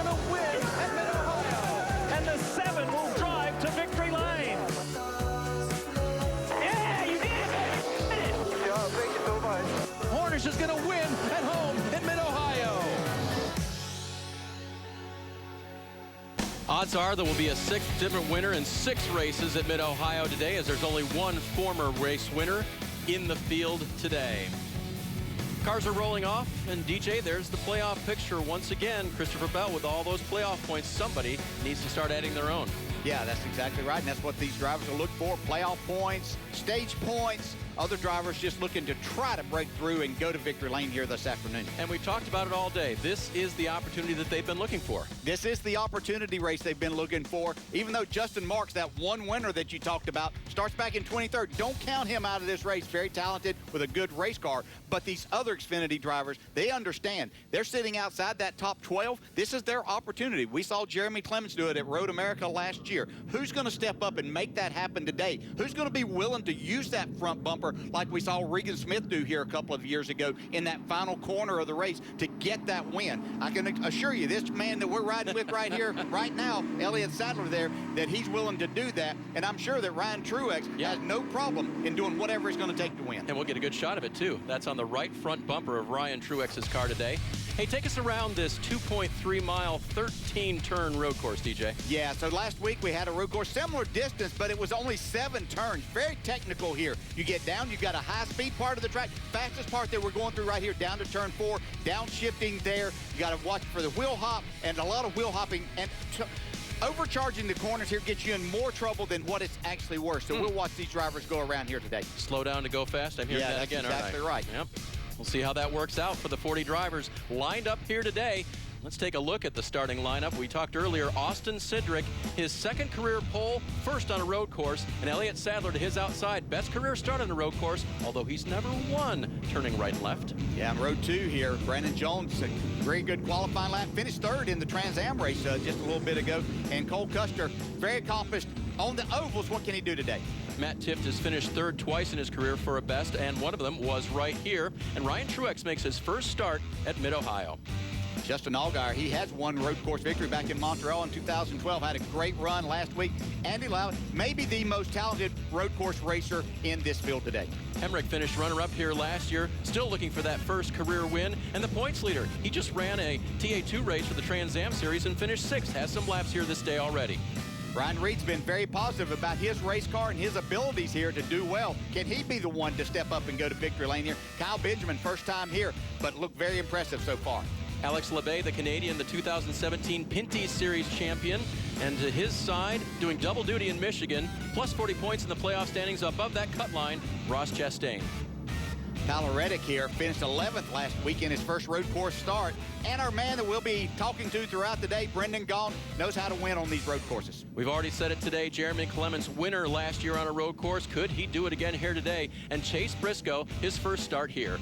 going to win at Mid-Ohio. And the 7 will drive to victory lane. Yeah, you did it! Yeah, thank you so much. Hornish is going to win at home in Mid-Ohio. Odds are there will be a 6th different winner in 6 races at Mid-Ohio today, as there's only one former race winner in the field today. Cars are rolling off, and DJ, there's the playoff picture once again. Christopher Bell with all those playoff points. Somebody needs to start adding their own. Yeah, that's exactly right, and that's what these drivers will look for. Playoff points, stage points. Other drivers just looking to try to break through and go to victory lane here this afternoon. And we've talked about it all day. This is the opportunity that they've been looking for. This is the opportunity race they've been looking for. Even though Justin Marks, that one winner that you talked about, starts back in 23rd. Don't count him out of this race. Very talented with a good race car. But these other Xfinity drivers, they understand. They're sitting outside that top 12. This is their opportunity. We saw Jeremy Clements do it at Road America last year. Who's going to step up and make that happen today? Who's going to be willing to use that front bumper like we saw Regan Smith do here a couple of years ago in that final corner of the race to get that win? I can assure you, this man that we're riding with right here, right now, Elliott Sadler there, that he's willing to do that. And I'm sure that Ryan Truex has no problem in doing whatever it's going to take to win. And we'll get a good shot of it, too. That's on the right front bumper of Ryan Truex's car today. Hey, take us around this 2.3-mile, 13-turn road course, DJ. Yeah, so last week we had a road course, similar distance, but it was only 7 turns. Very technical here. You get down, you've got a high-speed part of the track. Fastest part that we're going through right here, down to turn 4, downshifting there. You got to watch for the wheel hop, and a lot of wheel hopping. And overcharging the corners here gets you in more trouble than what it's actually worth. So we'll watch these drivers go around here today. Slow down to go fast. I'm hearing that again, that's exactly right. Yep. We'll see how that works out for the 40 drivers lined up here today. Let's take a look at the starting lineup. We talked earlier, Austin Cindric, his 2nd career pole, first on a road course, and Elliott Sadler to his outside. Best career start on a road course, although he's never won turning right and left. Yeah, on road 2 here, Brandon Jones, a very good qualifying lap, finished 3rd in the Trans Am race just a little bit ago. And Cole Custer, very accomplished on the ovals. What can he do today? Matt Tifft has finished 3rd twice in his career for a best, and one of them was right here. And Ryan Truex makes his first start at Mid-Ohio. Justin Allgaier, he has one road course victory back in Montreal in 2012. Had a great run last week. Andy Lau, maybe the most talented road course racer in this field today. Hemrick finished runner-up here last year, still looking for that first career win. And the points leader, he just ran a TA2 race for the Trans Am Series and finished 6th. Has some laps here this day already. Ryan Reed's been very positive about his race car and his abilities here to do well. Can he be the one to step up and go to victory lane here? Kyle Benjamin, first time here, but looked very impressive so far. Alex Labbe, the Canadian, the 2017 Pinty Series champion, and to his side, doing double duty in Michigan, plus 40 points in the playoff standings above that cut line, Ross Chastain. Tyler Reddick here finished 11th last week in his first road course start. And our man that we'll be talking to throughout the day, Brendan Gaughan, knows how to win on these road courses. We've already said it today. Jeremy Clements, winner last year on a road course. Could he do it again here today? And Chase Briscoe, his first start here.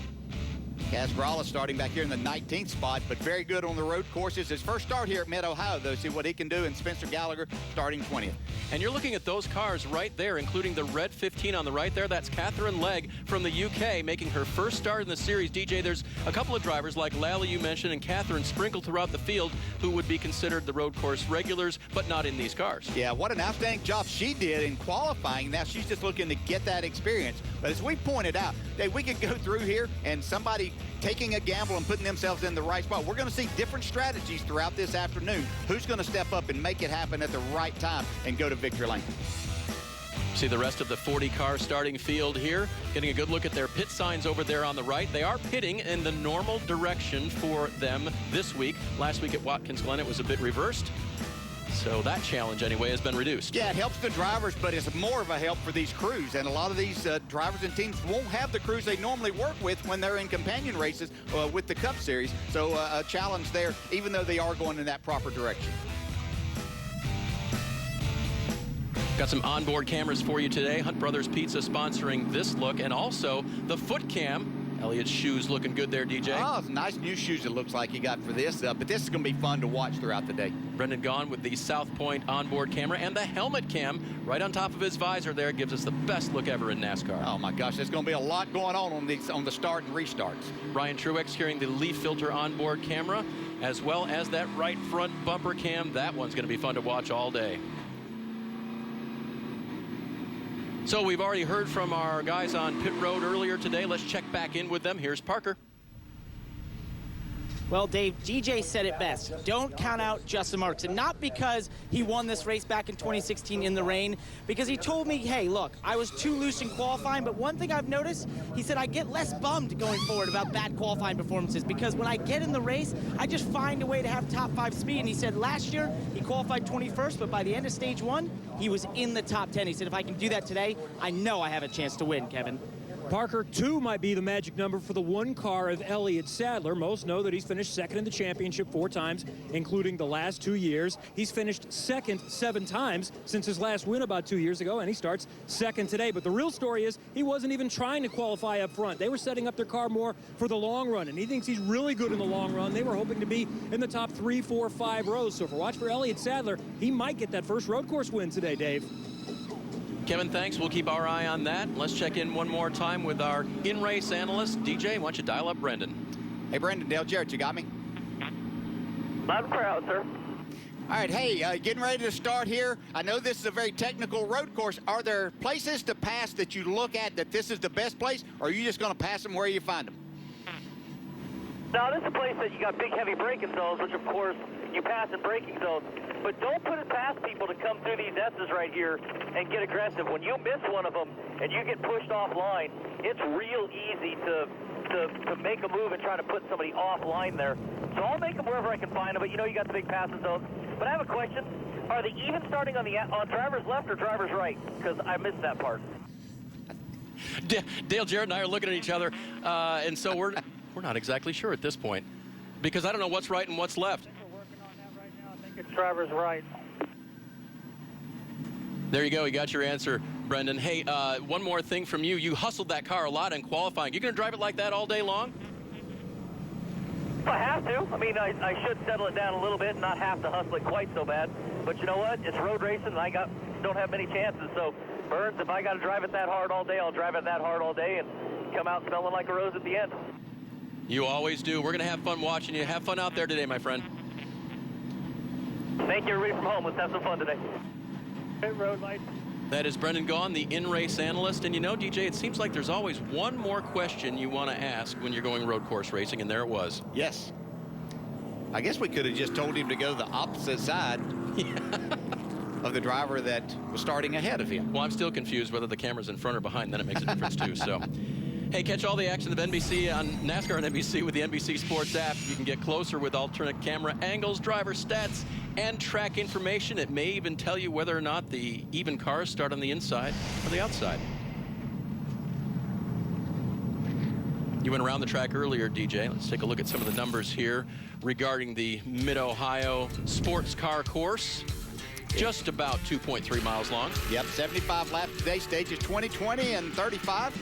Kaz Grala starting back here in the 19th spot, but very good on the road courses. His first start here at Mid-Ohio, though. See what he can do. And Spencer Gallagher starting 20th. And you're looking at those cars right there, including the red 15 on the right there. That's Catherine Legg from the UK making her first start in the series. DJ, there's a couple of drivers like Lally you mentioned and Catherine sprinkled throughout the field who would be considered the road course regulars, but not in these cars. Yeah, what an outstanding job she did in qualifying. Now she's just looking to get that experience. But as we pointed out, we could go through here and somebody taking a gamble and putting themselves in the right spot. We're going to see different strategies throughout this afternoon. Who's going to step up and make it happen at the right time and go to victory lane? See the rest of the 40-car starting field here. Getting a good look at their pit signs over there on the right. They are pitting in the normal direction for them this week. Last week at Watkins Glen, it was a bit reversed. So that challenge, anyway, has been reduced. Yeah, it helps the drivers, but it's more of a help for these crews. And a lot of these drivers and teams won't have the crews they normally work with when they're in companion races with the Cup Series. So a challenge there, even though they are going in that proper direction. Got some onboard cameras for you today. Hunt Brothers Pizza sponsoring this look, and also the foot cam. Elliott's shoes looking good there, DJ. Oh, it's nice new shoes it looks like he got for this, but this is going to be fun to watch throughout the day. Brendan Gaughan with the South Point onboard camera and the helmet cam right on top of his visor there gives us the best look ever in NASCAR. Oh my gosh, there's going to be a lot going on the start and restarts. Ryan Truex carrying the leaf filter onboard camera. as well as that right front bumper cam. That one's going to be fun to watch all day. So we've already heard from our guys on pit road earlier today. Let's check back in with them. Here's Parker. Well, Dave, DJ said it best. Don't count out Justin Marks. And not because he won this race back in 2016 in the rain, because he told me, hey, look, I was too loose in qualifying, but one thing I've noticed, he said, I get less bummed going forward about bad qualifying performances, because when I get in the race, I just find a way to have top 5 speed. And he said last year, he qualified 21st, but by the end of stage 1, he was in the top 10. He said, if I can do that today, I know I have a chance to win, Kevin. Parker, 2 might be the magic number for the one car of Elliott Sadler. Most know that he's finished second in the championship 4 times, including the last 2 years. He's finished second 7 times since his last win about 2 years ago, and he starts second today. But the real story is he wasn't even trying to qualify up front. They were setting up their car more for the long run, and he thinks he's really good in the long run. They were hoping to be in the top 3, 4, 5 rows. So watch for Elliott Sadler. He might get that first road course win today, Dave. Kevin, thanks. We'll keep our eye on that. Let's check in one more time with our in-race analyst. DJ, why don't you dial up Brendan? Hey, Brendan, Dale Jarrett, you got me? Loud and proud, sir. All right, hey, getting ready to start here. I know this is a very technical road course. Are there places to pass that you look at that this is the best place, or are you just going to pass them where you find them? Now, this is a place that you got big, heavy braking zones, which, of course, you pass in braking zones. But don't put it past people to come through these S's right here and get aggressive. When you miss one of them and you get pushed offline, it's real easy to make a move and try to put somebody offline there. So I'll make them wherever I can find them, but you know you got the big passing zones. But I have a question. Are they even starting on driver's left or driver's right? Because I missed that part. Dale Jarrett and I are looking at each other, and so we're not exactly sure at this point, because I don't know what's right and what's left. It's driver's right. There you go. You got your answer, Brendan. Hey, one more thing from you. You hustled that car a lot in qualifying. You going to drive it like that all day long? If I have to. I mean, I should settle it down a little bit and not have to hustle it quite so bad. But you know what? It's road racing, and I don't have many chances. So, Burns, if I got to drive it that hard all day, I'll drive it that hard all day and come out smelling like a rose at the end. You always do. We're going to have fun watching you. Have fun out there today, my friend. Thank you, everybody from home. Let's have some fun today. Pit road light. That is Brendan Gaughan, the in-race analyst. And you know, DJ, it seems like there's always one more question you want to ask when you're going road course racing, and there it was. Yes. I guess we could have just told him to go the opposite side of the driver that was starting ahead of him. Well, I'm still confused whether the camera's in front or behind. Then it makes a difference, too. So, hey, catch all the action of NBC on NASCAR on NBC with the NBC Sports app. You can get closer with alternate camera angles, driver stats, and track information. It may even tell you whether or not the even cars start on the inside or the outside. You went around the track earlier, DJ. Let's take a look at some of the numbers here regarding the Mid-Ohio Sports Car Course. Just about 2.3 miles long. Yep, 75 laps today, stages 20, 20, and 35.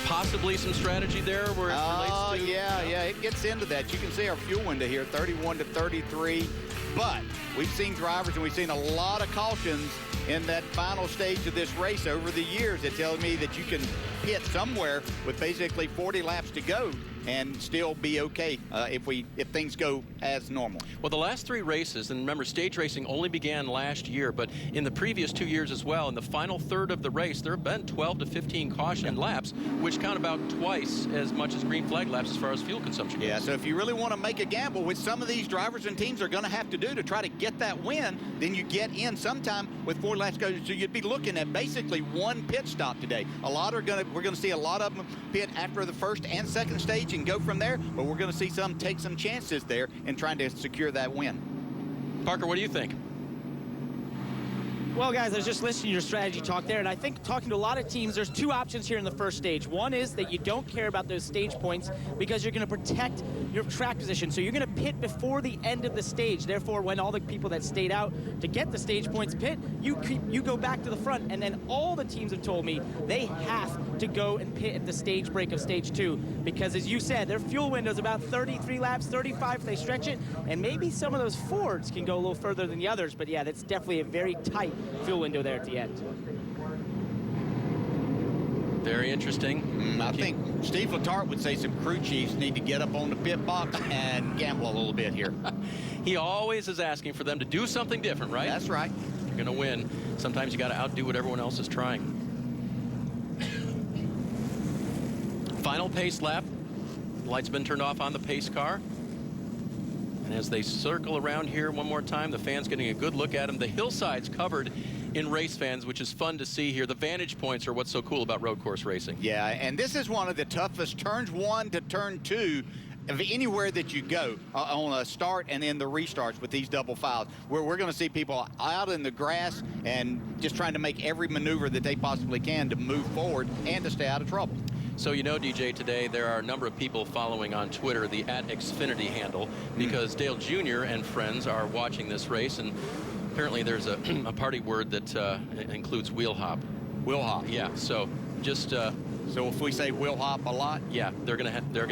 Possibly some strategy there where it relates to... yeah, it gets into that. You can see our fuel window here, 31 to 33. But we've seen drivers and we've seen a lot of cautions in that final stage of this race over the years that tell me that you can pit somewhere with basically 40 laps to go and still be okay if things go as normal. Well, the last 3 races, and remember, stage racing only began last year, but in the previous 2 years as well, in the final third of the race, there have been 12 to 15 caution laps, which count about twice as much as green flag laps as far as fuel consumption goes. Yeah, so if you really want to make a gamble, which some of these drivers and teams are going to have to do to try to get that win, then you get in sometime with 4 laps go. So you'd be looking at basically one pit stop today. We're going to see a lot of them pit after the first and second stage and go from there, but we're going to see some take some chances there in trying to secure that win. Parker, what do you think? Well, guys, I was just listening to your strategy talk there, and I think talking to a lot of teams, there's 2 options here in the first stage. One is that you don't care about those stage points because you're going to protect your track position. So you're going to pit before the end of the stage. Therefore, when all the people that stayed out to get the stage points pit, you go back to the front. And then all the teams have told me they have to go and pit at the stage break of stage 2 because, as you said, their fuel window is about 33 laps, 35 if they stretch it, and maybe some of those Fords can go a little further than the others. But yeah, that's definitely a very tight fuel window there at the end. Very interesting. I think Steve Letarte would say some crew chiefs need to get up on the pit box and gamble a little bit here. He always is asking for them to do something different, right? That's right. You're going to win. Sometimes you got to outdo what everyone else is trying. Final pace lap. Lights been turned off on the pace car. And as they circle around here one more time, the fans getting a good look at them. The hillside's covered in race fans, which is fun to see here. The vantage points are what's so cool about road course racing. Yeah, and this is one of the toughest turns 1 to turn 2 of anywhere that you go on a start and then the restarts with these double files, where we're going to see people out in the grass and just trying to make every maneuver that they possibly can to move forward and to stay out of trouble. So, you know, DJ, today there are a number of people following on Twitter the @Xfinity handle, because Dale Jr. and friends are watching this race, and apparently there's a party word that includes wheel hop. Wheel hop. Yeah, so just so if we say wheel hop a lot, yeah, they're gonna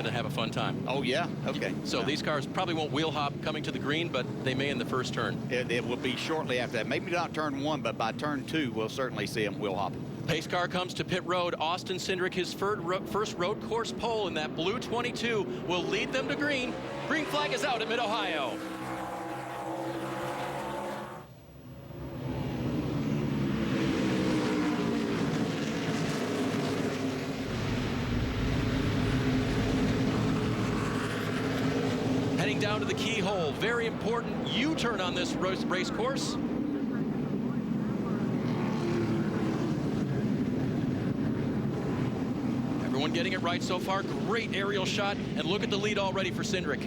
have a fun time. oh yeah, okay. So these cars probably won't wheel hop coming to the green, but they may in the first turn. It will be shortly after that. Maybe not turn 1, but by turn 2 we'll certainly see them wheel hopping. Pace car comes to pit road. Austin Cindric, his first road course pole in that blue 22, will lead them to green. Green flag is out at Mid-Ohio. Heading down to the keyhole. Very important U-turn on this race course. Everyone getting it right so far. Great aerial shot, and look at the lead already for Cindric.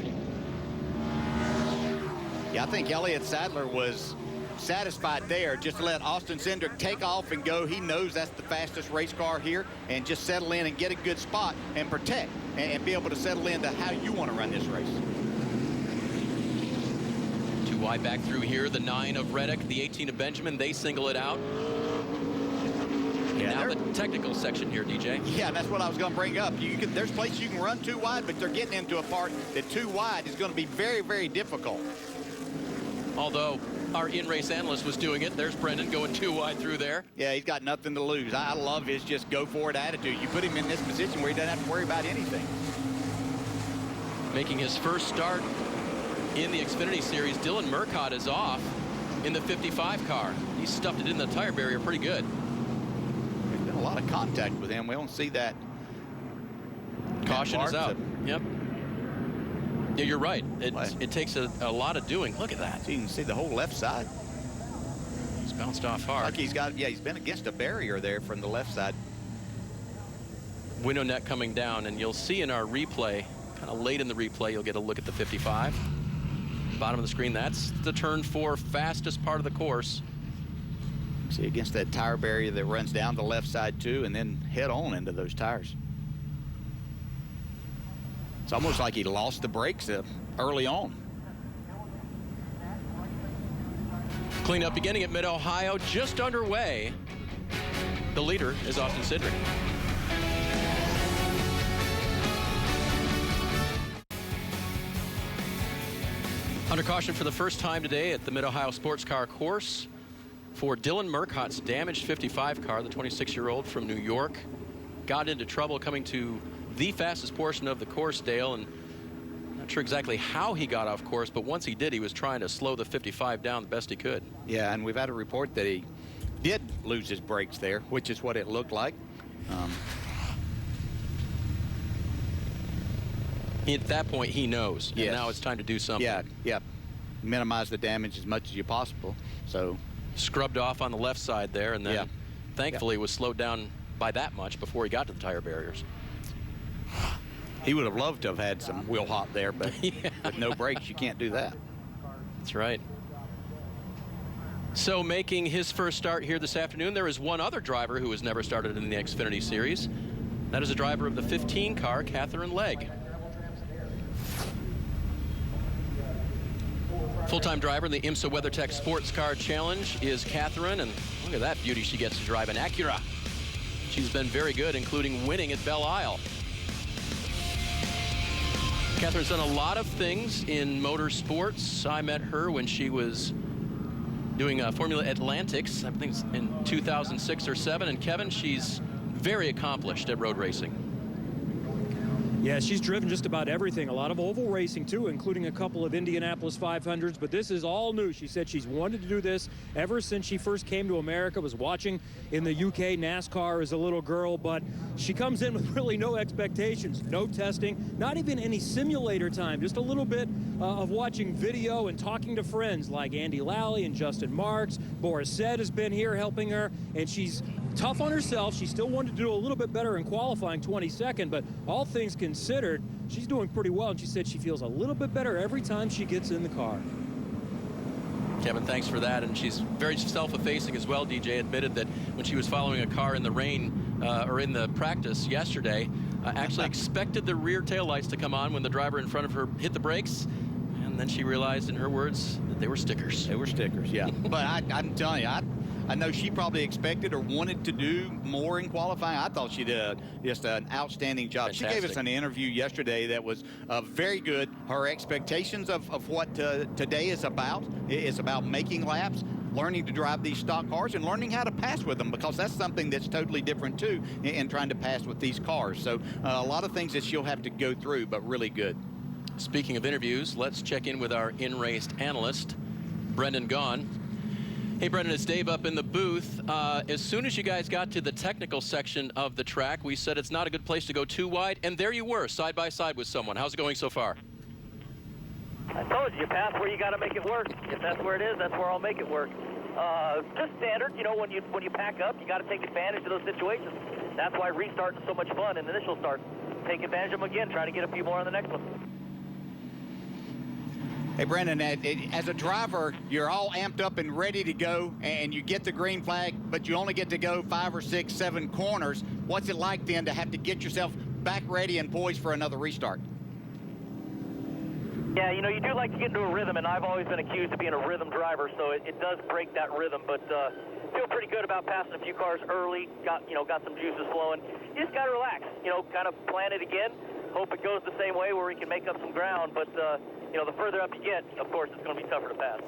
Yeah, I think Elliott Sadler was satisfied there just to let Austin Cindric take off and go. He knows that's the fastest race car here, and just settle in and get a good spot and protect and be able to settle into how you want to run this race. Too wide back through here. The 9 of Reddick, the 18 of Benjamin, they single it out. Yeah, Now the technical section here, DJ. Yeah, that's what I was going to bring up. There's places you can run too wide, but they're getting into a part that too wide is going to be very, very difficult. Although our in-race analyst was doing it. There's Brendan going too wide through there. Yeah, he's got nothing to lose. I love his just go-for-it attitude. You put him in this position where he doesn't have to worry about anything. Making his first start in the Xfinity Series, Dylan Murcott is off in the 55 car. He stuffed it in the tire barrier pretty good. There's been a lot of contact with him. We don't see that. Caution is out. Yep. Yeah, you're right. It takes a lot of doing. Look at that. So you can see the whole left side. It's bounced off hard. Like he's been against a barrier there from the left side. Window net coming down, and you'll see in our replay, kind of late in the replay, you'll get a look at the 55. Bottom of the screen, that's the turn 4 fastest part of the course. See, against that tire barrier that runs down the left side too, and then head on into those tires. It's almost like he lost the brakes early on. Cleanup beginning at Mid-Ohio, just underway. The leader is Austin Cindric. Under caution for the first time today at the Mid-Ohio Sports Car Course for Dylan Murcott's damaged 55 car, the 26-year-old from New York. Got into trouble coming to the fastest portion of the course, Dale, and not sure exactly how he got off course, but once he did, he was trying to slow the 55 down the best he could. Yeah, and we've had a report that he did lose his brakes there, which is what it looked like. At that point, he knows, and Yes. now it's time to do something. Yeah. Minimize the damage as much as you possible. So Scrubbed off on the left side there, and then thankfully was slowed down by that much before he got to the tire barriers. he would have loved to have had some wheel hop there, but with no brakes, you can't do that. That's right. So making his first start here this afternoon, there is one other driver who has never started in the Xfinity Series. That is a driver of the 15 car, Catherine Legg. Full-time driver in the IMSA WeatherTech Sports Car Challenge is Catherine, and look at that beauty she gets to drive, an Acura. She's been very good, including winning at Belle Isle. Catherine's done a lot of things in motorsports. I met her when she was doing Formula Atlantics, I think in 2006 or 7. And Kevin, she's very accomplished at road racing. Yeah, she's driven just about everything. A lot of oval racing, too, including a couple of Indianapolis 500s. But this is all new. She said she's wanted to do this ever since she first came to America, was watching in the UK NASCAR as a little girl. But she comes in with really no expectations, no testing, not even any simulator time, just a little bit of watching video and talking to friends like Andy Lally and Justin Marks. Boris Said has been here helping her, and she's tough on herself. She still wanted to do a little bit better in qualifying, 22nd, but all things considered, she's doing pretty well, and she said she feels a little bit better every time she gets in the car. Kevin, thanks for that. And she's very self-effacing as well. DJ admitted that when she was following a car in the rain or in the practice yesterday, actually expected the rear tail lights to come on when the driver in front of her hit the brakes. And then she realized, in her words, that they were stickers. They were stickers, yeah. But I'm telling you, I know she probably expected or wanted to do more in qualifying. I thought she did just an outstanding job. Fantastic. She gave us an interview yesterday that was very good. Her expectations of what today is about making laps, learning to drive these stock cars, and learning how to pass with them, because that's something that's totally different, too, in trying to pass with these cars. So a lot of things that she'll have to go through, but really good. Speaking of interviews, let's check in with our in-race analyst, Brendan Gaughan. Hey, Brendan, it's Dave up in the booth. As soon as you guys got to the technical section of the track, we said it's not a good place to go too wide, and there you were, side by side with someone. How's it going so far? I told you pass where you got to make it work. If that's where it is, that's where I'll make it work. Just standard, you know, when you pack up, you got to take advantage of those situations. That's why restarting is so much fun in initial start. Take advantage of them again, try to get a few more on the next one. Hey, Brendan, as a driver, you're all amped up and ready to go, and you get the green flag, but you only get to go 5 or 6, 7 corners. What's it like then to have to get yourself back ready and poised for another restart? Yeah, you know, you do like to get into a rhythm, and I've always been accused of being a rhythm driver, so it does break that rhythm, but feel pretty good about passing a few cars early, got some juices flowing. You just got to relax, you know, kind of plan it again, hope it goes the same way where we can make up some ground, but you know, the further up you get, of course, it's going to be tougher to pass.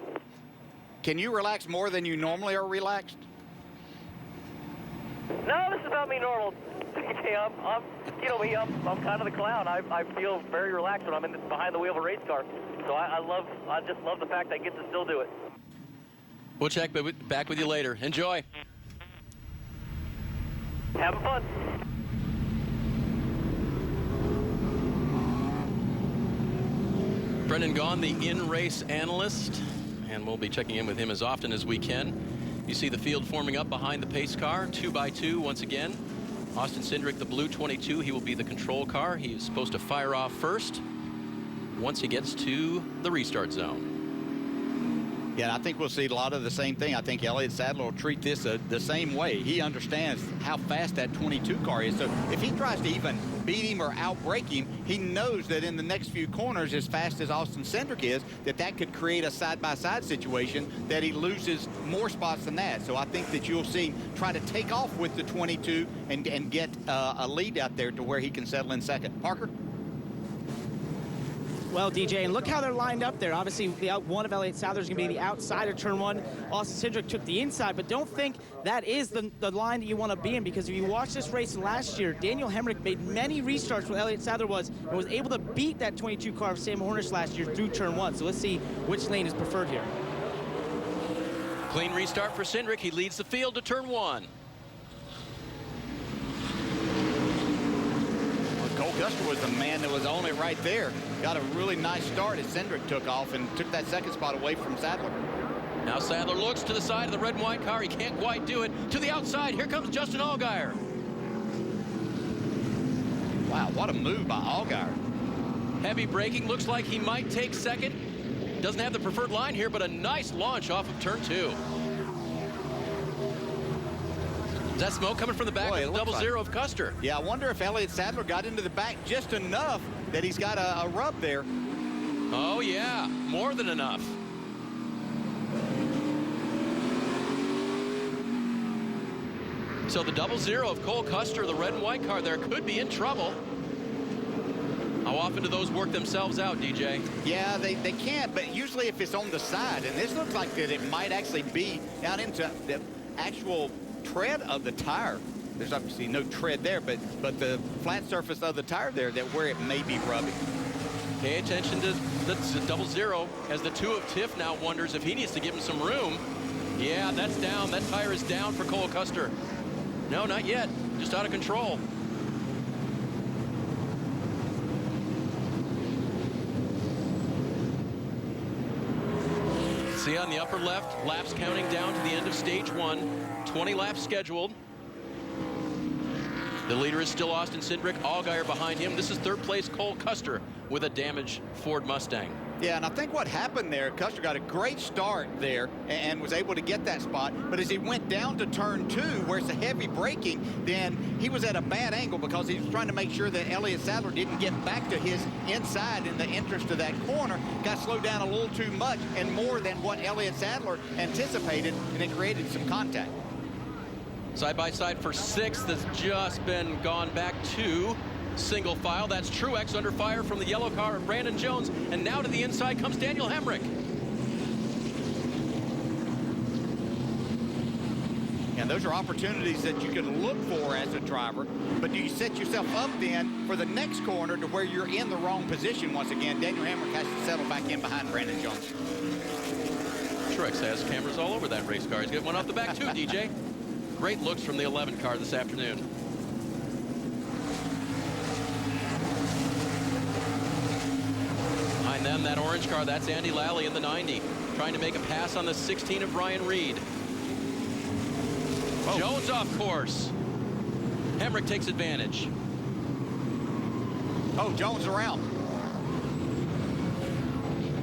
Can you relax more than you normally are relaxed? No, this is about me normal. I'm you know me, I'm kind of the clown. I feel very relaxed when I'm behind the wheel of a race car. So I just love the fact I get to still do it. We'll check back with you later. Enjoy. Having fun. Brendan Gaughan, the in-race analyst, and we'll be checking in with him as often as we can. You see the field forming up behind the pace car, 2 by 2 once again. Austin Cindric, the blue 22, he will be the control car. He's supposed to fire off first once he gets to the restart zone. Yeah, I think we'll see a lot of the same thing. I think Elliott Sadler will treat this the same way. He understands how fast that 22 car is. So if he tries to even beat him or outbrake him, he knows that in the next few corners, as fast as Austin Cindric is, that could create a side-by-side situation that he loses more spots than that. So I think that you'll see try to take off with the 22 and get a lead out there to where he can settle in second. Parker? Well, DJ, and look how they're lined up there. Obviously, one of Elliott Sadler is going to be the outside of turn 1. Austin Cindric took the inside, but don't think that is the line that you want to be in, because if you watch this race last year, Daniel Hemrick made many restarts where Elliott Sadler was, and was able to beat that 22 car of Sam Hornish last year through turn 1. So let's see which lane is preferred here. Clean restart for Cindric. He leads the field to turn 1. Cole Custer was the man that was on it right there. Got a really nice start as Cindric took off and took that second spot away from Sadler. Now Sadler looks to the side of the red and white car. He can't quite do it. To the outside, here comes Justin Allgaier. Wow, what a move by Allgaier. Heavy braking, looks like he might take second. Doesn't have the preferred line here, but a nice launch off of turn 2. Is that smoke coming from the back of the double zero of Custer? Yeah, I wonder if Elliott Sadler got into the back just enough that he's got a rub there. Oh, yeah, more than enough. So the double zero of Cole Custer, the red and white car there, could be in trouble. How often do those work themselves out, DJ? Yeah, they can't, but usually if it's on the side, and this looks like that it might actually be down into the actual tread of the tire. there's obviously no tread there, but the flat surface of the tire there, that where it may be rubbing. Pay attention to the 00 as the 2 of Tiff now wonders if he needs to give him some room. Yeah, that's down. That tire is down for Cole Custer. No, not yet. Just out of control. See on the upper left, laps counting down to the end of stage 1. 20 laps scheduled. The leader is still Austin Cindric. Allgaier behind him. This is third place Cole Custer with a damaged Ford Mustang. Yeah, and I think what happened there, Custer got a great start there and was able to get that spot. But as he went down to turn 2, where it's a heavy braking, then he was at a bad angle because he was trying to make sure that Elliott Sadler didn't get back to his inside in the entrance to that corner. Got slowed down a little too much and more than what Elliott Sadler anticipated, and it created some contact. Side by side for 6th has just been gone back to single file. That's Truex under fire from the yellow car of Brandon Jones. And now to the inside comes Daniel Hemrick. And those are opportunities that you can look for as a driver. But do you set yourself up then for the next corner to where you're in the wrong position once again? Daniel Hemrick has to settle back in behind Brandon Jones. Truex has cameras all over that race car. He's got one off the back too, DJ. Great looks from the 11 car this afternoon. Behind them, that orange car, that's Andy Lally in the 90, trying to make a pass on the 16 of Ryan Reed. Oh. Jones off course. Hemrick takes advantage. Oh, Jones around.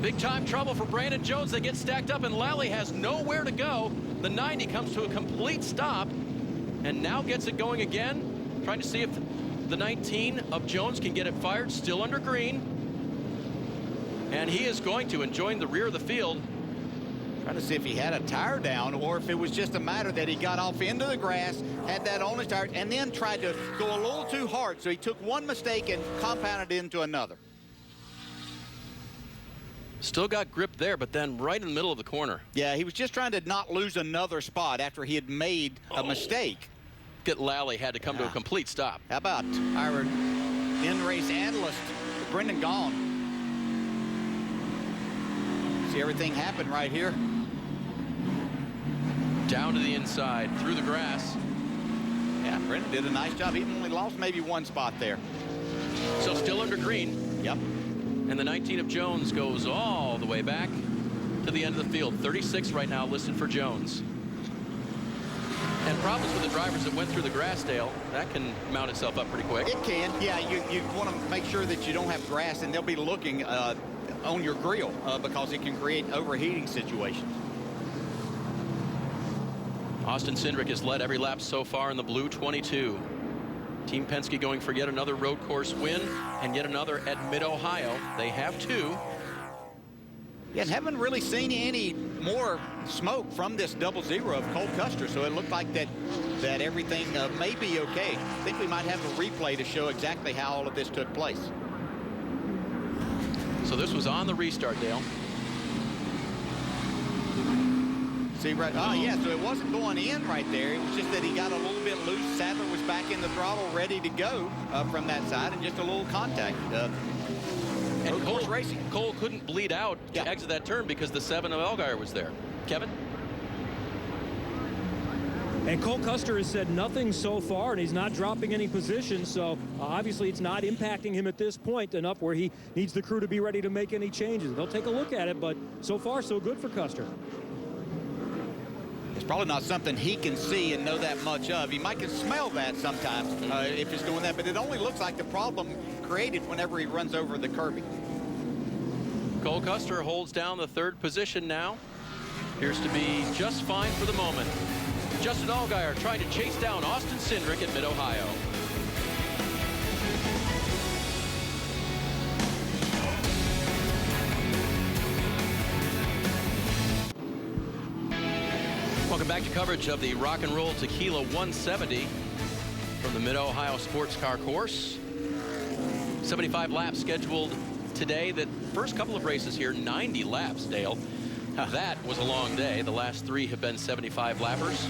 Big time trouble for Brandon Jones. They get stacked up and Lally has nowhere to go. The 90 comes to a complete stop and now gets it going again, trying to see if the 19 of Jones can get it fired, still under green. And he is going to, and join the rear of the field. Trying to see if he had a tire down or if it was just a matter that he got off into the grass, had that on his tire, and then tried to go a little too hard. So he took one mistake and compounded it into another. Still got grip there, but then right in the middle of the corner. Yeah, he was just trying to not lose another spot after he had made a mistake. Get Lally had to come to a complete stop. How about our in-race analyst, Brendan Gaughan? See everything happen right here. Down to the inside, through the grass. Yeah, Brendan did a nice job. He only lost maybe one spot there. So still under green. Yep. And the 19 of Jones goes all the way back to the end of the field. 36 right now listed for Jones. And problems with the drivers that went through the grass, Dale, that can mount itself up pretty quick. It can. Yeah, you want to make sure that you don't have grass, and they'll be looking on your grill because it can create overheating situations. Austin Cindric has led every lap so far in the blue 22. Team Penske going for yet another road course win and yet another at Mid-Ohio. They have 2. Yeah, and haven't really seen any more smoke from this 00 of Cole Custer, so it looked like that everything may be okay. I think we might have a replay to show exactly how all of this took place. So this was on the restart, Dale. See, right, yeah, so it wasn't going in right there. It was just that he got a little bit loose. Sadler was back in the throttle, ready to go from that side, and just a little contact. And Cole couldn't bleed out to exit that turn because the 7 of Allgaier was there. Kevin? And Cole Custer has said nothing so far, and he's not dropping any position, so obviously it's not impacting him at this point enough where he needs the crew to be ready to make any changes. They'll take a look at it, but so far so good for Custer. It's probably not something he can see and know that much of. He might can smell that sometimes if he's doing that, but it only looks like the problem created whenever he runs over the curbing. Cole Custer holds down the 3rd position now. Appears to be just fine for the moment. Justin Allgaier trying to chase down Austin Cindric at Mid-Ohio. Welcome back to coverage of the Rock and Roll Tequila 170 from the Mid-Ohio Sports Car Course. 75 laps scheduled today. The first couple of races here, 90 laps, Dale. That was a long day. The last 3 have been 75 lappers.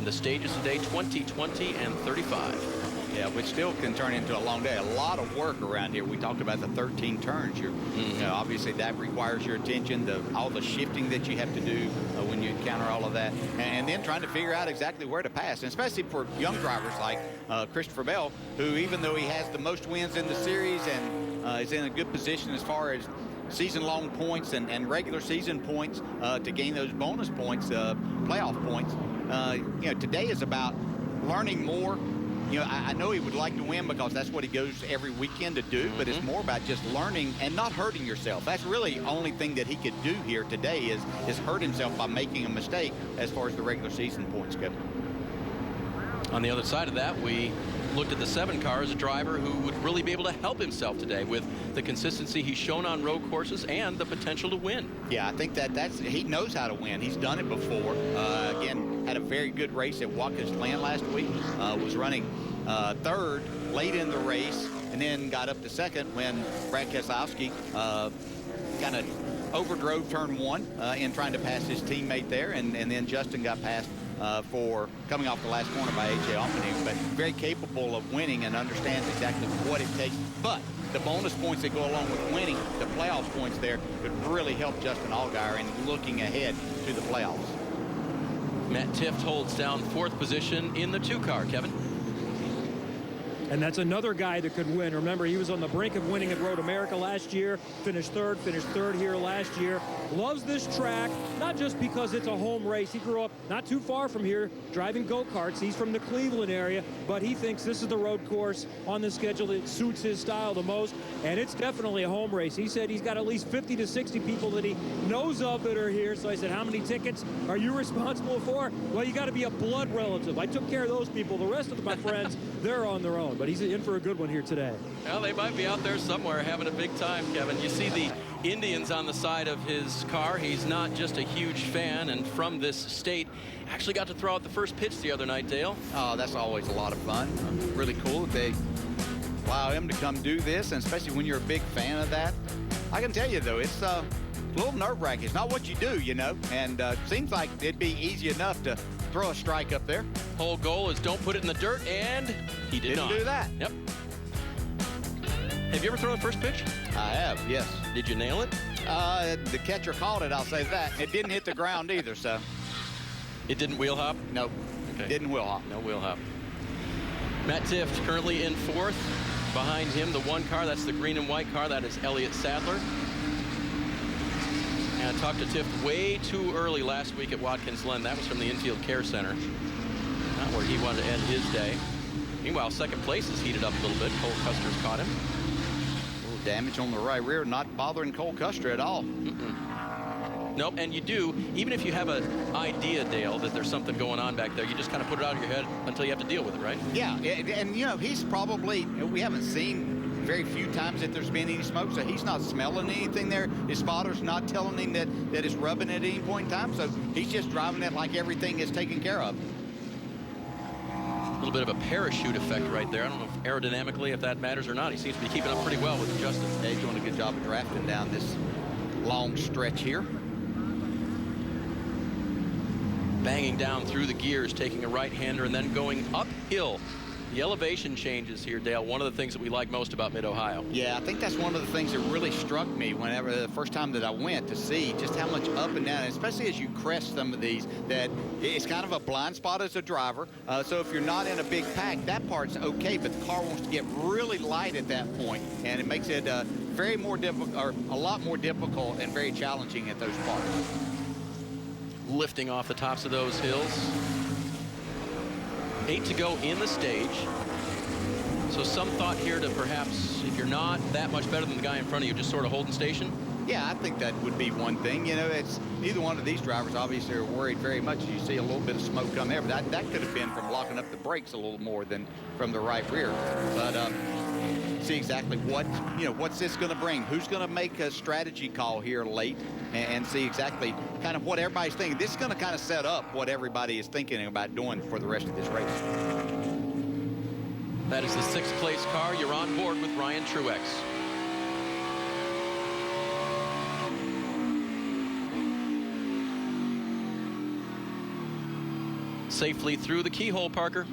And the stages today, 20, 20, and 35. Yeah, which still can turn into a long day. A lot of work around here. We talked about the 13 turns. You know, obviously that requires your attention, all the shifting that you have to do when you encounter all of that, and then trying to figure out exactly where to pass, and especially for young drivers like Christopher Bell, who, even though he has the most wins in the series and is in a good position as far as season-long points and regular season points to gain those bonus points, playoff points, you know, today is about learning more. You know, I know he would like to win because that's what he goes every weekend to do, but it's more about just learning and not hurting yourself. That's really the only thing that he could do here today is hurt himself by making a mistake as far as the regular season points go. On the other side of that, we looked at the 7 car as a driver who would really be able to help himself today with the consistency he's shown on road courses and the potential to win. Yeah, I think he knows how to win. He's done it before. Again, had a very good race at Watkins Glen last week. Was running third late in the race, and then got up to second when Brad Keselowski kind of overdrove turn 1 in trying to pass his teammate there, and then Justin got passed for coming off the last corner by A.J. Allmendinger, but very capable of winning and understands exactly what it takes. But the bonus points that go along with winning, the playoff points there, could really help Justin Allgaier in looking ahead to the playoffs. Matt Tifft holds down 4th position in the 2 car, Kevin. And that's another guy that could win. Remember, he was on the brink of winning at Road America last year, finished third here last year. Loves this track, not just because it's a home race. He grew up not too far from here driving go-karts. He's from the Cleveland area, but he thinks this is the road course on the schedule that suits his style the most, and it's definitely a home race. He said he's got at least 50 to 60 people that he knows of that are here. So I said, how many tickets are you responsible for? Well, you got to be a blood relative. I took care of those people. The rest of my friends, they're on their own. But he's in for a good one here today. Well, they might be out there somewhere having a big time, Kevin. You see the Indians on the side of his car. He's not just a huge fan and from this state. Actually got to throw out the first pitch the other night, Dale. Oh, that's always a lot of fun. Really cool that they allow him to come do this, and especially when you're a big fan of that. I can tell you, though, it's a little nerve-wracking. It's not what you do, you know, and seems like it'd be easy enough to throw a strike up there. Whole goal is don't put it in the dirt, and he didn't do that. Yep. Have you ever thrown a first pitch? I have, yes. Did you nail it? The catcher called it, I'll say that. It didn't hit the ground either, so. It didn't wheel hop? Nope. Okay. Didn't wheel hop. No wheel hop. Matt Tifft currently in 4th. Behind him, the 1 car, that's the green and white car. That is Elliott Sadler. And I talked to Tifft way too early last week at Watkins Glen. That was from the Infield Care Center. Not where he wanted to end his day. Meanwhile, second place is heated up a little bit. Cole Custer's caught him. A little damage on the right rear, not bothering Cole Custer at all. Nope, and you do, even if you have an idea, Dale, that there's something going on back there, you just kind of put it out of your head until you have to deal with it, right? Yeah, and you know, he's probably, we haven't seen very few times that there's been any smoke, so he's not smelling anything there. His spotter's not telling him that it's rubbing at any point in time, so he's just driving it like everything is taken care of. A little bit of a parachute effect right there. I don't know if aerodynamically if that matters or not. He seems to be keeping up pretty well with Justin. Yeah, he's doing a good job of drafting down this long stretch here. Banging down through the gears, taking a right-hander and then going uphill. The elevation changes here, Dale, one of the things that we like most about Mid-Ohio. Yeah, I think that's one of the things that really struck me whenever the first time that I went, to see just how much up and down, especially as you crest some of these, that it's kind of a blind spot as a driver. So if you're not in a big pack, that part's okay, but the car wants to get really light at that point, and it makes it very more difficult, or a lot more difficult and very challenging at those parts. Lifting off the tops of those hills. 8 to go in the stage. So some thought here to perhaps, if you're not that much better than the guy in front of you, just sort of holding station. Yeah, I think that would be one thing. You know, it's neither one of these drivers obviously are worried very much. You see a little bit of smoke come there, but that could have been from locking up the brakes a little more than from the right rear. But see exactly what's this going to bring? Who's going to make a strategy call here late, and see exactly kind of what everybody's thinking. This is going to kind of set up what everybody is thinking about doing for the rest of this race. That is the 6th place car. You're on board with Ryan Truex. safely through the keyhole, Parker.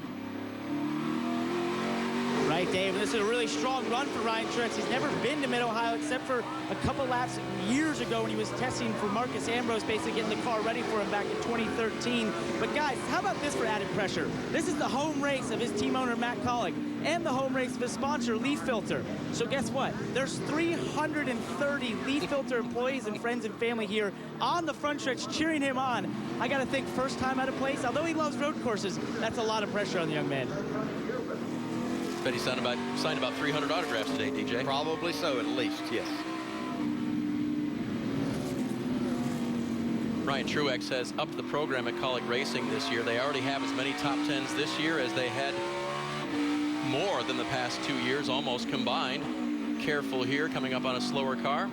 Right, Dave. This is a really strong run for Ryan Truex. He's never been to Mid-Ohio except for a couple laps years ago when he was testing for Marcus Ambrose, basically getting the car ready for him back in 2013. But guys, how about this for added pressure? This is the home race of his team owner, Matt Collick, and the home race of his sponsor, Leaf Filter. So guess what? There's 330 Leaf Filter employees and friends and family here on the front stretch cheering him on. I got to think, first time out of place, although he loves road courses, that's a lot of pressure on the young man. Bet he signed about 300 autographs today, DJ. Probably so, at least, yes. Ryan Truex has upped the program at Collick Racing this year. They already have as many top 10s this year as they had more than the past 2 years, almost combined. Careful here, coming up on a slower car.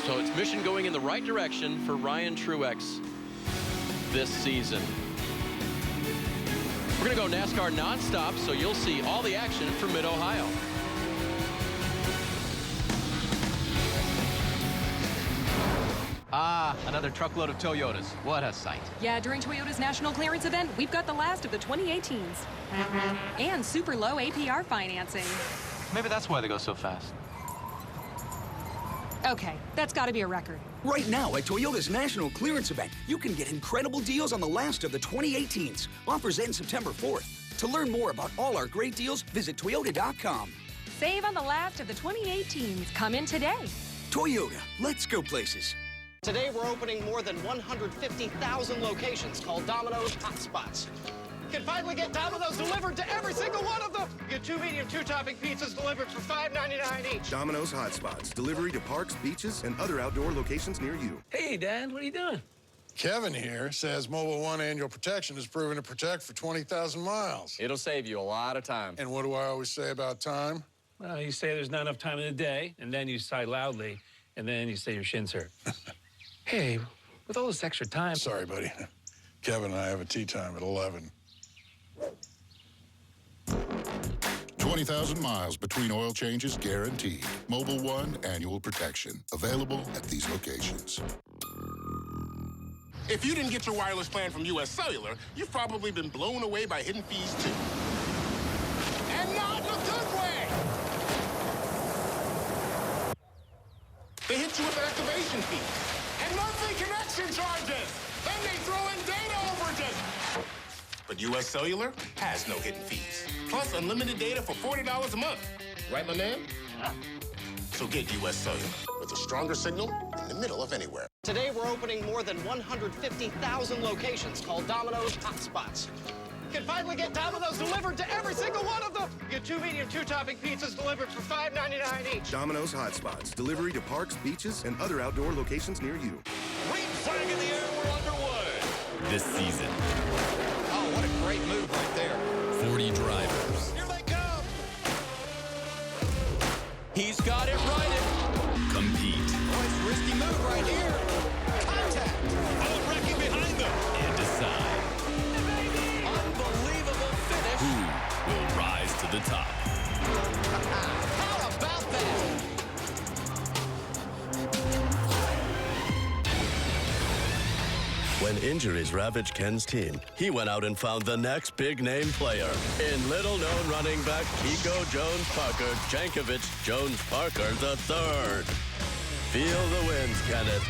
So it's mission going in the right direction for Ryan Truex this season. We're going to go NASCAR nonstop, so you'll see all the action from Mid-Ohio. Ah, another truckload of Toyotas. What a sight. Yeah, during Toyota's national clearance event, we've got the last of the 2018s. And super low APR financing. Maybe that's why they go so fast. Okay, that's got to be a record. Right now at Toyota's national clearance event, you can get incredible deals on the last of the 2018s. Offers end September 4th. To learn more about all our great deals, visit Toyota.com. Save on the last of the 2018s. Come in today. Toyota, let's go places. Today we're opening more than 150,000 locations called Domino's Hotspots. You can finally get Domino's delivered to every single one of them. Get 2 medium, 2-topping pizzas delivered for $5.99 each. Domino's Hotspots. Delivery to parks, beaches, and other outdoor locations near you. Hey, Dad, what are you doing? Kevin here says Mobile One annual protection is proven to protect for 20,000 miles. It'll save you a lot of time. And what do I always say about time? Well, you say there's not enough time in the day, and then you sigh loudly, and then you say your shin's hurt. Hey, with all this extra time... Sorry, buddy. Kevin and I have a tea time at 11. 20,000 miles between oil changes guaranteed. Mobile One annual protection. Available at these locations. If you didn't get your wireless plan from U.S. Cellular, you've probably been blown away by hidden fees, too. And not in a good way! They hit you with activation fees and monthly connection charges. Then they throw in data overages. But U.S. Cellular has no hidden fees. Plus unlimited data for $40 a month. Right, my man? So get U.S. Cellular with a stronger signal in the middle of anywhere. Today we're opening more than 150,000 locations called Domino's Hotspots. You can finally get Domino's delivered to every single one of them. Get 2 medium, 2-topping pizzas delivered for $5.99 each. Domino's Hotspots. Delivery to parks, beaches, and other outdoor locations near you. Green flag in the air, we're underway. This season. Oh, what a great move right there. 40 drivers. Here they come. He's got it righted. Compete. Oh, it's a risky move right here. Contact. Oh, wrecking behind them. And decide. Unbelievable finish. Who will rise to the top? How about that? When injuries ravaged Ken's team, he went out and found the next big-name player in little-known running back Kiko Jones-Parker Jankovic Jones-Parker III. Feel the winds, Kenneth.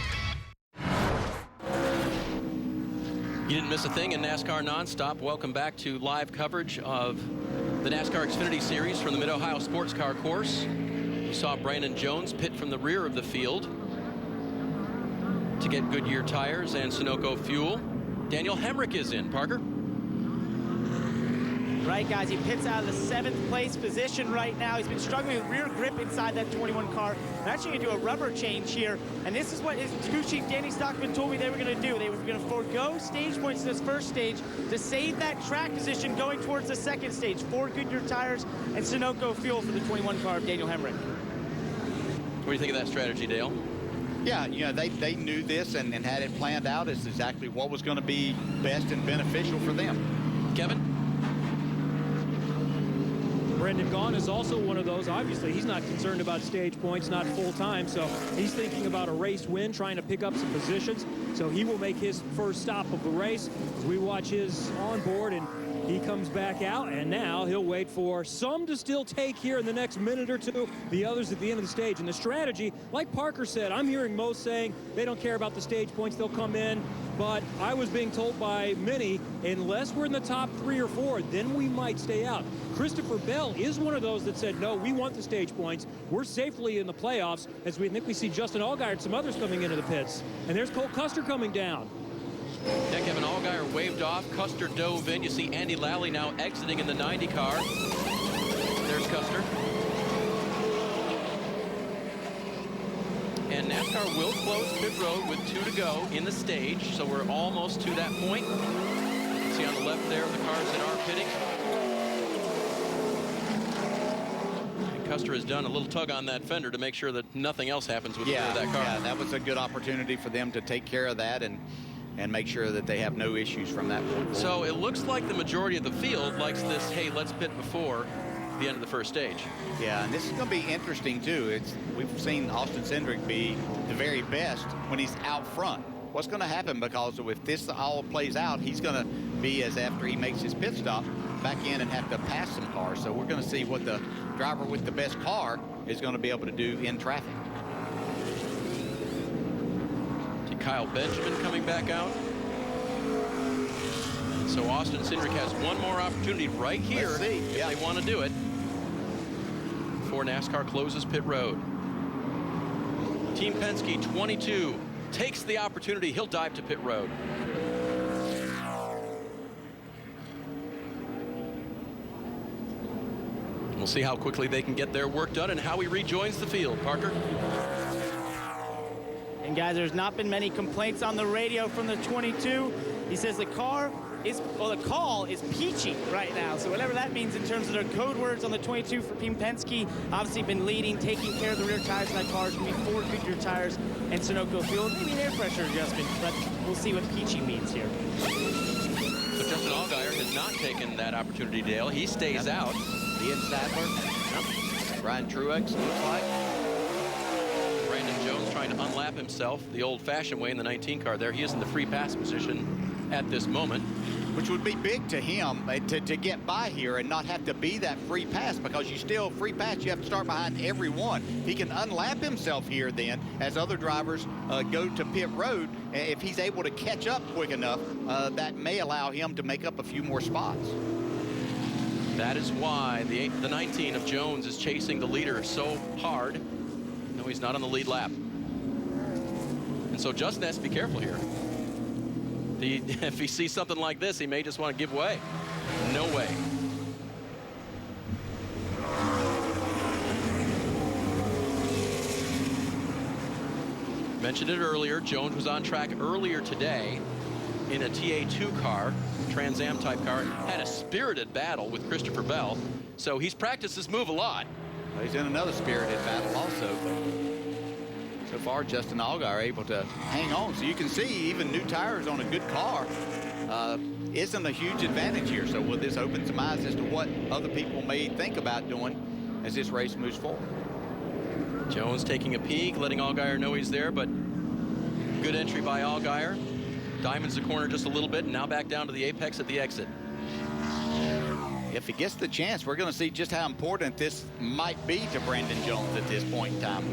You didn't miss a thing in NASCAR Nonstop. Welcome back to live coverage of the NASCAR Xfinity Series from the Mid-Ohio Sports Car Course. We saw Brandon Jones pit from the rear of the field to get Goodyear tires and Sunoco fuel. Daniel Hemrick is in. Parker? Right, guys, he pits out of the 7th place position right now. He's been struggling with rear grip inside that 21 car. They're actually going to do a rubber change here, and this is what his crew chief Danny Stockman told me they were going to do. They were going to forego stage points in this first stage to save that track position going towards the second stage. 4 Goodyear tires and Sunoco fuel for the 21 car of Daniel Hemrick. What do you think of that strategy, Dale? Yeah, you know, they knew this and had it planned out as exactly what was going to be best and beneficial for them. Kevin? Brendan Gaughan is also one of those. Obviously, he's not concerned about stage points, not full time, so he's thinking about a race win, trying to pick up some positions. So he will make his first stop of the race as we watch his onboard, and he comes back out, and now he'll wait for some to still take here in the next minute or two, the others at the end of the stage. And the strategy, like Parker said, I'm hearing most saying they don't care about the stage points, they'll come in. But I was being told by many, unless we're in the top 3 or 4, then we might stay out. Christopher Bell is one of those that said, no, we want the stage points. We're safely in the playoffs, as we think we see Justin Allgaier and some others coming into the pits. And there's Cole Custer coming down. Yeah, Kevin Allgaier waved off. Custer dove in. You see Andy Lally now exiting in the 90 car. There's Custer. And NASCAR will close pit road with 2 to go in the stage, so we're almost to that point. You can see on the left there the cars that are pitting. And Custer has done a little tug on that fender to make sure that nothing else happens with the rear of that car. Yeah, that was a good opportunity for them to take care of that and make sure that they have no issues from that point. So it looks like the majority of the field likes this, hey, let's pit before the end of the first stage. Yeah, and this is going to be interesting too. We've seen Austin Cindric be the very best when he's out front. What's going to happen, because if this all plays out, he's going to be, as after he makes his pit stop, back in and have to pass some cars. So we're going to see what the driver with the best car is going to be able to do in traffic. See Kyle Benjamin coming back out. So Austin Cindric has one more opportunity right here if they want to do it before NASCAR closes pit road. Team Penske 22 takes the opportunity. He'll dive to pit road. We'll see how quickly they can get their work done and how he rejoins the field. Parker? And guys, there's not been many complaints on the radio from the 22. He says the call is peachy right now. So whatever that means in terms of their code words on the 22 for Team Penske, obviously been leading, taking care of the rear tires in that car. It's going to be 4 Goodyear tires and Sunoco fuel. Maybe an air pressure adjustment, but we'll see what peachy means here. So Justin Allgaier has not taken that opportunity, Dale. He stays out. Ian Sadler. Brian Truex, looks like. Brandon Jones trying to unlap himself the old-fashioned way in the 19 car there. He is in the free pass position at this moment. Which would be big to him to get by here and not have to be that free pass, because you still free pass, you have to start behind everyone. He can unlap himself here then as other drivers go to pit road. If he's able to catch up quick enough, that may allow him to make up a few more spots. That is why the 19 of Jones is chasing the leader so hard. No, he's not on the lead lap. And so Justin has to be careful here. If he sees something like this, he may just want to give way. No way. Mentioned it earlier, Jones was on track earlier today in a TA2 car, Trans Am type car, had a spirited battle with Christopher Bell. So he's practiced this move a lot. Well, he's in another spirited battle also. So far, Justin Allgaier able to hang on. So you can see even new tires on a good car isn't a huge advantage here. So will this open some eyes as to what other people may think about doing as this race moves forward? Jones taking a peek, letting Allgaier know he's there, but good entry by Allgaier. Diamonds the corner just a little bit, and now back down to the apex at the exit. If he gets the chance, we're going to see just how important this might be to Brandon Jones at this point in time.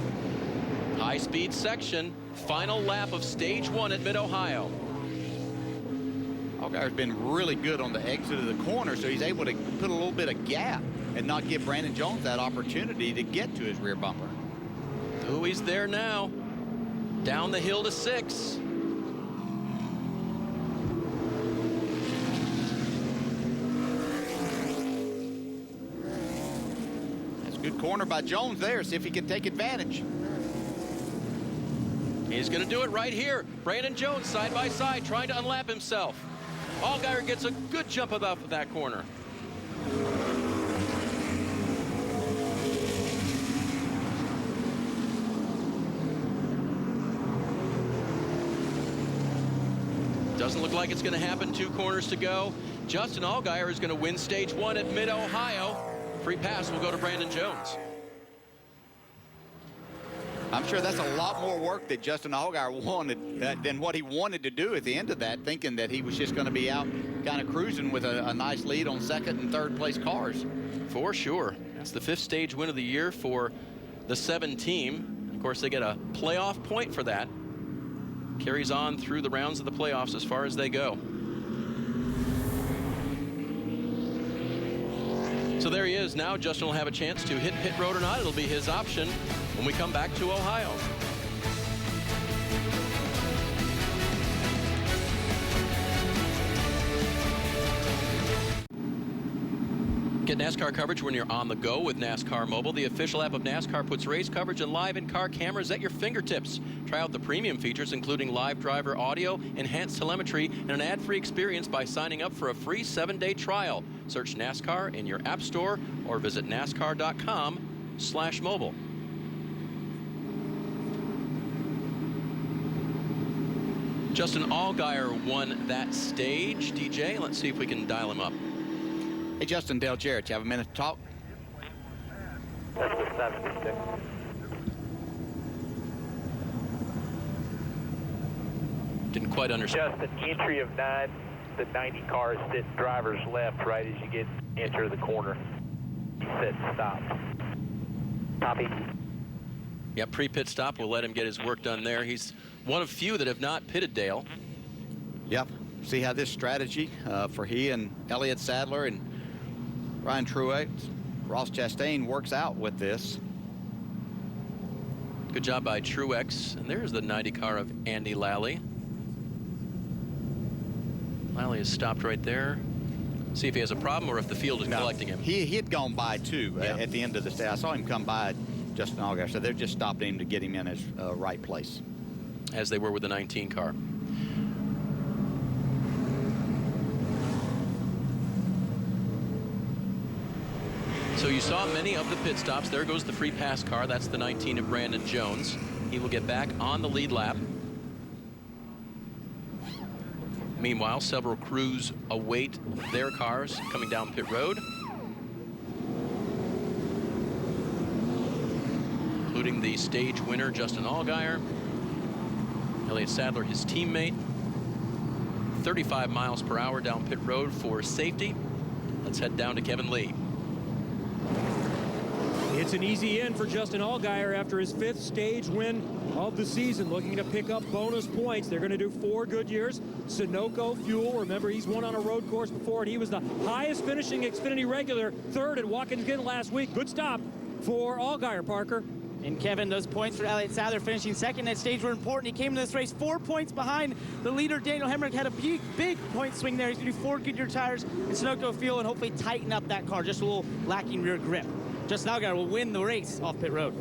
High-speed section, final lap of stage 1 at Mid-Ohio. Allgaier's been really good on the exit of the corner, so he's able to put a little bit of gap and not give Brandon Jones that opportunity to get to his rear bumper. Oh, he's there now. Down the hill to 6. Good corner by Jones there. See if he can take advantage. He's going to do it right here. Brandon Jones side by side trying to unlap himself. Allgaier gets a good jump off of that corner. Doesn't look like it's going to happen. 2 corners to go. Justin Allgaier is going to win stage 1 at Mid-Ohio free pass will go to Brandon Jones. I'm sure that's a lot more work that Justin Allgaier wanted than what he wanted to do at the end of that, thinking that he was just going to be out kind of cruising with a nice lead on second and third place cars. For sure. That's the 5th stage win of the year for the 7 team. Of course, they get a playoff point for that. Carries on through the rounds of the playoffs as far as they go. So there he is. Now Justin will have a chance to hit pit road or not. It'll be his option when we come back to Ohio. Get NASCAR coverage when you're on the go with NASCAR Mobile. The official app of NASCAR puts race coverage and live in-car cameras at your fingertips. Try out the premium features, including live driver audio, enhanced telemetry, and an ad-free experience by signing up for a free 7-day trial. Search NASCAR in your app store or visit NASCAR.com/mobile. Justin Allgaier won that stage. DJ, let's see if we can dial him up. Hey, Justin, Dale Jarrett, you have a minute to talk? Didn't quite understand. Justin, entry of 9, the 90 cars sit driver's left right as you enter the corner. Set stop. Copy. Yeah, pre-pit stop. We'll let him get his work done there. He's one of few that have not pitted, Dale. Yep. See how this strategy for he and Elliott Sadler and Ryan Truex, Ross Chastain works out with this. Good job by Truex. And there's the 90 car of Andy Lally. Lally is stopped right there. See if he has a problem or if the field is collecting him. He had gone by too at the end of the day. I saw him come by Justin Allgaier, so they're just stopping him to get him in his right place. As they were with the 19 car. So you saw many of the pit stops. There goes the free pass car. That's the 19 of Brandon Jones. He will get back on the lead lap. Meanwhile, several crews await their cars coming down pit road, including the stage winner, Justin Allgaier. Elliott Sadler, his teammate. 35 miles per hour down pit road for safety. Let's head down to Kevin Lee. It's an easy in for Justin Allgaier after his 5th stage win of the season, looking to pick up bonus points. They're going to do 4 good years. Sunoco Fuel, remember he's won on a road course before, and he was the highest finishing Xfinity regular, 3rd at Watkins Glen last week. Good stop for Allgaier, Parker. And Kevin, those points for Elliott Sadler finishing second at stage were important. He came to this race 4 points behind the leader. Daniel Hemrick had a big point swing there. He's going to do 4 Goodyear tires and Sunoco Fuel and hopefully tighten up that car, just a little lacking rear grip. Justin Allgaier will win the race off pit road.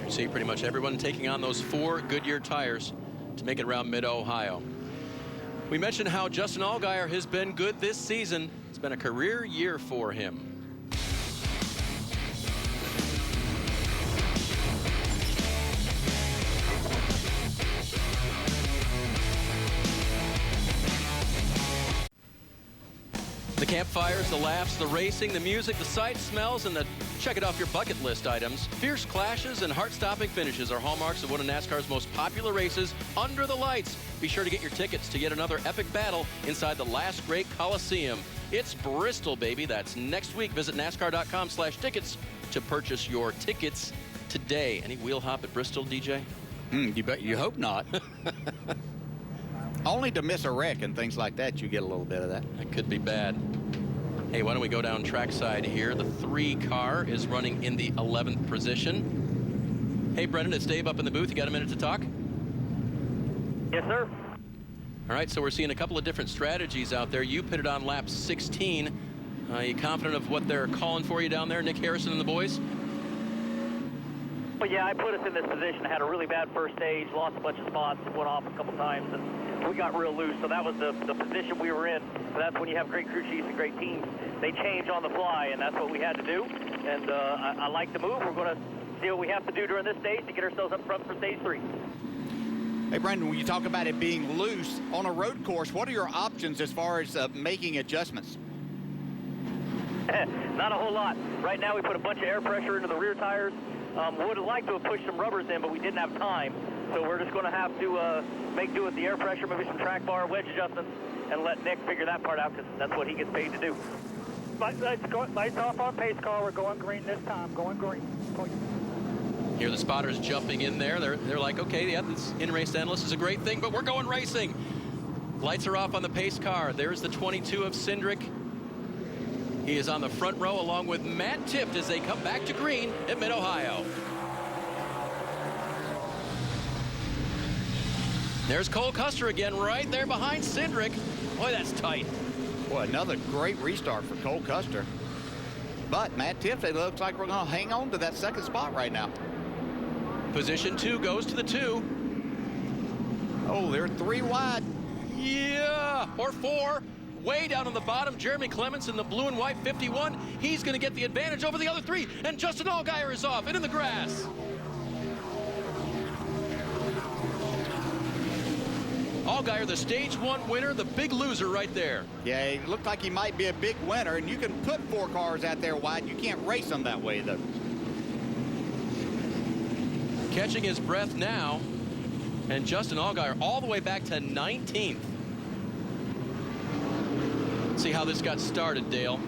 You see pretty much everyone taking on those 4 Goodyear tires to make it around mid-Ohio. We mentioned how Justin Allgaier has been good this season. It's been a career year for him. The campfires, the laughs, the racing, the music, the sights, smells, and the check it off your bucket list items. Fierce clashes and heart-stopping finishes are hallmarks of one of NASCAR's most popular races, Under the Lights. Be sure to get your tickets to yet another epic battle inside the last great Coliseum. It's Bristol, baby. That's next week. Visit NASCAR.com/tickets to purchase your tickets today. Any wheel hop at Bristol, DJ? You bet. You hope not. Only to miss a wreck and things like that, you get a little bit of that. That could be bad. Hey, why don't we go down trackside here? The 3 car is running in the 11th position. Hey, Brendan, it's Dave up in the booth. You got a minute to talk? Yes, sir. All right, so we're seeing a couple of different strategies out there. You pitted on lap 16. Are you confident of what they're calling for you down there, Nick Harrison and the boys? But yeah, I put us in this position. Had a really bad first stage, lost a bunch of spots, went off a couple times, and we got real loose. So that was the position we were in. So that's when you have great crew chiefs and great teams. They change on the fly, and that's what we had to do. And I like the move. We're going to see what we have to do during this stage to get ourselves up front for stage 3. Hey, Brendan, when you talk about it being loose on a road course, what are your options as far as making adjustments? Not a whole lot. Right now we put a bunch of air pressure into the rear tires. Would have liked to have pushed some rubbers in, but we didn't have time. So we're just going to have to make do with the air pressure, maybe some track bar wedge adjustments, and let Nick figure that part out because that's what he gets paid to do. Lights off on pace car. We're going green this time. Going green. Here the spotters jumping in there. They're like, okay, yeah, this in-race endless is a great thing, but we're going racing. Lights are off on the pace car. There's the 22 of Cindric. He is on the front row along with Matt Tift as they come back to green at Mid-Ohio. There's Cole Custer again right there behind Cindric. Boy, that's tight. Boy, another great restart for Cole Custer. But Matt Tift, it looks like we're going to hang on to that second spot right now. Position 2 goes to the 2. Oh, they're 3 wide. Yeah, or 4. Way down on the bottom, Jeremy Clements in the blue and white 51. He's going to get the advantage over the other 3. And Justin Allgaier is off and in the grass. Allgaier, the stage 1 winner, the big loser right there. Yeah, it looked like he might be a big winner, and you can put 4 cars out there wide. You can't race them that way, though. Catching his breath now, and Justin Allgaier all the way back to 19th. Let's see how this got started, Dale.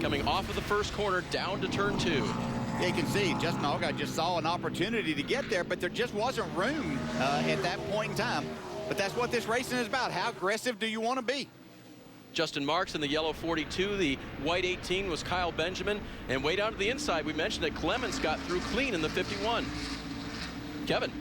Coming off of the first corner down to turn 2. Yeah, you can see Justin Allgaier just saw an opportunity to get there, but there just wasn't room at that point in time. But that's what this racing is about. How aggressive do you want to be? Justin Marks in the yellow 42. The white 18 was Kyle Benjamin. And way down to the inside, we mentioned that Clements got through clean in the 51. Kevin.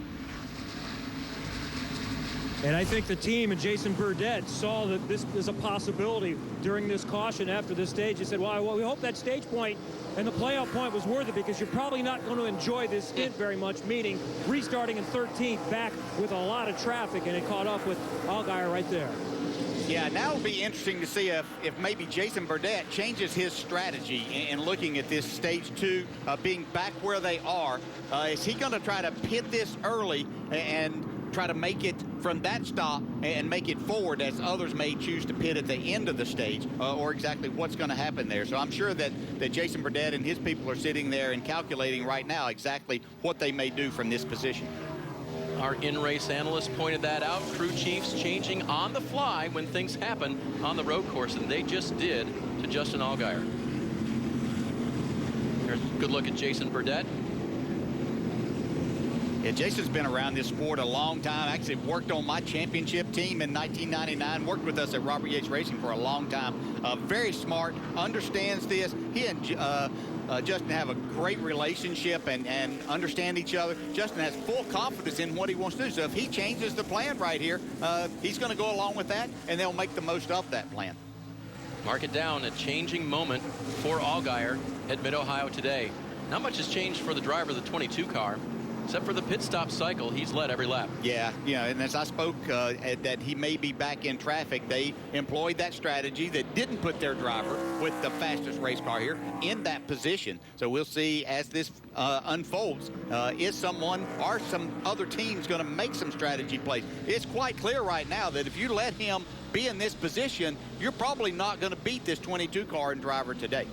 And I think the team and Jason Burdett saw that this is a possibility during this caution after this stage. He said, well, we hope that stage point and the playoff point was worth it because you're probably not going to enjoy this stint very much, meaning restarting in 13th back with a lot of traffic, and it caught up with Allgaier right there. Yeah, now it'll be interesting to see if maybe Jason Burdett changes his strategy in looking at this stage 2, being back where they are. Is he going to try to pit this early and try to make it from that stop and make it forward, as others may choose to pit at the end of the stage, or exactly what's going to happen there? So I'm sure that Jason Burdett and his people are sitting there and calculating right now exactly what they may do from this position. Our in-race analyst pointed that out. Crew chiefs changing on the fly when things happen on the road course, and they just did to Justin Allgaier. There's a good look at Jason Burdett. Yeah, Jason's been around this sport a long time. Actually worked on my championship team in 1999. Worked with us at Robert Yates Racing for a long time. Very smart, understands this. He and Justin have a great relationship and understand each other. Justin has full confidence in what he wants to do. So if he changes the plan right here, he's going to go along with that, and they'll make the most of that plan. Mark it down, a changing moment for Allgaier at Mid-Ohio today. Not much has changed for the driver of the 22 car. Except for the pit stop cycle, he's led every lap. Yeah, and as I spoke that he may be back in traffic, they employed that strategy that didn't put their driver with the fastest race car here in that position. So we'll see as this unfolds, is someone or some other teams going to make some strategy plays. It's quite clear right now that if you let him be in this position, you're probably not going to beat this 22 car and driver today.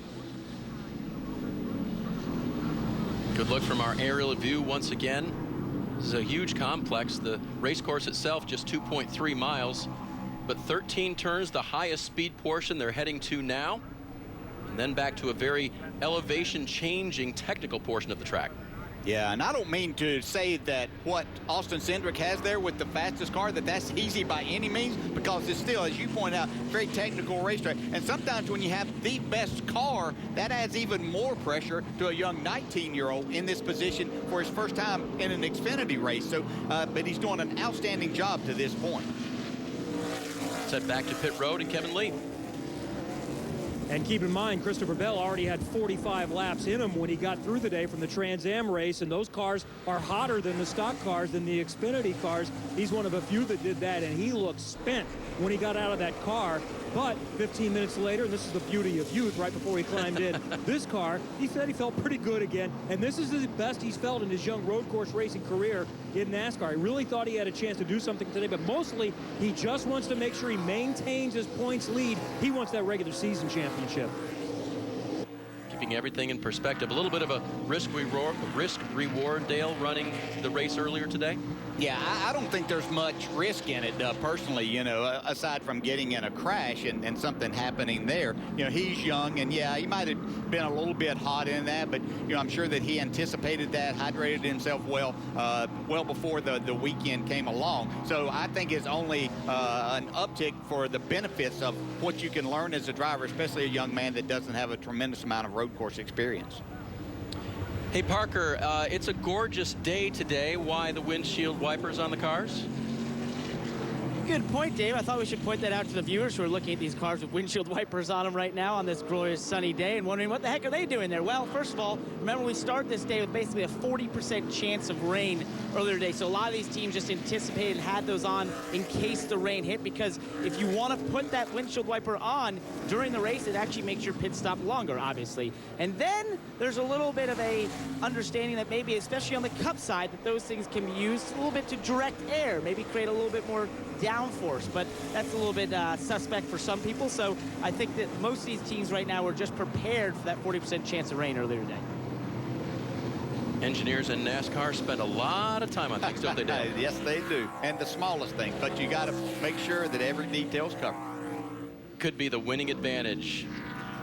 Good look from our aerial view once again. This is a huge complex. The race course itself just 2.3 miles, but 13 turns, the highest speed portion they're heading to now, and then back to a very elevation changing technical portion of the track. Yeah, and I don't mean to say that what Austin Cindric has there with the fastest car, that's easy by any means, because it's still, as you point out, very technical racetrack. And sometimes when you have the best car, that adds even more pressure to a young 19-year-old in this position for his first time in an Xfinity race. So, but he's doing an outstanding job to this point. Set back to pit road and Kevin Lee. And keep in mind, Christopher Bell already had 45 laps in him when he got through the day from the Trans Am race, and those cars are hotter than the stock cars, than the Xfinity cars. He's one of a few that did that, and he looked spent when he got out of that car. But 15 minutes later, and this is the beauty of youth, right before he climbed in this car, he said he felt pretty good again. And this is the best he's felt in his young road course racing career in NASCAR. He really thought he had a chance to do something today, but mostly he just wants to make sure he maintains his points lead. He wants that regular season championship. keeping everything in perspective. A little bit of a risk reward, Dale, running the race earlier today? Yeah, I don't think there's much risk in it, personally, you know, aside from getting in a crash and something happening there. You know, he's young, and yeah, he might have been a little bit hot in that, but, you know, I'm sure that he anticipated that, hydrated himself well before the weekend came along. So I think it's only an uptick for the benefits of what you can learn as a driver, especially a young man that doesn't have a tremendous amount of road course experience. Hey, Parker, it's a gorgeous day today. Why the windshield wipers on the cars? Good point, Dave. I thought we should point that out to the viewers who are looking at these cars with windshield wipers on them right now on this glorious sunny day and wondering what the heck are they doing there. Well, first of all, remember we start this day with basically a 40% chance of rain earlier today. So a lot of these teams just anticipated and had those on in case the rain hit, because if you want to put that windshield wiper on during the race, it actually makes your pit stop longer, obviously. And then there's a little bit of a understanding that maybe, especially on the Cup side, that those things can be used a little bit to direct air, maybe create a little bit more downforce, but that's a little bit suspect for some people. So I think that most of these teams right now are just prepared for that 40% chance of rain earlier today. Engineers in NASCAR spend a lot of time on things, don't they, Dale? Yes, they do. And the smallest thing, but you got to make sure that every detail's covered. Could be the winning advantage.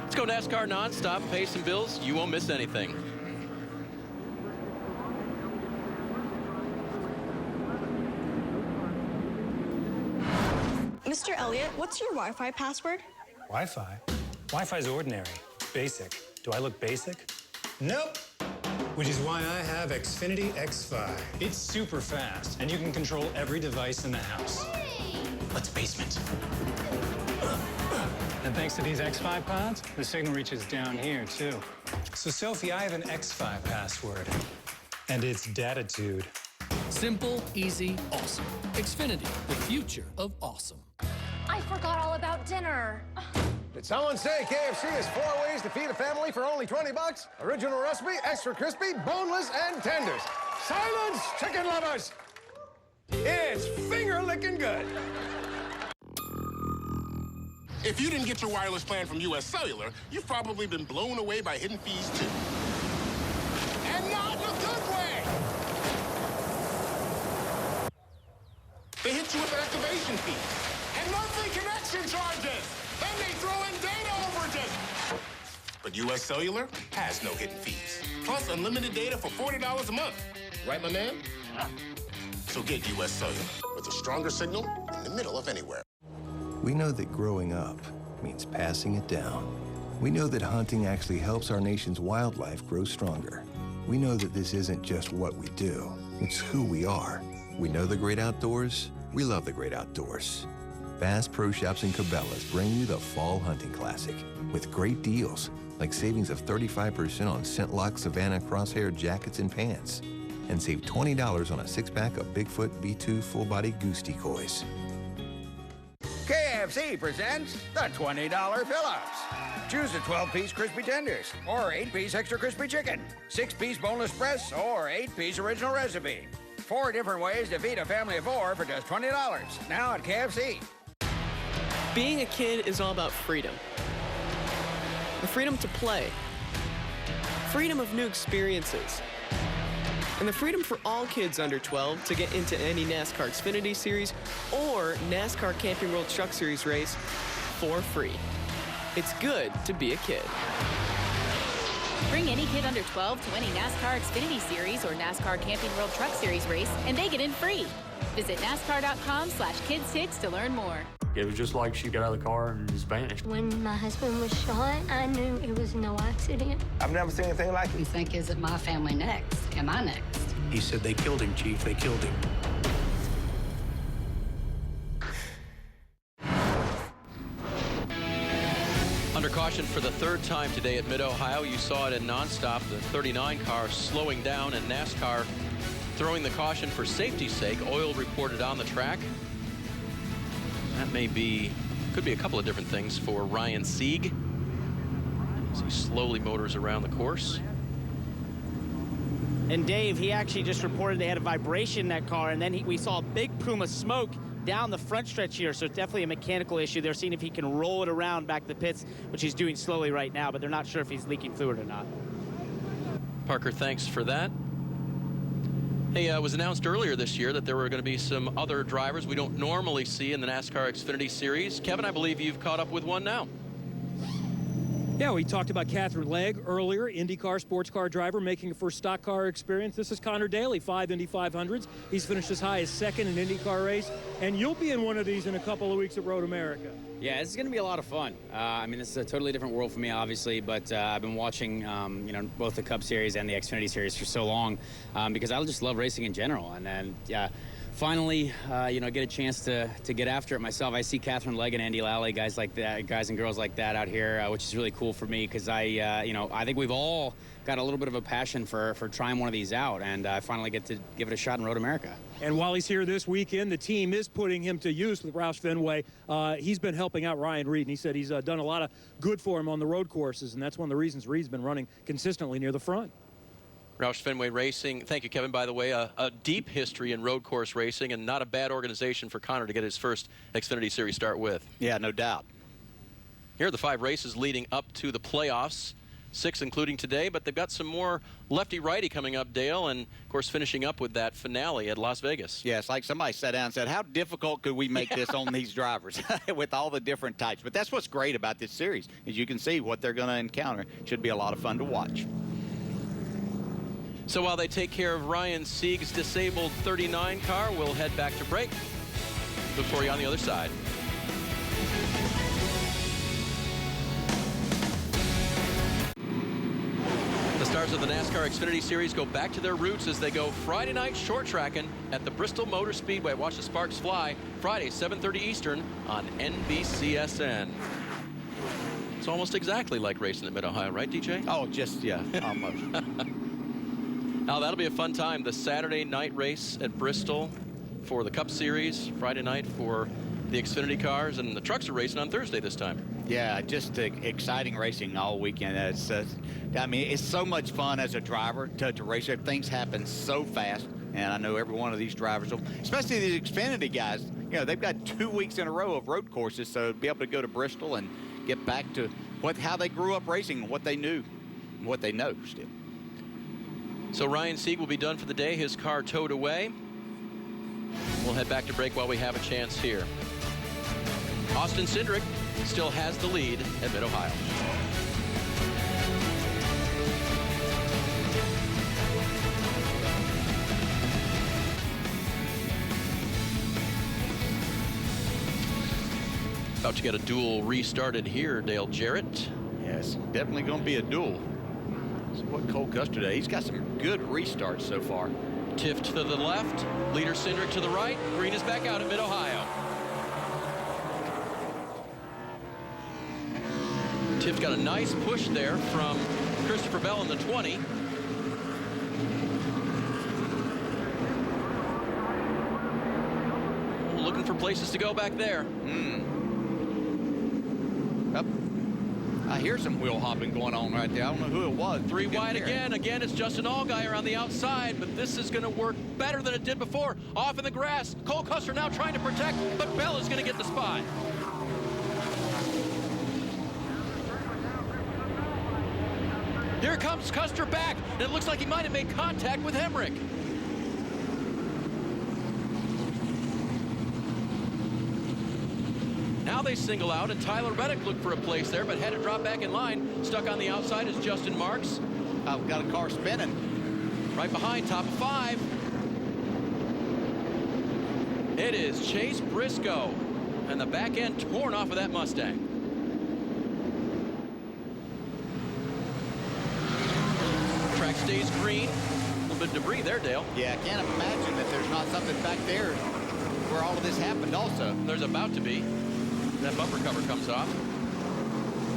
Let's go NASCAR nonstop, pay some bills. You won't miss anything. Mr. Elliott, what's your Wi-Fi password? Wi-Fi? Wi-Fi's ordinary, basic. Do I look basic? Nope. Which is why I have Xfinity X5. It's super fast, and you can control every device in the house. Let's basement. And thanks to these X5 pods, the signal reaches down here, too. So, Sophie, I have an X5 password, and it's Datitude. Simple, easy, awesome. Xfinity, the future of awesome. I forgot all about dinner. Did someone say KFC has 4 ways to feed a family for only 20 bucks? Original recipe, extra crispy, boneless, and tenders. Silence, chicken lovers! It's finger-licking good. If you didn't get your wireless plan from U.S. Cellular, you've probably been blown away by hidden fees, too. And not in a good way! They hit you with activation fees and monthly connection charges. Then they throw in data overages. But U.S. Cellular has no hidden fees. Plus unlimited data for $40 a month. Right, my man? So get U.S. Cellular with a stronger signal in the middle of anywhere. We know that growing up means passing it down. We know that hunting actually helps our nation's wildlife grow stronger. We know that this isn't just what we do, it's who we are. We know the great outdoors, we love the great outdoors. Bass Pro Shops and Cabela's bring you the Fall Hunting Classic with great deals, like savings of 35% on ScentLock Savannah Crosshair jackets and pants, and save $20 on a 6-pack of Bigfoot B2 full-body goose decoys. KFC presents the $20 fill-ups. Choose a 12-piece crispy tenders or 8-piece extra crispy chicken, 6-piece boneless breasts or 8-piece original recipe. 4 different ways to feed a family of 4 for just $20. Now at KFC. Being a kid is all about freedom. The freedom to play. Freedom of new experiences. And the freedom for all kids under 12 to get into any NASCAR Xfinity Series or NASCAR Camping World Truck Series race for free. It's good to be a kid. Bring any kid under 12 to any NASCAR Xfinity Series or NASCAR Camping World Truck Series race, and they get in free. Visit NASCAR.com/KidSticks to learn more. It was just like she got out of the car and just vanished. When my husband was shot, I knew it was no accident. I've never seen anything like it. You think, is it my family next? Am I next? He said, they killed him, Chief. They killed him. Under caution for the 3rd time today at Mid-Ohio. You saw it in nonstop, the 39 car slowing down, and NASCAR throwing the caution for safety's sake. Oil reported on the track. That could be a couple of different things for Ryan Sieg as he slowly motors around the course. And Dave, he actually just reported they had a vibration in that car, and then we saw a big plume of smoke down the front stretch here, so it's definitely a mechanical issue. They're seeing if he can roll it around back to the pits, which he's doing slowly right now, but they're not sure if he's leaking fluid or not. Parker, thanks for that. Hey, it was announced earlier this year that there were going to be some other drivers we don't normally see in the NASCAR Xfinity Series. Kevin, I believe you've caught up with one now. Yeah, we talked about Catherine Legg earlier, IndyCar sports car driver making a first stock car experience. This is Connor Daly, 5 Indy 500s. He's finished as high as second in IndyCar race, and you'll be in one of these in a couple of weeks at Road America. Yeah, this is going to be a lot of fun. I mean, this is a totally different world for me, obviously, but I've been watching, you know, both the Cup Series and the Xfinity Series for so long because I just love racing in general. And then, yeah, finally, you know, get a chance to get after it myself. I see Catherine Legg and Andy Lally, guys like that, guys and girls like that out here, which is really cool for me because you know, I think we've all got a little bit of a passion for trying one of these out, and I finally get to give it a shot in Road America. And while he's here this weekend, the team is putting him to use with Roush Fenway. He's been helping out Ryan Reed, and he said he's done a lot of good for him on the road courses, and that's one of the reasons Reed's been running consistently near the front. Roush Fenway Racing, thank you, Kevin, by the way, a deep history in road course racing and not a bad organization for Connor to get his first Xfinity Series start with. Yeah, no doubt. Here are the 5 races leading up to the playoffs, 6 including today, but they've got some more lefty-righty coming up, Dale, and, of course, finishing up with that finale at Las Vegas. Yeah, it's like somebody sat down and said, how difficult could we make this on these drivers with all the different types? But that's what's great about this series, is you can see what they're going to encounter. Should be a lot of fun to watch. So while they take care of Ryan Sieg's disabled 39 car, we'll head back to break. Look for you on the other side. The stars of the NASCAR Xfinity Series go back to their roots as they go Friday night short tracking at the Bristol Motor Speedway. Watch the sparks fly Friday, 7:30 Eastern on NBCSN. It's almost exactly like racing at Mid-Ohio, right, DJ? Oh, just, yeah, almost. Now, that'll be a fun time. The Saturday night race at Bristol for the Cup Series, Friday night for the Xfinity cars, and the trucks are racing on Thursday this time. Yeah, just exciting racing all weekend. I mean, it's so much fun as a driver to race. Things happen so fast, and I know every one of these drivers, especially these Xfinity guys, you know, they've got 2 weeks in a row of road courses, so to be able to go to Bristol and get back to how they grew up racing, what they knew, and what they know still. So Ryan Sieg will be done for the day, his car towed away. We'll head back to break while we have a chance here. Austin Cindric still has the lead at Mid-Ohio. About to get a duel restarted here, Dale Jarrett. Yes, definitely going to be a duel. What Cole Custer today, he's got some good restarts so far. Tiff to the left, leader Cindric to the right. Green is back out at Mid-Ohio. Tiff got a nice push there from Christopher Bell in the 20. Looking for places to go back there. Yep. I hear some wheel hopping going on right there. I don't know who it was. 3 wide again. Again, it's Justin Allgaier on the outside, but this is going to work better than it did before. Off in the grass. Cole Custer now trying to protect, but Bell is going to get the spot. Here comes Custer back, and it looks like he might have made contact with Hemrick. Now they single out, and Tyler Reddick looked for a place there, but had to drop back in line. Stuck on the outside is Justin Marks. Got a car spinning. Right behind, top of 5. It is Chase Briscoe, and the back end torn off of that Mustang. Track stays green. A little bit of debris there, Dale. Yeah, I can't imagine that there's not something back there where all of this happened also. There's about to be. That bumper cover comes off.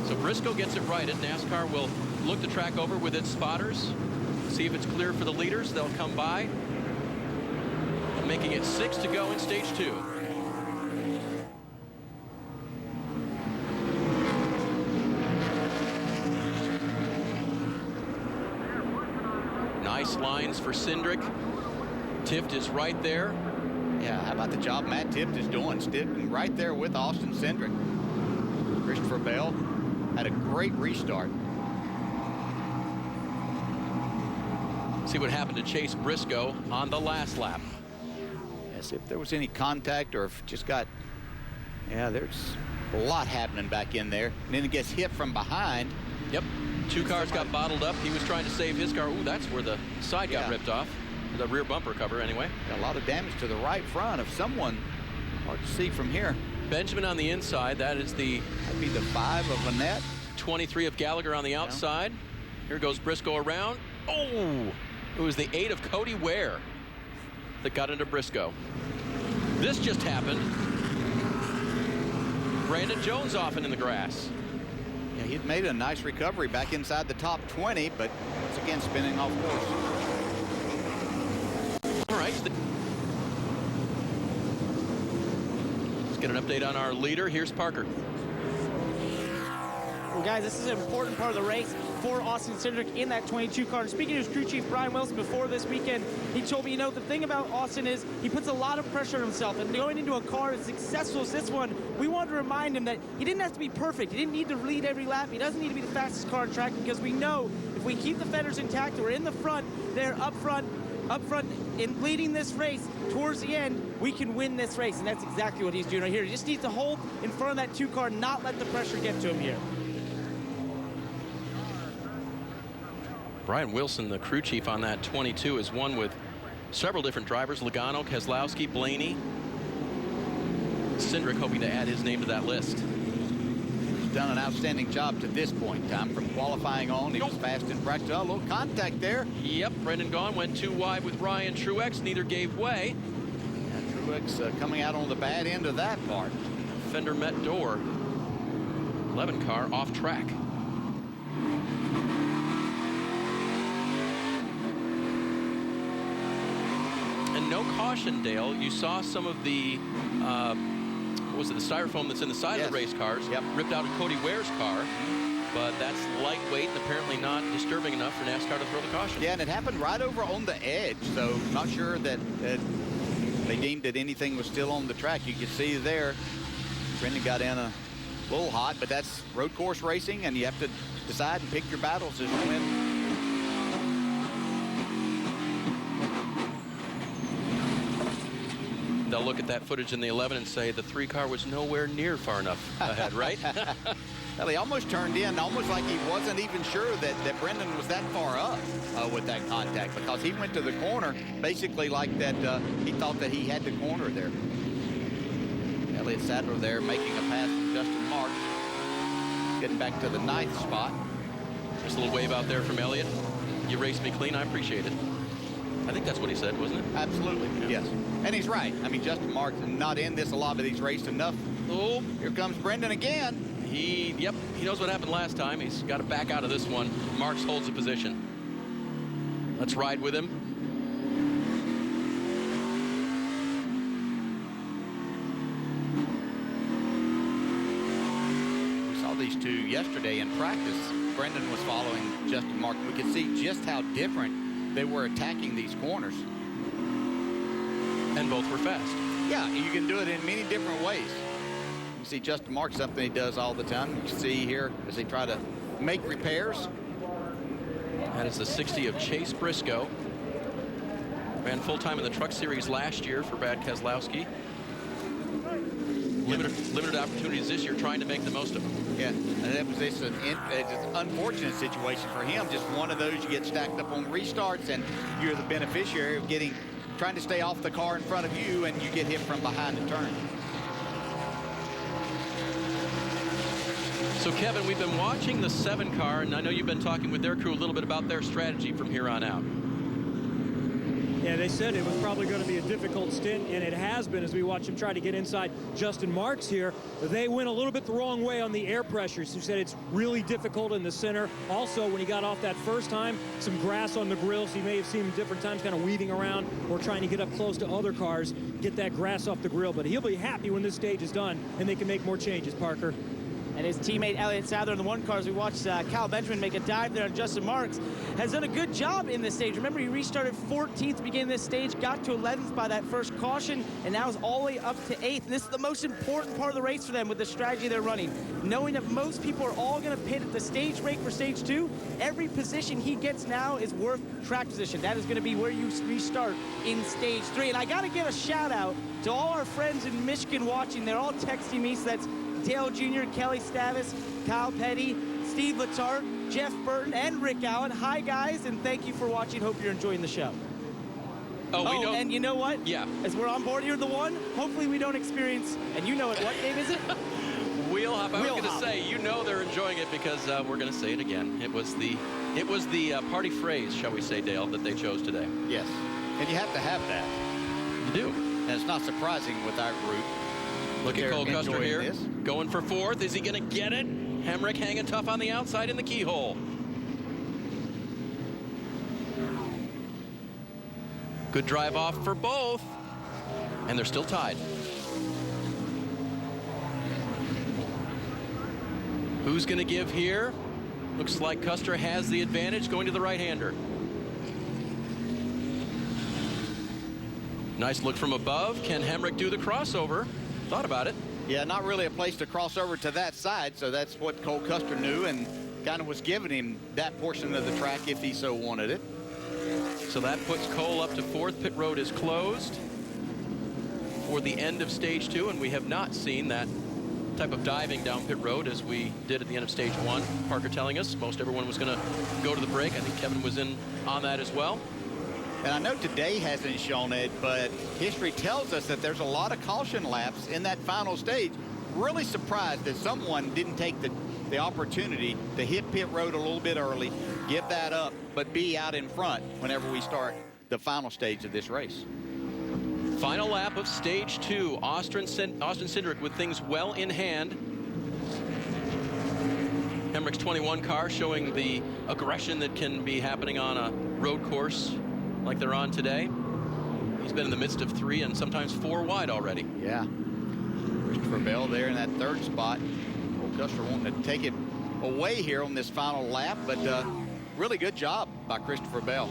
So Briscoe gets it righted. NASCAR will look the track over with its spotters, see if it's clear for the leaders. They'll come by, making it 6 to go in stage 2. Nice lines for Cindric. Tift is right there. Yeah, how about the job Matt Tibbs is doing, sticking right there with Austin Cindric. Christopher Bell had a great restart. See what happened to Chase Briscoe on the last lap. As if there was any contact or if just got, yeah, there's a lot happening back in there. And then it gets hit from behind. Yep, 2 cars got bottled up. He was trying to save his car. Ooh, that's where the side got ripped off. The rear bumper cover, anyway. A lot of damage to the right front of someone. Hard to see from here. Benjamin on the inside. That is the... That'd be the 5 of Annette. 23 of Gallagher on the outside. Here goes Briscoe around. Oh! It was the 8 of Cody Ware that got into Briscoe. This just happened. Brandon Jones off and in the grass. Yeah, he'd made a nice recovery back inside the top 20, but once again spinning off course. All right. Let's get an update on our leader. Here's Parker. Well, guys, this is an important part of the race for Austin Cindric in that 22 car. And speaking to his crew chief, Brian Wilson, before this weekend, he told me, you know, the thing about Austin is he puts a lot of pressure on himself. And going into a car as successful as this one, we wanted to remind him that he didn't have to be perfect. He didn't need to lead every lap. He doesn't need to be the fastest car on track, because we know if we keep the fenders intact, we're in the front, they're up front in leading this race towards the end, we can win this race. And that's exactly what he's doing right here. He just needs to hold in front of that 2 car, not let the pressure get to him here. Brian Wilson, the crew chief on that 22, is one with several different drivers. Logano, Keselowski, Blaney. Cindric hoping to add his name to that list. He's done an outstanding job to this point, Tom. From qualifying on, he was fast in practice. Oh, a little contact there. Yep, Brendan Gaughan went too wide with Ryan Truex. Neither gave way. Yeah, Truex coming out on the bad end of that part. Fender met door. 11 car off track. And no caution, Dale. You saw some of the, what was it, the styrofoam that's in the side of the race cars ripped out of Cody Ware's car. But that's lightweight and apparently not disturbing enough for NASCAR to throw the caution. Yeah, and it happened right over on the edge, so not sure that they deemed that anything was still on the track. You can see there, Brendan got in a little hot, but that's road course racing, and you have to decide and pick your battles as you win. They'll look at that footage in the 11 and say the 3 car was nowhere near far enough ahead, right? Well, he almost turned in, almost like he wasn't even sure that Brendan was that far up with that contact, because he went to the corner basically like that. He thought that he had the corner there. Elliott Sadler there making a pass from Justin Marks, getting back to the 9th spot. Just a little wave out there from Elliott. You raced me clean, I appreciate it. I think that's what he said, wasn't it? Absolutely, yes. And he's right. I mean, Justin Marks is not in this a lot, but he's raced enough. Oh, here comes Brendan again. He knows what happened last time. He's got to back out of this one. Marks holds the position. Let's ride with him. We saw these two yesterday in practice. Brendan was following Justin Marks. We could see just how different they were attacking these corners. And both were fast. Yeah, you can do it in many different ways. You see Justin Marks, something he does all the time. You see here as they try to make repairs. That is the 60 of Chase Briscoe. Ran full-time in the Truck Series last year for Brad Keselowski. Limited opportunities this year, trying to make the most of them. Yeah, and that was just an unfortunate situation for him. Just one of those you get stacked up on restarts, and you're the beneficiary of trying to stay off the car in front of you, and you get hit from behind the turn. So, Kevin, we've been watching the 7 car, and I know you've been talking with their crew a little bit about their strategy from here on out. Yeah, they said it was probably going to be a difficult stint, and it has been as we watch him try to get inside Justin Marks here. They went a little bit the wrong way on the air pressures. He said it's really difficult in the center. Also, when he got off that first time, some grass on the grills. He may have seen him different times kind of weaving around or trying to get up close to other cars, get that grass off the grill. But he'll be happy when this stage is done and they can make more changes, Parker. and his teammate Elliott Sadler in the 1 car. As we watched Kyle Benjamin make a dive there on Justin Marks, has done a good job in this stage. Remember, he restarted 14th beginning this stage, got to 11th by that first caution, and now is all the way up to 8th. And this is the most important part of the race for them with the strategy they're running. Knowing that most people are all going to pit at the stage break for stage 2, every position he gets now is worth track position. That is going to be where you restart in stage 3. And I got to give a shout out to all our friends in Michigan watching. They're all texting me, so that's Dale Jr., Kelly Stavis, Kyle Petty, Steve Letarte, Jeff Burton, and Rick Allen. Hi, guys, and thank you for watching. Hope you're enjoying the show. Oh, and you know what? Yeah. As we're on board here, the 1, hopefully we don't experience, and you know it, what game is it? Wheel hop. I was going to say, you know they're enjoying it because we're going to say it again. It was the party phrase, shall we say, Dale, that they chose today. Yes, and you have to have that. You do. And it's not surprising with our group. Look at Cole Custer here, this. going for 4th. Is he going to get it? Hemrick hanging tough on the outside in the keyhole. Good drive off for both, and they're still tied. Who's going to give here? Looks like Custer has the advantage, going to the right-hander. Nice look from above. Can Hemrick do the crossover? Thought about it. Yeah, not really a place to cross over to that side, so that's what Cole Custer knew and kind of was giving him that portion of the track if he so wanted it. So that puts Cole up to 4th. Pit road is closed for the end of stage 2, and we have not seen that type of diving down pit road as we did at the end of stage 1. Parker telling us most everyone was going to go to the break. I think Kevin was in on that as well. And I know today hasn't shown it, but history tells us that there's a lot of caution laps in that final stage. Really surprised that someone didn't take the opportunity to hit pit road a little bit early, give that up, but be out in front whenever we start the final stage of this race. Final lap of stage 2. Austin Cindric with things well in hand. Hemrick's 21 car showing the aggression that can be happening on a road course like they're on today. He's been in the midst of 3 and sometimes 4 wide already. Yeah. Christopher Bell there in that 3rd spot. Cole Custer wanting to take it away here on this final lap, but really good job by Christopher Bell.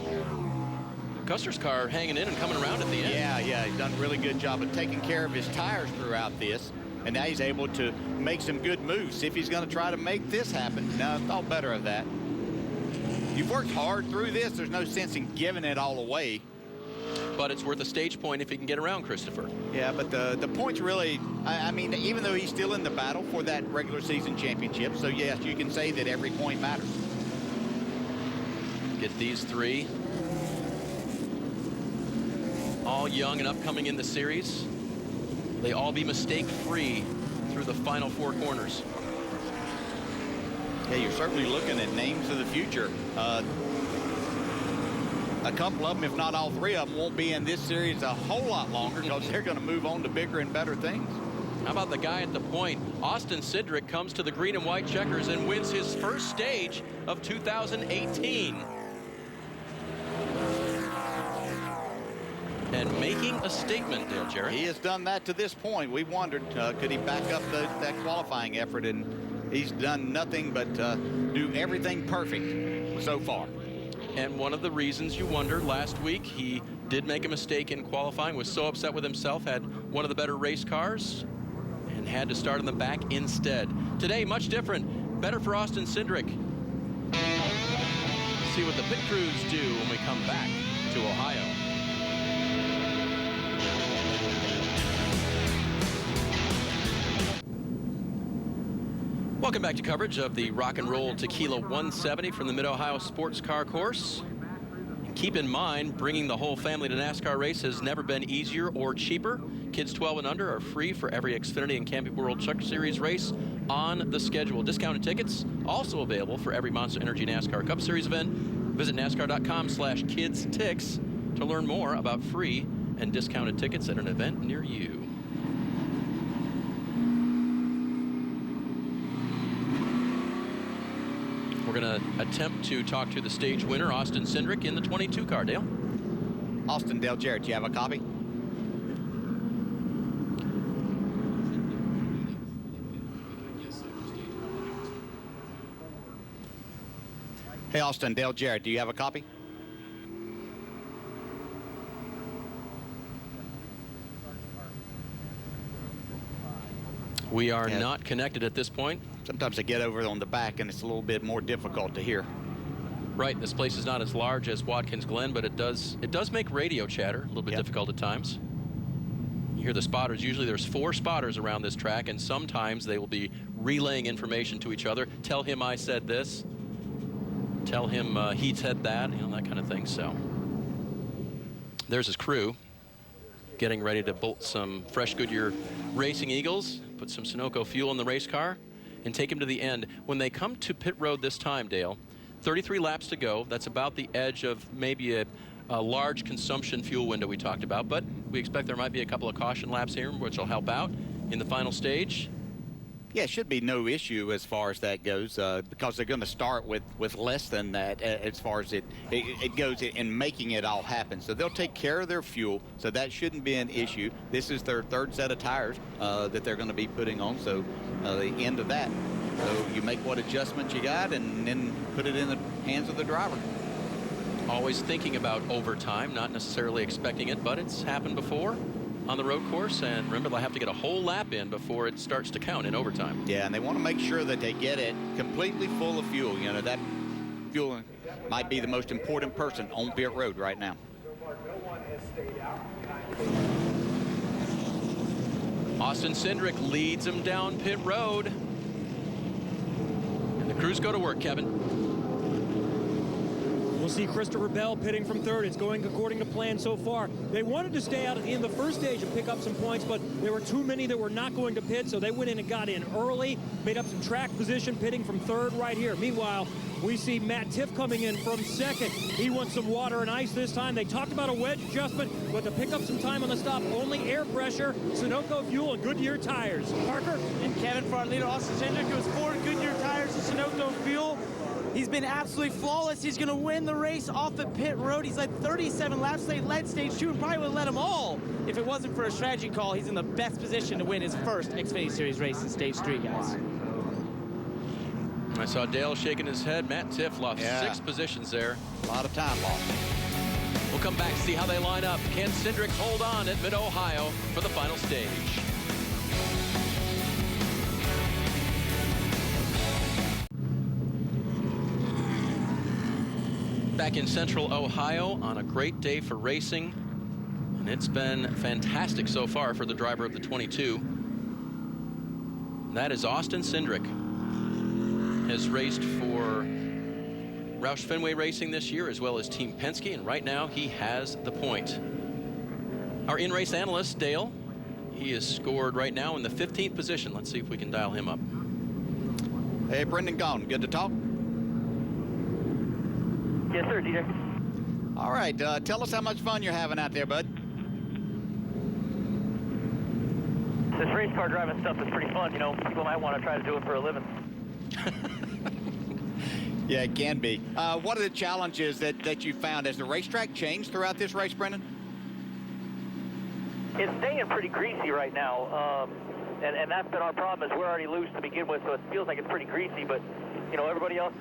Custer's car hanging in and coming around at the end. Yeah, he's done a really good job of taking care of his tires throughout this, and now he's able to make some good moves. See if he's going to try to make this happen. Now, I thought better of that. You've worked hard through this. There's no sense in giving it all away. But it's worth a stage point if he can get around Christopher. Yeah, but the points really, I mean, even though he's still in the battle for that regular season championship, so yes, you can say that every point matters. Get these 3. All young and upcoming in the series. They all be mistake-free through the final 4 corners. Yeah, you're certainly looking at names of the future. A couple of them, if not all 3 of them, won't be in this series a whole lot longer because they're going to move on to bigger and better things. How about the guy at the point? Austin Cindric comes to the green and white checkers and wins his first stage of 2018. And making a statement, Dale Jarrett. He has done that to this point. We wondered, could he back up that qualifying effort, and he's done nothing but do everything perfect so far. And one of the reasons you wondered last week, he did make a mistake in qualifying, was so upset with himself, had one of the better race cars, and had to start in the back instead. Today, much different. Better for Austin Cindric. See what the pit crews do when we come back to Ohio. Welcome back to coverage of the Rock and Roll Tequila 170 from the Mid-Ohio Sports Car Course. Keep in mind, bringing the whole family to NASCAR race has never been easier or cheaper. Kids 12 and under are free for every Xfinity and Camping World Truck Series race on the schedule. Discounted tickets also available for every Monster Energy NASCAR Cup Series event. Visit NASCAR.com/KidsTix to learn more about free and discounted tickets at an event near you. We're going to attempt to talk to the stage winner, Austin Cindric, in the 22 car. Dale? Austin, Dale Jarrett, do you have a copy? Hey, Austin, Dale Jarrett, do you have a copy? We are not connected at this point. Sometimes I get over on the back and it's a little bit more difficult to hear. Right, this place is not as large as Watkins Glen, but it does make radio chatter a little bit difficult at times. You hear the spotters. Usually there's 4 spotters around this track, and sometimes they will be relaying information to each other. Tell him I said this. Tell him he said that, you know, that kind of thing. So there's his crew getting ready to bolt some fresh Goodyear Racing Eagles, put some Sunoco fuel in the race car, and take him to the end. When they come to pit road this time, Dale, 33 laps to go. That's about the edge of maybe a large consumption fuel window we talked about, but we expect there might be a couple of caution laps here, which will help out in the final stage. Yeah, it should be no issue as far as that goes, because they're going to start with less than that as far as it goes in making it all happen. So they'll take care of their fuel, so that shouldn't be an issue. This is their 3rd set of tires that they're going to be putting on, so the end of that. So you make what adjustments you got and then put it in the hands of the driver. Always thinking about overtime, not necessarily expecting it, but it's happened before on the road course, and remember they'll have to get a whole lap in before it starts to count in overtime. Yeah, and they want to make sure that they get it completely full of fuel. You know, that fuel might be the most important person on pit road right now. Austin Cindric leads him down pit road. And the crews go to work, Kevin. We'll see Christopher Bell pitting from 3rd. It's going according to plan so far. They wanted to stay out at the end of the first stage and pick up some points, but there were too many that were not going to pit, so they went in and got in early, made up some track position, pitting from 3rd right here. Meanwhile, we see Matt Tiff coming in from 2nd. He wants some water and ice this time. They talked about a wedge adjustment, but to pick up some time on the stop, only air pressure, Sunoco fuel, and Goodyear tires. Parker? And Kevin, for our leader, Austin Cindric, it was 4 Goodyear tires and Sunoco fuel. He's been absolutely flawless. He's going to win the race off at pit road. He's led 37 laps. They led stage 2 and probably would have led them all if it wasn't for a strategy call. He's in the best position to win his first Xfinity Series race in stage 3, guys. I saw Dale shaking his head. Matt Tiff lost 6 positions there. A lot of time lost. We'll come back and see how they line up. Can Cindric hold on at Mid-Ohio for the final stage? Back in Central Ohio on a great day for racing, and it's been fantastic so far for the driver of the 22. That is Austin Cindric. Has raced for Roush Fenway Racing this year as well as Team Penske, and right now he has the point. Our in-race analyst, Dale, he is scored right now in the 15th position. Let's see if we can dial him up. Hey, Brendan Gaughan, good to talk? Yes, sir, DJ. All right, tell us how much fun you're having out there, bud. This race car driving stuff is pretty fun. You know, people might want to try to do it for a living. Yeah, it can be. What are the challenges that you found? Has the racetrack changed throughout this race, Brendan? It's staying pretty greasy right now, and that's been our problem. Is we're already loose to begin with, so it feels like it's pretty greasy. But you know, everybody else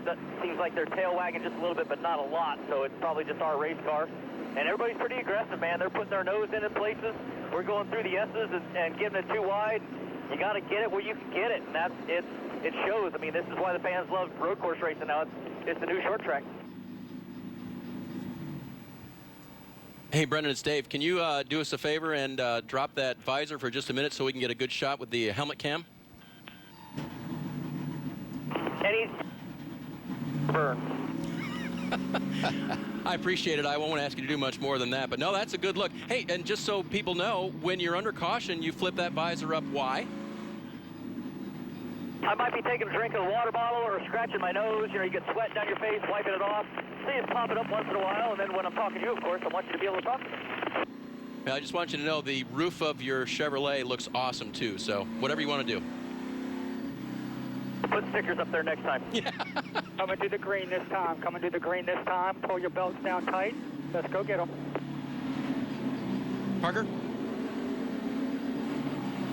seems like they're tail wagging just a little bit, but not a lot. So it's probably just our race car, and everybody's pretty aggressive, man. They're putting their nose in places. We're going through the S's and giving it too wide. You got to get it where you can get it, and that's it. It shows. I mean, this is why the fans love road course racing now. It's the new short track. Hey, Brendan, it's Dave. Can you do us a favor and drop that visor for just a minute so we can get a good shot with the helmet cam? Any burn. I appreciate it. I won't ask you to do much more than that, but no, that's a good look. Hey, and just so people know, when you're under caution, you flip that visor up. Why? I might be taking a drink of a water bottle or scratching my nose. You know, you get sweat down your face, wiping it off. See it pop it up once in a while, and then when I'm talking to you, of course, I want you to be able to talk to me. Yeah, I just want you to know the roof of your Chevrolet looks awesome, too, so whatever you want to do. Put stickers up there next time. Yeah. Coming to the green this time. Coming to the green this time. Pull your belts down tight. Let's go get them. Parker?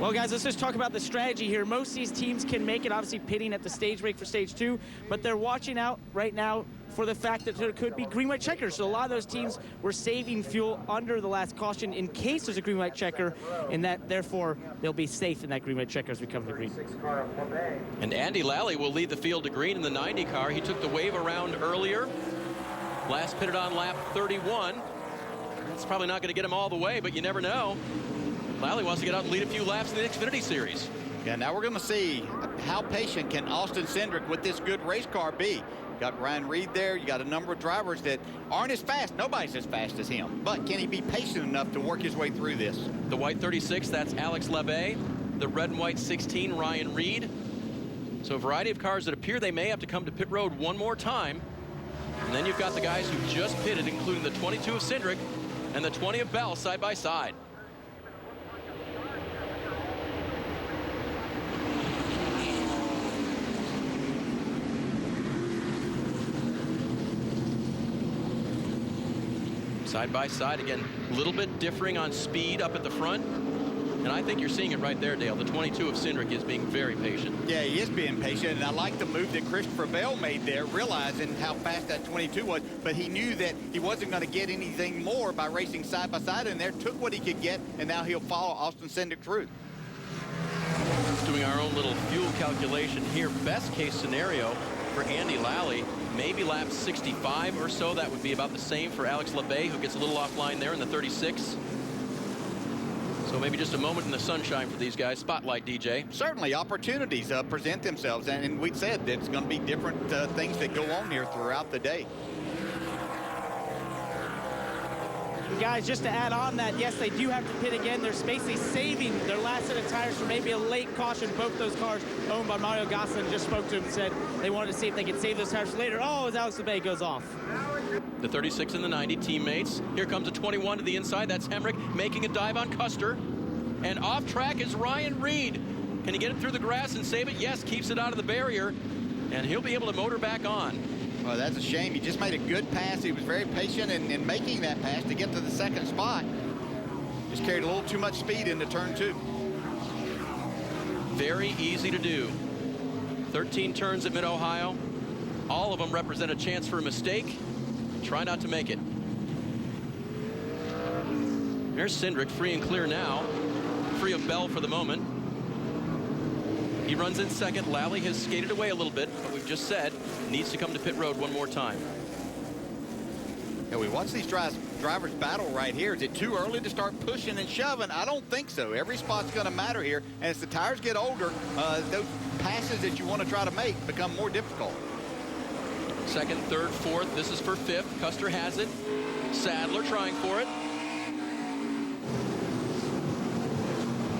Well, guys, let's just talk about the strategy here. Most of these teams can make it, obviously pitting at the stage break for stage 2, but they're watching out right now for the fact that there could be green-white checkers. So a lot of those teams were saving fuel under the last caution in case there's a green-white checker, and that therefore they'll be safe in that green-white checker as we come to green. And Andy Lally will lead the field to green in the 90 car. He took the wave around earlier. Last pitted on lap 31. That's probably not going to get him all the way, but you never know. Lally wants to get out and lead a few laps in the Xfinity Series. Yeah, now we're going to see how patient can Austin Cindric with this good race car be. You got Ryan Reed there. You got a number of drivers that aren't as fast. Nobody's as fast as him. But can he be patient enough to work his way through this? The white 36, that's Alex Labbe. The red and white 16, Ryan Reed. So a variety of cars that appear they may have to come to pit road one more time. And then you've got the guys who just pitted, including the 22 of Cindric and the 20 of Bell side by side. Side by side again, a little bit differing on speed up at the front. And I think you're seeing it right there, Dale. The 22 of Cindric is being very patient. Yeah, he is being patient, and I like the move that Christopher Bell made there, realizing how fast that 22 was, but he knew that he wasn't going to get anything more by racing side by side in there, took what he could get, and now he'll follow Austin Cindric's route. Doing our own little fuel calculation here. Best case scenario for Andy Lally, maybe lap 65 or so. That would be about the same for Alex Labbe, who gets a little offline there in the 36. So maybe just a moment in the sunshine for these guys. Spotlight, DJ. Certainly, opportunities present themselves, and we said that it's going to be different things that go on here throughout the day. Guys, just to add on that, yes, they do have to pit again. They're basically saving their last set of tires for maybe a late caution. Both those cars owned by Mario Gosselin just spoke to him and said they wanted to see if they could save those tires for later. Oh, as Alex Labbe goes off. The 36 and the 90 teammates. Here comes a 21 to the inside. That's Hemrick making a dive on Custer. And off track is Ryan Reed. Can he get it through the grass and save it? Yes, keeps it out of the barrier. And he'll be able to motor back on. Well, that's a shame. He just made a good pass. He was very patient in making that pass to get to the second spot. Just carried a little too much speed into turn 2. Very easy to do. 13 turns at Mid-Ohio. All of them represent a chance for a mistake. Try not to make it. There's Cindric, free and clear now. Free of Bell for the moment. He runs in second. Lally has skated away a little bit, but we've just said needs to come to pit road one more time. Yeah, we watch these drivers battle right here. Is it too early to start pushing and shoving? I don't think so. Every spot's going to matter here. And as the tires get older, those passes that you want to try to make become more difficult. Second, third, fourth. This is for fifth. Custer has it. Sadler trying for it.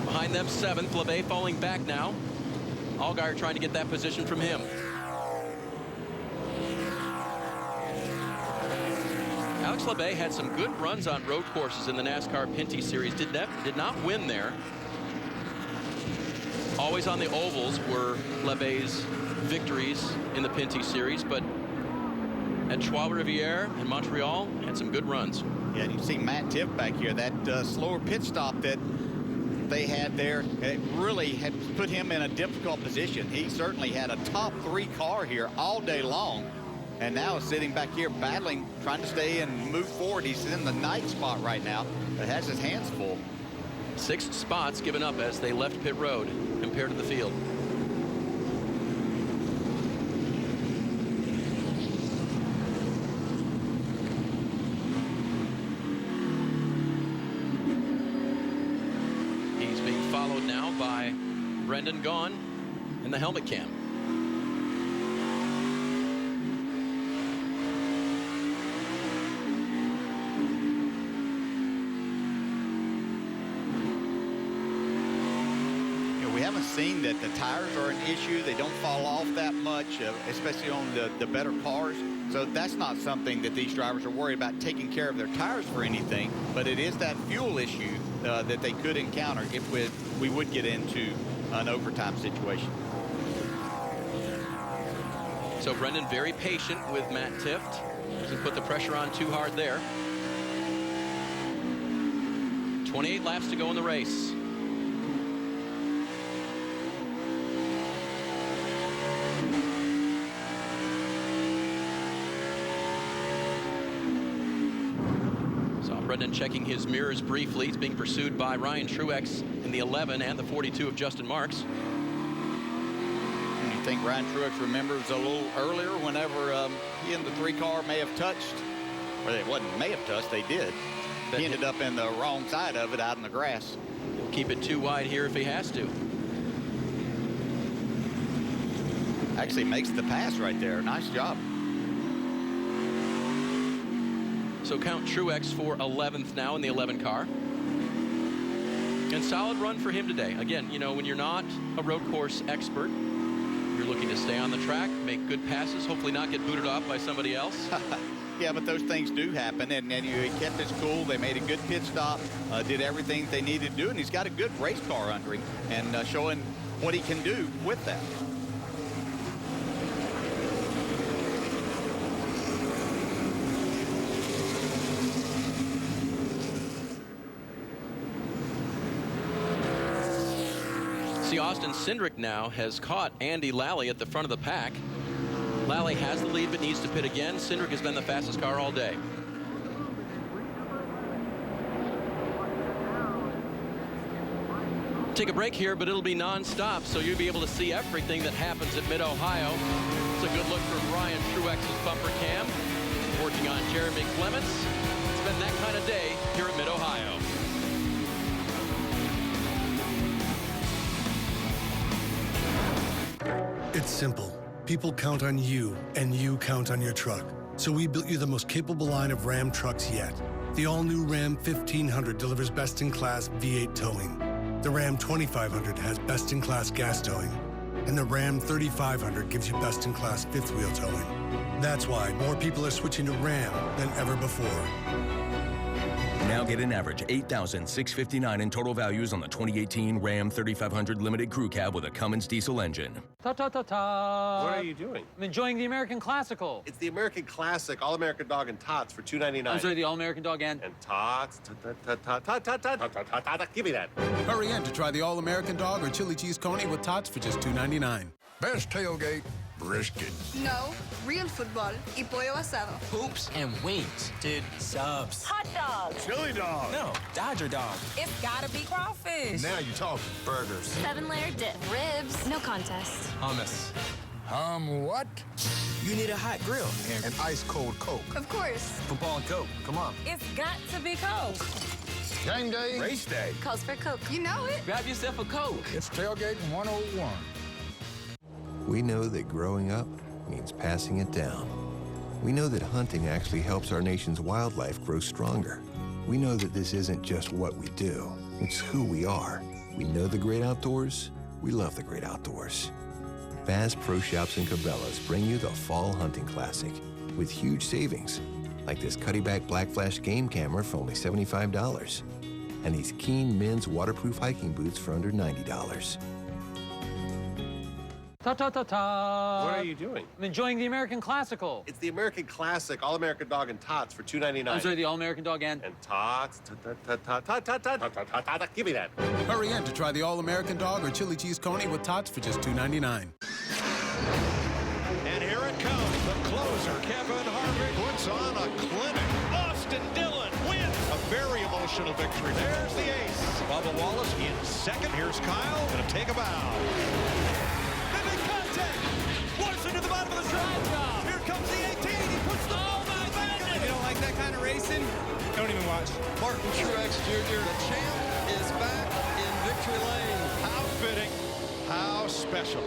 Behind them, seventh. Labbe falling back now. Allgaier trying to get that position from him. Alex Labbe had some good runs on road courses in the NASCAR Pinty Series. Did not win there. Always on the ovals were Labbe's victories in the Pinty Series, but at Trois-Rivières and Montreal had some good runs. Yeah, you see Matt Tiff back here. That slower pit stop that they had there, it really had put him in a difficult position. He certainly had a top 3 car here all day long, and now is sitting back here battling, trying to stay and move forward. He's in the 9th spot right now, but has his hands full. 6 spots given up as they left pit road compared to the field. Brendan Gaughan in the helmet cam. We haven't seen that the tires are an issue. They don't fall off that much, especially on the better cars. So that's not something that these drivers are worried about, taking care of their tires for anything. But it is that fuel issue that they could encounter if we would get into an overtime situation. So Brendan very patient with Matt Tifft. Doesn't put the pressure on too hard there. 28 laps to go in the race. Brendan checking his mirrors briefly. He's being pursued by Ryan Truex in the 11 and the 42 of Justin Marks. And you think Ryan Truex remembers a little earlier whenever he and the 3 car may have touched, or it wasn't may have touched, they did. He ended up in the wrong side of it out in the grass. He'll keep it too wide here if he has to. Actually makes the pass right there. Nice job. So count Truex for 11th now in the 11 car. And solid run for him today. Again, you know, when you're not a road course expert, you're looking to stay on the track, make good passes, hopefully not get booted off by somebody else. Yeah, but those things do happen, and he kept his cool. They made a good pit stop, did everything they needed to do, and he's got a good race car under him and showing what he can do with that. See, Austin Cindric now has caught Andy Lally at the front of the pack. Lally has the lead but needs to pit again. Cindric has been the fastest car all day. Take a break here, but it'll be non-stop, so you'll be able to see everything that happens at Mid-Ohio. It's a good look from Ryan Truex's bumper cam, working on Jeremy Clements. It's been that kind of day here at Mid-Ohio. It's simple. People count on you, and you count on your truck. So we built you the most capable line of Ram trucks yet. The all-new Ram 1500 delivers best-in-class V8 towing. The Ram 2500 has best-in-class gas towing. And the Ram 3500 gives you best-in-class fifth-wheel towing. That's why more people are switching to Ram than ever before. Now get an average $8,659 in total values on the 2018 Ram 3500 Limited Crew Cab with a Cummins diesel engine. Ta-ta-ta-ta! What are you doing? I'm enjoying the American Classical. It's the American Classic All-American Dog and Tots for $2.99. I'm sorry, the All-American Dog and Tots. Ta-ta-ta-ta-ta-ta-ta-ta-ta-ta. Give me that. Hurry in to try the All-American Dog or Chili Cheese Coney with Tots for just $2.99. Best tailgate, brisket. No, real football y pollo asado. hoops and wings. Dude, subs. Hot dogs. Chili dog. No, Dodger dog. It's gotta be crawfish. Now you talk burgers. 7-layer dip. Ribs. No contest. Hummus. What? You need a hot grill. An ice-cold Coke. Of course. Football and Coke. Come on. It's got to be Coke. Game day. Race day. Calls for Coke. You know it. Grab yourself a Coke. It's Tailgate 101. We know that growing up means passing it down. We know that hunting actually helps our nation's wildlife grow stronger. We know that this isn't just what we do, it's who we are. We know the great outdoors, we love the great outdoors. Bass Pro Shops and Cabela's bring you the Fall Hunting Classic with huge savings, like this Cuddyback Black Flash game camera for only $75, and these Keen men's waterproof hiking boots for under $90. Ta-ta-ta-ta! What are you doing? I'm enjoying the American Classical. It's the American Classic All-American Dog and Tots for $2.99. I'm sorry, the All-American Dog and Tots. Ta-ta-ta-ta-ta-ta-ta-ta-ta-ta. Give me that. Hurry in to try the All-American Dog or Chili Cheese Coney with Tots for just $2.99. And here it comes. The closer, Kevin Harvick, puts on a clinic. Austin Dillon wins. A very emotional victory. There's the ace. Bubba Wallace in second. Here's Kyle. Gonna take a bow. To the bottom of the track. Here comes the 18. He puts the ball back. You don't like that kind of racing? Don't even watch. Martin Truex Jr., the champ, is back in victory lane. How fitting. How special.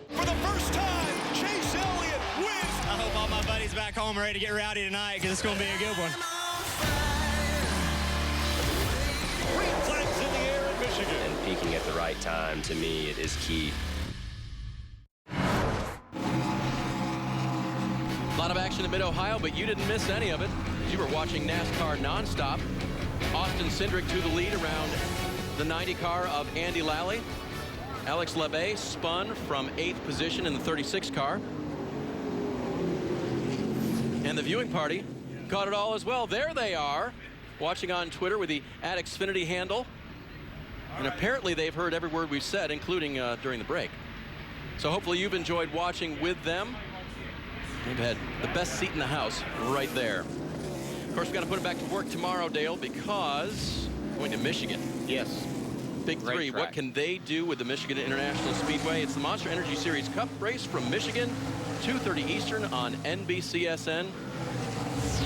For the first time, Chase Elliott wins. I hope all my buddies back home are ready to get rowdy tonight because it's going to be a good one. Green flags in the air in Michigan. And peaking at the right time, to me, it is key. A lot of action in Mid-Ohio, but you didn't miss any of it. You were watching NASCAR nonstop. Austin Cindric to the lead around the 90 car of Andy Lally. Alex Labbe spun from 8th position in the 36 car. And the viewing party caught it all as well. There they are, watching on Twitter with the @Xfinity handle. And apparently they've heard every word we've said, including during the break. So hopefully you've enjoyed watching with them. They've had the best seat in the house right there. Of course, we've got to put it back to work tomorrow, Dale, because going to Michigan. Yes. Big Three, what can they do with the Michigan International Speedway? It's the Monster Energy Series Cup race from Michigan, 2:30 Eastern on NBCSN.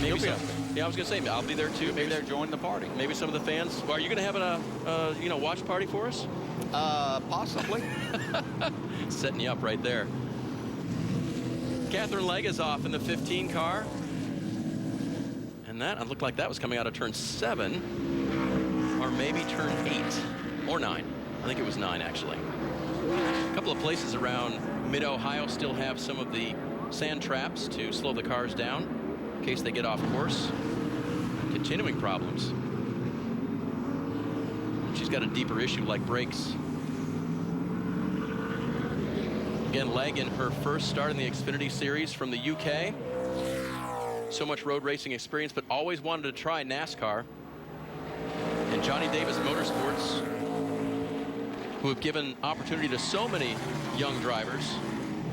Maybe some, yeah, I was going to say, I'll be there too. Maybe they're joining the party. Maybe some of the fans. Well, are you going to have a watch party for us? Possibly. Setting you up right there. Catherine Legg is off in the 15 car. And that looked like that was coming out of turn 7, or maybe turn 8 or 9. I think it was 9, actually. A couple of places around mid-Ohio still have some of the sand traps to slow the cars down in case they get off course. Continuing problems. She's got a deeper issue like brakes. Again, Legg in her first start in the Xfinity Series from the UK. So much road racing experience, but always wanted to try NASCAR. And Johnny Davis Motorsports, who have given opportunity to so many young drivers,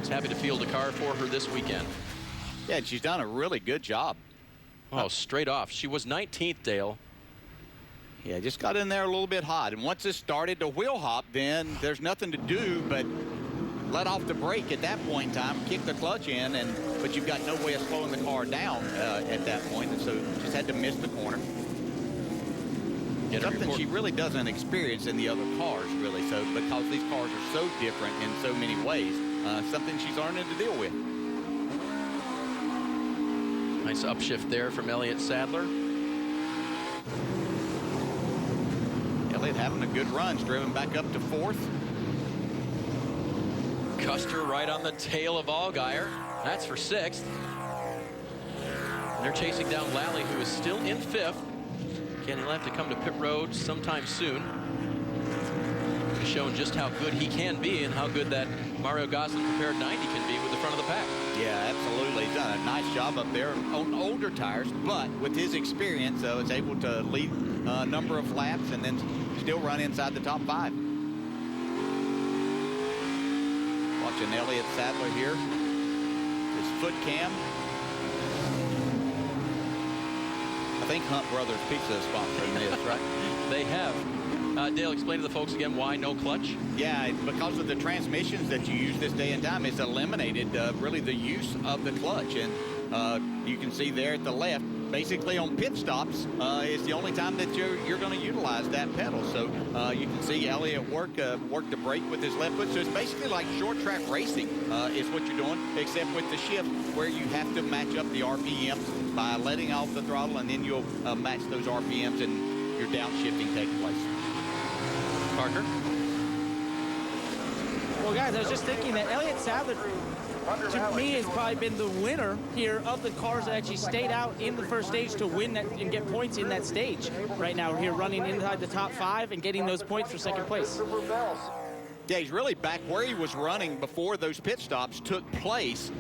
is happy to field a car for her this weekend. Yeah, and she's done a really good job. Oh, straight off. She was 19th, Dale. Yeah, just got in there a little bit hot. And once it started to wheel hop, then there's nothing to do but let off the brake at that point in time, kick the clutch in, but you've got no way of slowing the car down at that point, and so just had to miss the corner. Something she really doesn't experience in the other cars, really, so because these cars are so different in so many ways, something she's learning to deal with. Nice upshift there from Elliott Sadler. Elliott having a good run, driven back up to 4th. Custer right on the tail of Allgaier. That's for 6th. And they're chasing down Lally, who is still in 5th. Again, he'll have to come to pit road sometime soon. He's shown just how good he can be and how good that Mario Gosling prepared 90 can be with the front of the pack. Yeah, absolutely. He's done a nice job up there on older tires, but with his experience, is able to lead a number of laps and then still run inside the top 5. Watching Elliott Sadler here. His foot cam. I think Hunt Brothers Pizza is sponsoring this, right? They have. Dale, explain to the folks again why no clutch. Yeah, because of the transmissions that you use this day and time, it's eliminated really the use of the clutch. And you can see there at the left, basically on pit stops, is the only time that you're going to utilize that pedal. So you can see Elliott work the brake with his left foot. So it's basically like short track racing is what you're doing, except with the shift where you have to match up the RPMs by letting off the throttle, and then you'll match those RPMs and your downshifting takes place. Parker? Well, guys, I was just thinking that Elliott Sadler, to me, has probably been the winner here of the cars that actually stayed out in the first stage to win that and get points in that stage. Right now, here running inside the top 5 and getting those points for 2nd place. Yeah, he's really back where he was running before those pit stops took place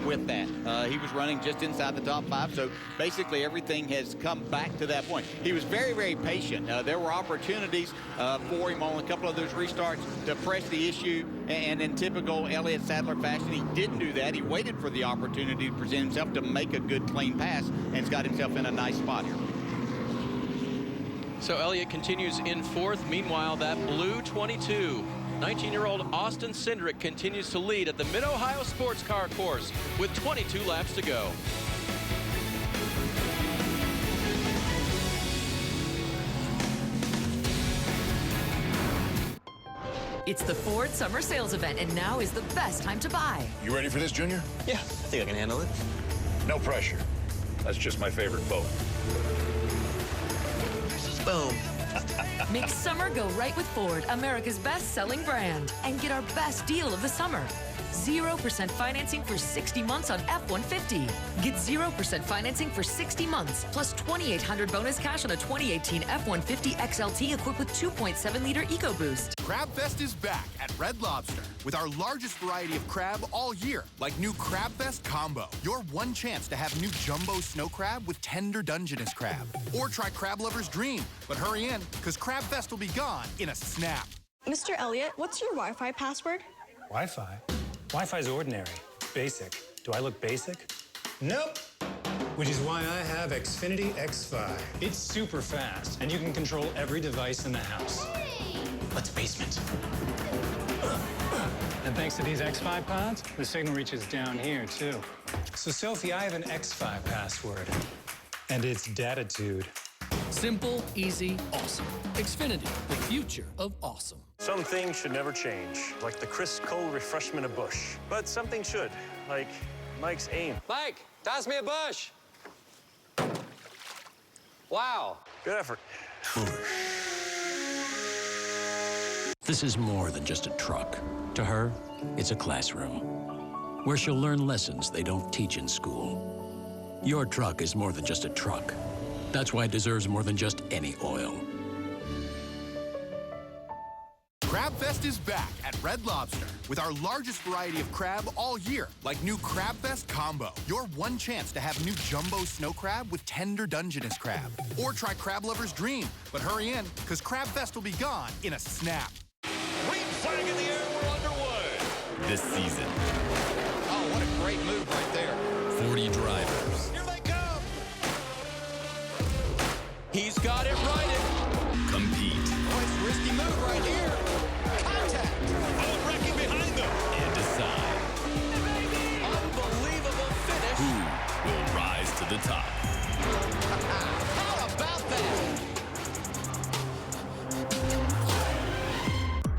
with that. He was running just inside the top 5, so basically everything has come back to that point. He was very, very patient. There were opportunities for him on a couple of those restarts to press the issue, and in typical Elliott Sadler fashion, he didn't do that. He waited for the opportunity to present himself to make a good, clean pass, and has got himself in a nice spot here. So Elliott continues in 4th. Meanwhile, that blue 22, 19-year-old Austin Cindric continues to lead at the Mid-Ohio Sports Car Course with 22 laps to go. It's the Ford Summer Sales Event, and now is the best time to buy. You ready for this, Junior? Yeah, I think I can handle it. No pressure. That's just my favorite boat. Boom. Make summer go right with Ford, America's best-selling brand. And get our best deal of the summer. 0% financing for 60 months on F-150. Get 0% financing for 60 months, plus $2,800 bonus cash on a 2018 F-150 XLT equipped with 2.7-liter EcoBoost. Crab Fest is back at Red Lobster with our largest variety of crab all year, like new Crab Fest Combo. Your one chance to have new jumbo snow crab with tender Dungeness crab. Or try Crab Lover's Dream. But hurry in, because Crab Fest will be gone in a snap. Mr. Elliott, what's your Wi-Fi password? Wi-Fi? Wi-Fi is ordinary, basic. Do I look basic? Nope. which is why I have Xfinity X5. It's super fast, and you can control every device in the house. Let's basement. And thanks to these X5 pods, the signal reaches down here, too. So, Sophie, I have an X5 password, and it's Datitude. Simple, easy, awesome. Xfinity, the future of awesome. Some things should never change, like the crisp, cold refreshment of Busch. But something should, like Mike's aim. Mike, toss me a Busch. Wow. Good effort. This is more than just a truck. To her, it's a classroom where she'll learn lessons they don't teach in school. Your truck is more than just a truck. That's why it deserves more than just any oil. Crab Fest is back at Red Lobster with our largest variety of crab all year, like new Crab Fest Combo. Your one chance to have new jumbo snow crab with tender Dungeness crab. Or try Crab Lover's Dream, but hurry in, because Crab Fest will be gone in a snap. Green flag in the air, we're underway. This season, Oh, what a great move right there. 40 drivers. Here they come. He's got it righted. Compete. Oh, it's a risky move right here. Contact. Oh, wrecking behind them. And decide Unbelievable finish. who will rise to the top. How about that?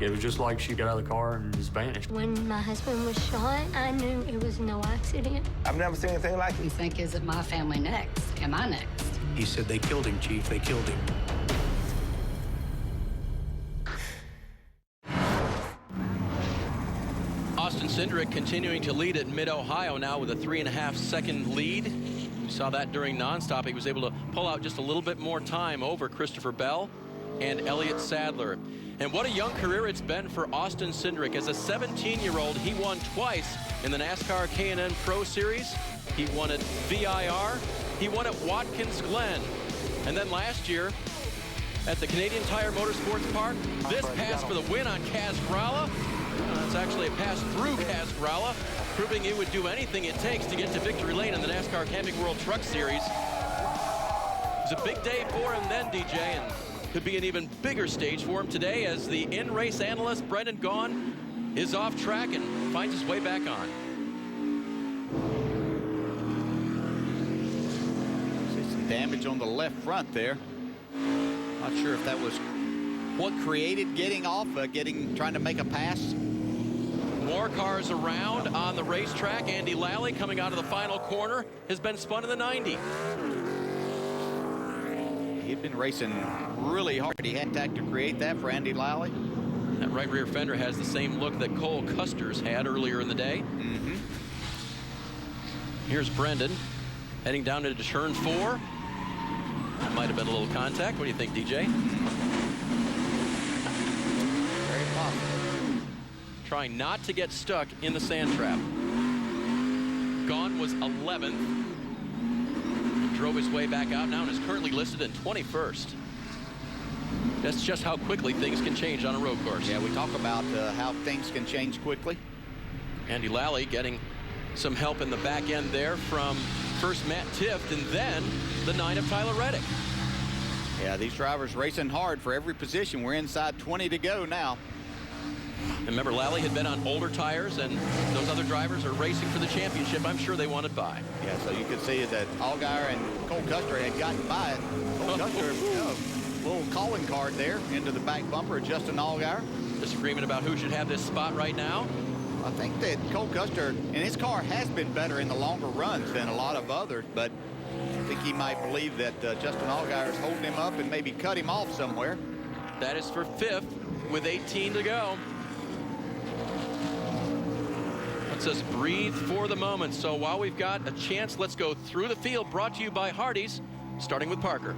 It was just like she got out of the car and just vanished. When my husband was shot, I knew it was no accident. I've never seen anything like it. You think, is it my family next? Am I next? He said, they killed him, Chief. They killed him. Austin Cindric continuing to lead at Mid-Ohio now with a 3.5-second lead. We saw that during nonstop. He was able to pull out just a little bit more time over Christopher Bell and Elliott Sadler. And what a young career it's been for Austin Cindric. As a 17-year-old, he won twice in the NASCAR K&N Pro Series. He won at VIR. He won at Watkins Glen. And then last year at the Canadian Tire Motorsports Park, this pass for the win on Kaz Grala. It's actually a pass through Kaz Grala, proving he would do anything it takes to get to victory lane in the NASCAR Camping World Truck Series. It was a big day for him then, DJ, and could be an even bigger stage for him today as the in-race analyst Brendan Gaughan is off track and finds his way back on. See some damage on the left front there. Not sure if that was what created getting off, trying to make a pass. More cars around on the racetrack. Andy Lally coming out of the final corner has been spun in the 90. He'd been racing really hard. He had tack to create that for Andy Lally. That right rear fender has the same look that Cole Custer's had earlier in the day. Here's Brendan heading down into turn 4. That might have been a little contact. What do you think, DJ? Very possible. Trying not to get stuck in the sand trap. Gaughan was 11th. Drove his way back out now and is currently listed in 21st. That's just how quickly things can change on a road course. Yeah, we talk about how things can change quickly. Andy Lally getting some help in the back end there from first Matt Tifft and then the 9 of Tyler Reddick. Yeah, these drivers racing hard for every position. We're inside 20 to go now. And remember, Lally had been on older tires, and those other drivers are racing for the championship. I'm sure they wanted by. Yeah, so you could see that Allgaier and Cole Custer had gotten by it. Cole Custer, little calling card there into the back bumper of Justin Allgaier. Disagreement about who should have this spot right now. I think that Cole Custer, and his car has been better in the longer runs than a lot of others, but I think he might believe that Justin Allgaier is holding him up and maybe cut him off somewhere. That is for 5th with 18 to go. Lets us breathe for the moment. So while we've got a chance, let's go through the field. Brought to you by Hardee's, starting with Parker.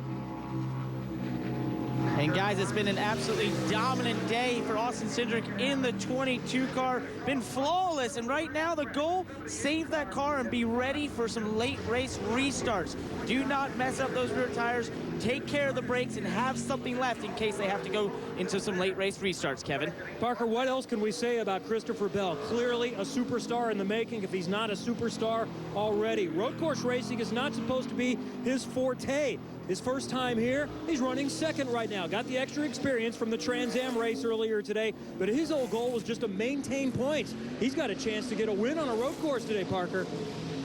And guys, it's been an absolutely dominant day for Austin Cindric in the 22 car. Been flawless, and right now the goal, save that car and be ready for some late race restarts. Do not mess up those rear tires. Take care of the brakes and have something left in case they have to go into some late race restarts, Kevin. Parker, what else can we say about Christopher Bell? Clearly a superstar in the making, if he's not a superstar already. Road course racing is not supposed to be his forte. His first time here, he's running second right now. Got the extra experience from the Trans Am race earlier today, but his whole goal was just to maintain points. He's got a chance to get a win on a road course today, Parker.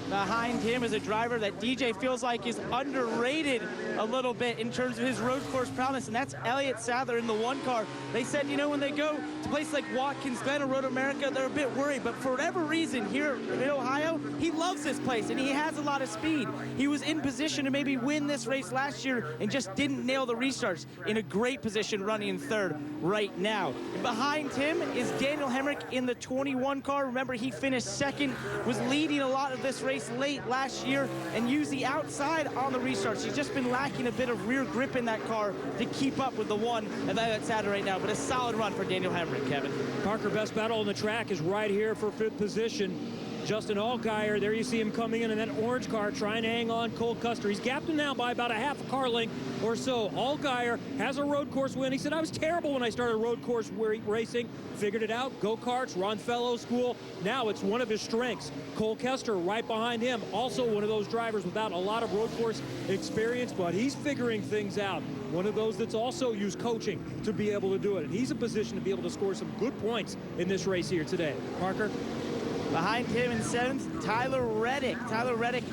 Behind him is a driver that DJ feels like is underrated a little bit in terms of his road course prowess, and that's Elliott Sadler in the 1 car. They said, you know, when they go to places like Watkins Glen or Road America, they're a bit worried, but for whatever reason here in Ohio, he loves this place, and he has a lot of speed. He was in position to maybe win this race last year and just didn't nail the restarts. In a great position running in 3rd right now. And behind him is Daniel Hemrick in the 21 car. Remember, he finished 2nd, was leading a lot of this race late last year and used the outside on the restarts. He's just been lacking a bit of rear grip in that car to keep up with the 1 that's at right now, but a solid run for Daniel Hemrick, Kevin. Parker, best battle on the track is right here for 5th position. Justin Allgaier, there you see him coming in that orange car trying to hang on Cole Custer. He's gapped him now by about a half a car length or so. Allgaier has a road course win. He said, I was terrible when I started road course racing. Figured it out. Go-karts, Ron Fellow School. Now it's one of his strengths. Cole Custer right behind him. Also one of those drivers without a lot of road course experience, but he's figuring things out. One of those that's also used coaching to be able to do it. And he's in position to be able to score some good points in this race here today. Parker? Behind him in 7th, Tyler Reddick. Tyler Reddick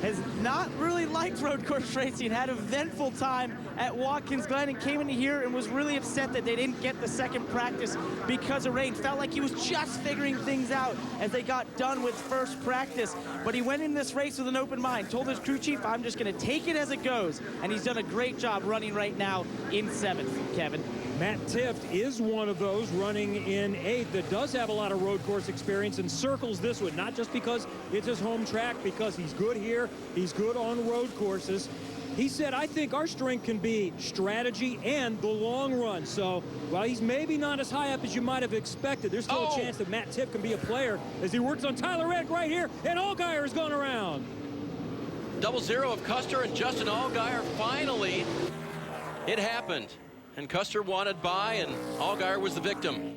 has not really liked road course racing, had a eventful time at Watkins Glen and came into here and was really upset that they didn't get the 2nd practice because of rain. Felt like he was just figuring things out as they got done with first practice. But he went in this race with an open mind, told his crew chief, I'm just going to take it as it goes. And he's done a great job running right now in 7th, Kevin. Matt Tifft is one of those running in 8th that does have a lot of road course experience and circles this one, not just because it's his home track, because he's good here, he's good on road courses. He said, I think our strength can be strategy and the long run. So while he's maybe not as high up as you might have expected, there's still a chance that Matt Tifft can be a player as he works on Tyler Reddick right here, and Allgaier has gone around. 0-0 of Custer and Justin Allgaier. Finally, it happened. And Custer wanted by, and Allgaier was the victim.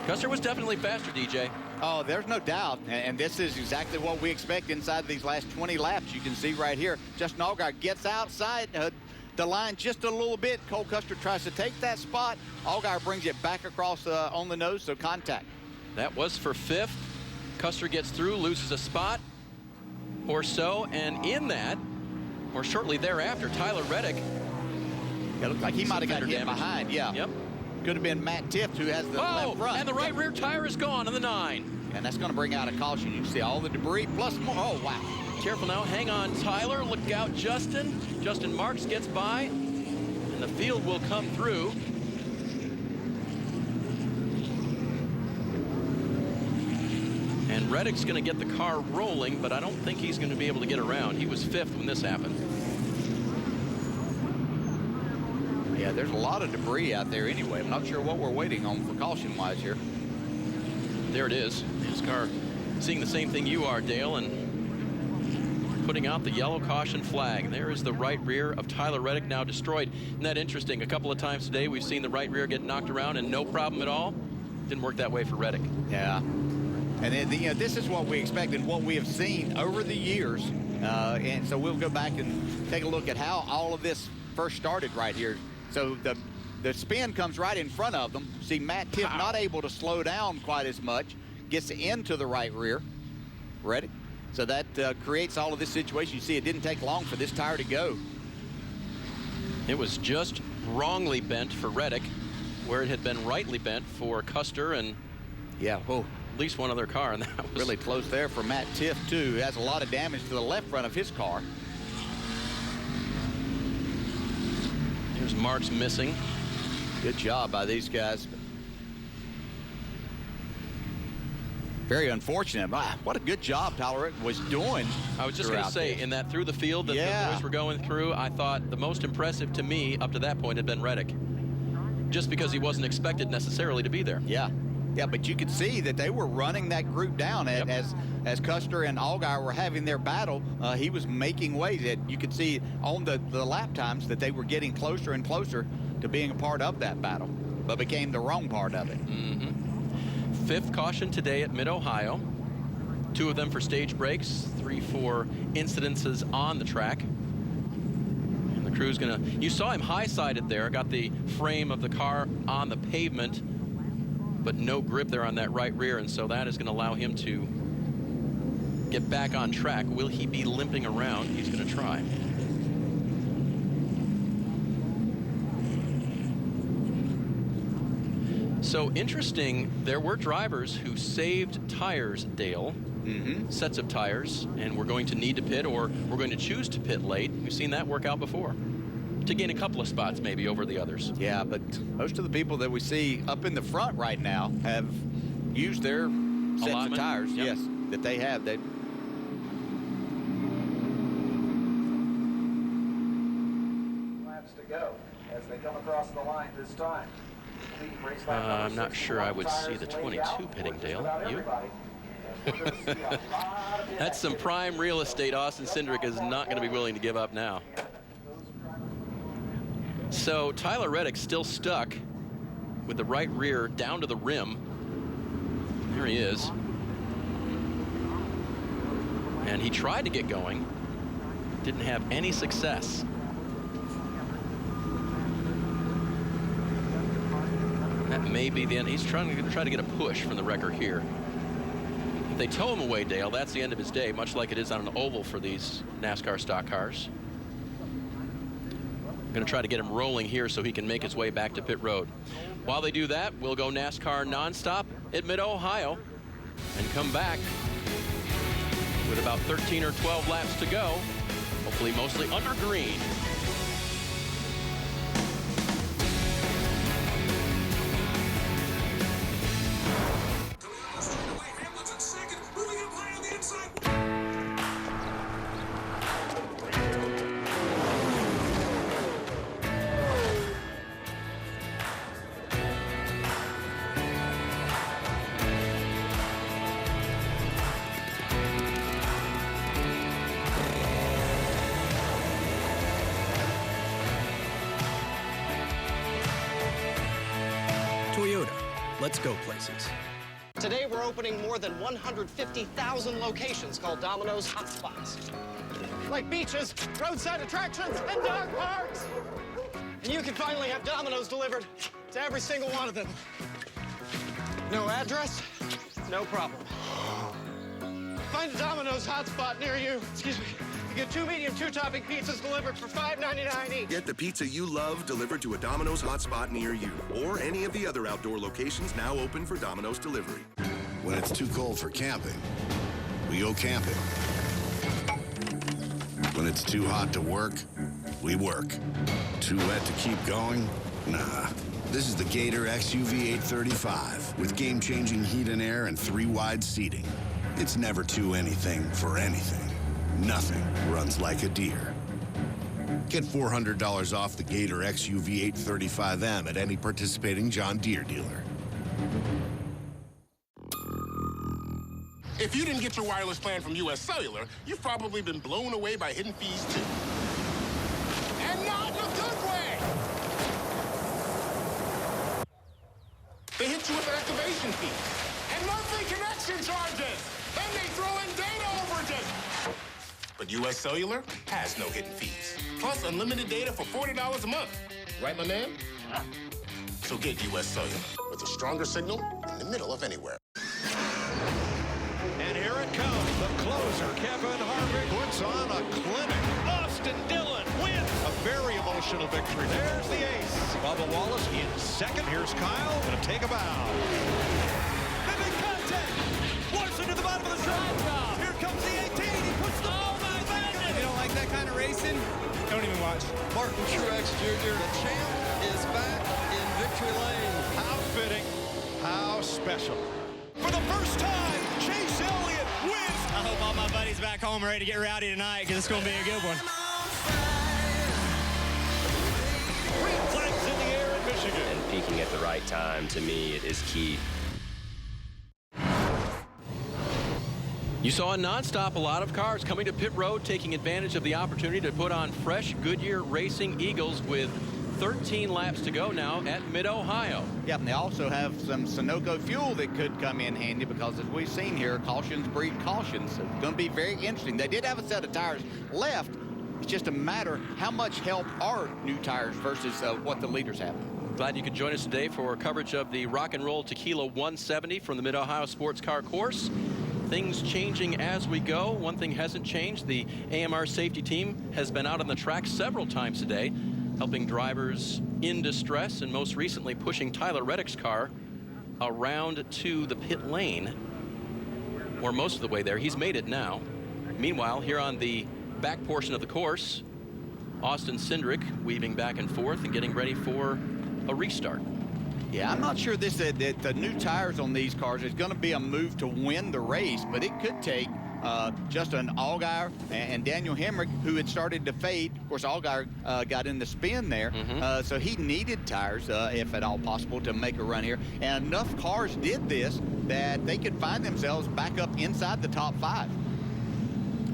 Custer was definitely faster, DJ. Oh, there's no doubt. And this is exactly what we expect inside these last 20 laps. You can see right here, Justin Allgaier gets outside the line just a little bit. Cole Custer tries to take that spot. Allgaier brings it back across on the nose, so contact. That was for 5th. Custer gets through, loses a spot or so, and in that, or shortly thereafter, Tyler Reddick. It looked like he might have got hit behind, yeah. Yep. Could have been Matt Tifft who has the left front. And the right rear tire is gone on the 9. And that's going to bring out a caution. You can see all the debris plus more. Oh, wow. Careful now. Hang on, Tyler. Look out, Justin. Justin Marks gets by, and the field will come through. And Reddick's going to get the car rolling, but I don't think he's going to be able to get around. He was 5th when this happened. Yeah, there's a lot of debris out there anyway. I'm not sure what we're waiting on for caution-wise here. There it is. His car seeing the same thing you are, Dale, and putting out the yellow caution flag. There is the right rear of Tyler Reddick now destroyed. Isn't that interesting? A couple of times today we've seen the right rear get knocked around and no problem at all. Didn't work that way for Reddick. Yeah. And then, you know, this is what we expect and what we have seen over the years. And so we'll go back and take a look at how all of this first started right here. So the spin comes right in front of them. See Matt Tifft not able to slow down quite as much. Gets into the right rear. Reddick. So that creates all of this situation. You see it didn't take long for this tire to go. It was just wrongly bent for Reddick, where it had been rightly bent for Custer and at least one other car. And that was really close there for Matt Tifft too, who has a lot of damage to the left front of his car. Here's Marks missing. Good job by these guys. Very unfortunate. What a good job Tyler was doing. I was just going to say, in that through the field that the boys were going through, I thought the most impressive to me up to that point had been Reddick. Just because he wasn't expected necessarily to be there. Yeah, but you could see that they were running that group down as Custer and Allgaier were having their battle. He was making waves. You could see on the lap times that they were getting closer and closer to being a part of that battle, but became the wrong part of it. Fifth caution today at Mid-Ohio. 2 of them for stage breaks, 3 for incidences on the track. And the crew's gonna, you saw him high-sided there, got the frame of the car on the pavement, but no grip there on that right rear, and so that is gonna allow him to get back on track. Will he be limping around? He's gonna try. So interesting, there were drivers who saved tires, Dale, sets of tires, and we're going to need to pit, or we're going to choose to pit late. We've seen that work out before, to gain a couple of spots maybe over the others. Yeah, but most of the people that we see up in the front right now have used their sets of tires, yes, that they have. Laps to go as they come across the line this time. I'm not sure I would see the 22 pitting, Dale. You? That's some prime real estate Austin Cindric is not going to be willing to give up now. So Tyler Reddick still stuck with the right rear down to the rim. There he is. And he tried to get going. Didn't have any success. That may be the end. He's trying to get a push from the wrecker here. If they tow him away, Dale, that's the end of his day, much like it is on an oval for these NASCAR stock cars. I'm going to try to get him rolling here so he can make his way back to pit road. While they do that, we'll go NASCAR nonstop at Mid-Ohio and come back with about 13 or 12 laps to go, hopefully mostly under green. Let's go places. Today we're opening more than 150,000 locations called Domino's Hotspots. Like beaches, roadside attractions, and dog parks. And you can finally have Domino's delivered to every single one of them. No address, no problem. Find a Domino's Hotspot near you. Excuse me. You get 2 medium, 2-topping pizzas delivered for $5.99 each. Get the pizza you love delivered to a Domino's hotspot near you, or any of the other outdoor locations now open for Domino's delivery. When it's too cold for camping, we go camping. When it's too hot to work, we work. Too wet to keep going? Nah. This is the Gator XUV 835 with game-changing heat and air and 3 wide seating. It's never too anything for anything. Nothing runs like a deer. Get $400 off the Gator XUV 835M at any participating John Deere dealer. If you didn't get your wireless plan from U.S. Cellular, you've probably been blown away by hidden fees, too. And not in a good way! They hit you with activation fees and monthly connection charges. Then they throw in data overages. But U.S. Cellular has no hidden fees. Plus unlimited data for $40 a month. Right, my man? So get U.S. Cellular with a stronger signal in the middle of anywhere. And here it comes. The closer, Kevin Harvick, puts on a clinic. Austin Dillon wins. A very emotional victory. There's the ace. Bubba Wallace in second. Here's Kyle. Going to take a bow. The big contact. Larson to the bottom of the track. Here comes the 18. He puts the ball back. You don't like that kind of racing? Don't even watch. Martin Truex Jr., the champ, is back in victory lane. How fitting. How special. For the first time, Chase Elliott wins. I hope all my buddies back home are ready to get rowdy tonight because it's going to be a good one. Green flags in the air in Michigan. And peaking at the right time, to me, it is key. You saw a nonstop, a lot of cars coming to pit road, taking advantage of the opportunity to put on fresh Goodyear Racing Eagles with 13 laps to go now at Mid-Ohio. Yep, and they also have some Sunoco fuel that could come in handy because, as we've seen here, cautions breed cautions. So it's going to be very interesting. They did have a set of tires left. It's just a matter how much help are new tires versus what the leaders have. Glad you could join us today for coverage of the Rock and Roll Tequila 170 from the Mid-Ohio Sports Car Course. Things changing as we go. One thing hasn't changed. The AMR safety team has been out on the track several times today, helping drivers in distress, and most recently pushing Tyler Reddick's car around to the pit lane, or most of the way there. He's made it now. Meanwhile, here on the back portion of the course, Austin Cindric weaving back and forth and getting ready for a restart. Yeah, I'm not sure that the new tires on these cars is going to be a move to win the race, but it could take Justin Allgaier and Daniel Hemrick, who had started to fade. Of course, Allgaier got in the spin there, so he needed tires, if at all possible, to make a run here. And enough cars did this that they could find themselves back up inside the top 5.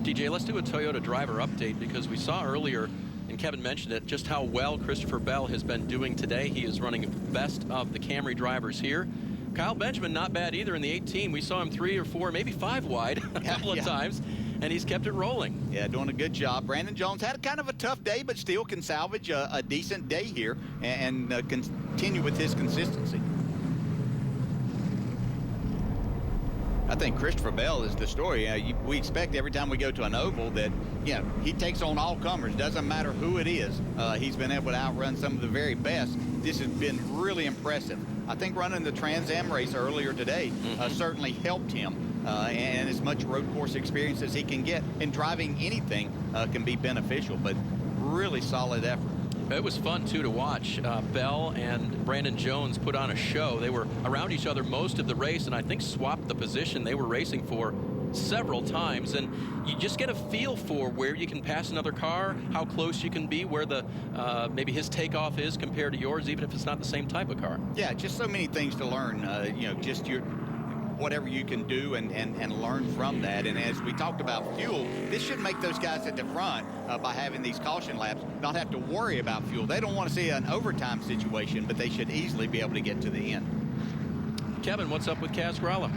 TJ, let's do a Toyota driver update, because we saw earlier, and Kevin mentioned it, just how well Christopher Bell has been doing today. He is running best of the Camry drivers here. Kyle Benjamin, not bad either in the 18. We saw him 3 or 4, maybe 5 wide a couple of times, and he's kept it rolling. Yeah, doing a good job. Brandon Jones had kind of a tough day, but still can salvage a decent day here and continue with his consistency. I think Christopher Bell is the story. We expect every time we go to an oval that, he takes on all comers. Doesn't matter who it is. He's been able to outrun some of the very best. This has been really impressive. I think running the Trans Am race earlier today certainly helped him. And as much road course experience as he can get in driving anything can be beneficial, but really solid effort. It was fun, too, to watch Bell and Brandon Jones put on a show. They were around each other most of the race, and I think swapped the position they were racing for several times. And you just get a feel for where you can pass another car, how close you can be, where the maybe his takeoff is compared to yours, even if it's not the same type of car. Yeah, just so many things to learn. Just whatever you can do and learn from that. And as we talked about fuel, this should make those guys at the front by having these caution laps not have to worry about fuel. They don't want to see an overtime situation, but they should easily be able to get to the end. Kevin, what's up with Kaz Gralla?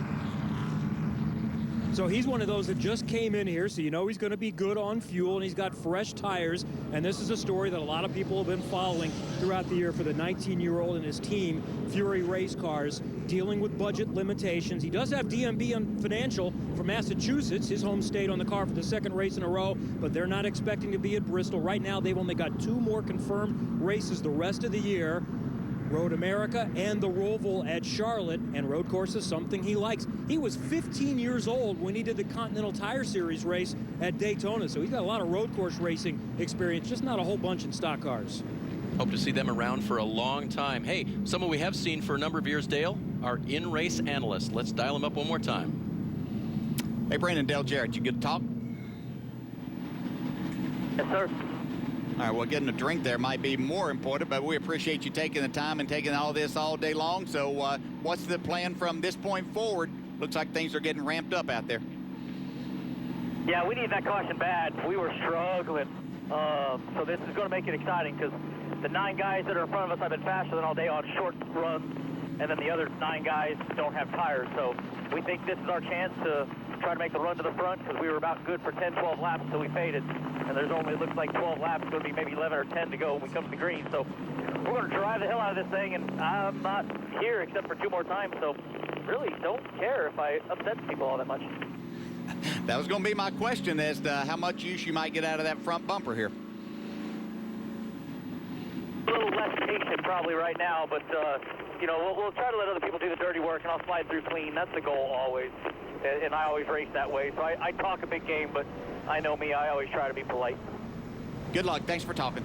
So he's one of those that just came in here, so you know he's going to be good on fuel, and he's got fresh tires. And this is a story that a lot of people have been following throughout the year for the 19-year-old and his team, Fury Race Cars, dealing with budget limitations. He does have DMB on financial for Massachusetts, his home state, on the car for the 2nd race in a row, but they're not expecting to be at Bristol. Right now, they've only got 2 more confirmed races the rest of the year. Road America and the Roval at Charlotte, and road course is something he likes. He was 15 years old when he did the Continental Tire Series race at Daytona, so he's got a lot of road course racing experience, just not a whole bunch in stock cars. Hope to see them around for a long time. Hey, someone we have seen for a number of years, Dale, our in-race analyst. Let's dial him up one more time. Hey, Brandon, Dale Jarrett, you good to talk? Yes, sir. All right, well, getting a drink there might be more important, but we appreciate you taking the time and taking all this all day long. So what's the plan from this point forward? Looks like things are getting ramped up out there. Yeah, we need that caution bad. We were struggling. So this is going to make it exciting because the 9 guys that are in front of us have been faster than all day on short runs, and then the other 9 guys don't have tires. So we think this is our chance to try to make the run to the front because we were about good for 10, 12 laps until we faded. And there's only, looks like 12 laps, going to be maybe 11 or 10 to go when we come to the green. So we're going to drive the hell out of this thing, and I'm not here except for 2 more times. So really don't care if I upset people all that much. That was going to be my question as to how much use you might get out of that front bumper here. A little less patient probably right now, but we'll try to let other people do the dirty work, and I'll slide through clean. That's the goal always, and I always race that way. So I talk a big game, but I know me, I always try to be polite. Good luck. Thanks for talking.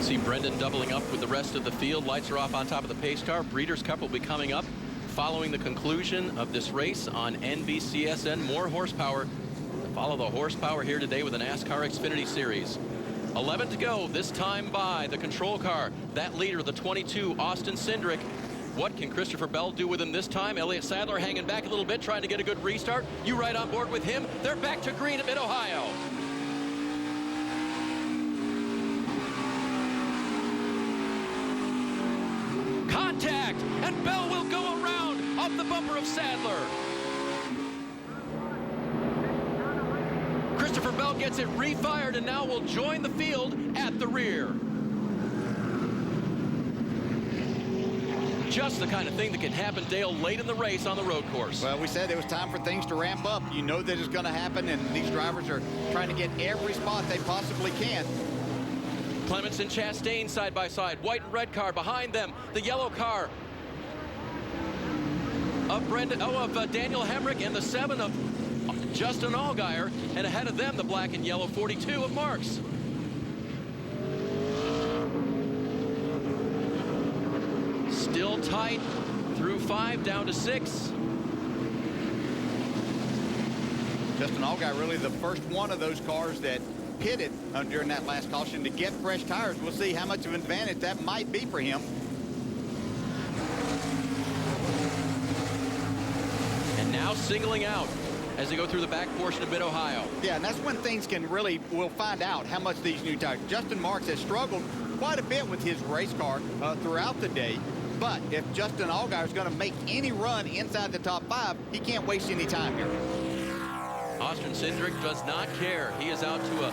See Brendan doubling up with the rest of the field. Lights are off on top of the pace car. Breeders' Cup will be coming up following the conclusion of this race on NBCSN. More horsepower to follow the horsepower here today with the NASCAR Xfinity Series. 11 to go, this time by the control car. That leader, the 22, Austin Cindric. What can Christopher Bell do with him this time? Elliott Sadler hanging back a little bit, trying to get a good restart. You right on board with him. They're back to green at Mid-Ohio. Contact, and Bell will go around off the bumper of Sadler. Christopher Bell gets it refired and now will join the field at the rear. Just the kind of thing that can happen, Dale, late in the race on the road course. Well, we said it was time for things to ramp up. You know that it's going to happen, and these drivers are trying to get every spot they possibly can. Clements and Chastain side by side. White and red car behind them. The yellow car of Daniel Hemrick, and the 7 of Justin Allgaier, and ahead of them the black and yellow 42 of Marks. Still tight through 5, down to 6. Justin Allgaier really the first one of those cars that pitted during that last caution to get fresh tires. We'll see how much of an advantage that might be for him. And now singling out as they go through the back portion of Mid-Ohio. Yeah, and that's when things we'll find out how much these new tires. Justin Marks has struggled quite a bit with his race car throughout the day. But if Justin Allgaier is going to make any run inside the top 5, he can't waste any time here. Austin Cindric does not care. He is out to a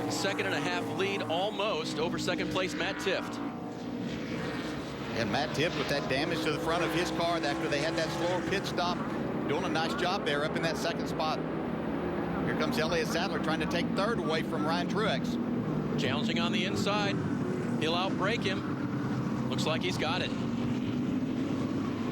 2.5 lead almost over second place Matt Tifft. And Matt Tifft with that damage to the front of his car after they had that slower pit stop, doing a nice job there up in that second spot. Here comes Elliott Sadler trying to take third away from Ryan Truex. Challenging on the inside. He'll outbrake him. Looks like he's got it.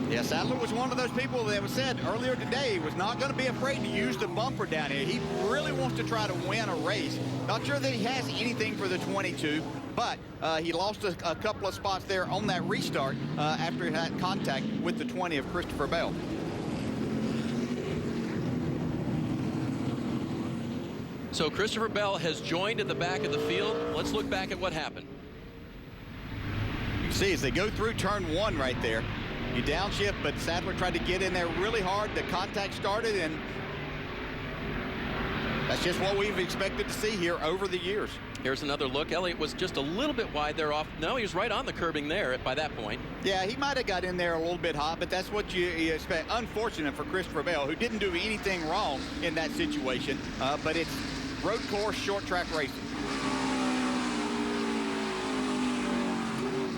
Yeah, Sadler was one of those people that was said earlier today he was not going to be afraid to use the bumper down here. He really wants to try to win a race. Not sure that he has anything for the 22, but he lost a couple of spots there on that restart after he had contact with the 20 of Christopher Bell. So Christopher Bell has joined at the back of the field. Let's look back at what happened. You can see as they go through turn 1 right there, you downshift, but Sadler tried to get in there really hard. The contact started, and that's just what we've expected to see here over the years. Here's another look. Elliott was just a little bit wide there off. No, he was right on the curbing there by that point. Yeah, he might have got in there a little bit hot, but that's what you expect. Unfortunate for Christopher Bell, who didn't do anything wrong in that situation, but it's road course, short track racing.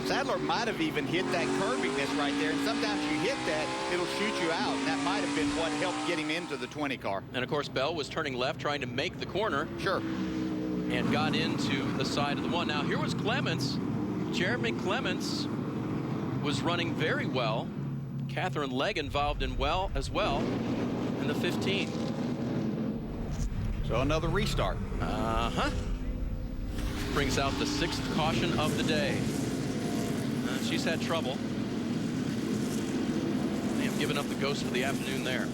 Sadler might have even hit that curvingness right there, and sometimes you hit that, it'll shoot you out, and that might have been what helped get him into the 20 car. And of course Bell was turning left trying to make the corner. Sure. And got into the side of the 1. Now here was Clements. Jeremy Clements was running very well. Catherine Legg involved in as well in the 15. So another restart. Brings out the 6th caution of the day. She's had trouble. They have given up the ghost for the afternoon there.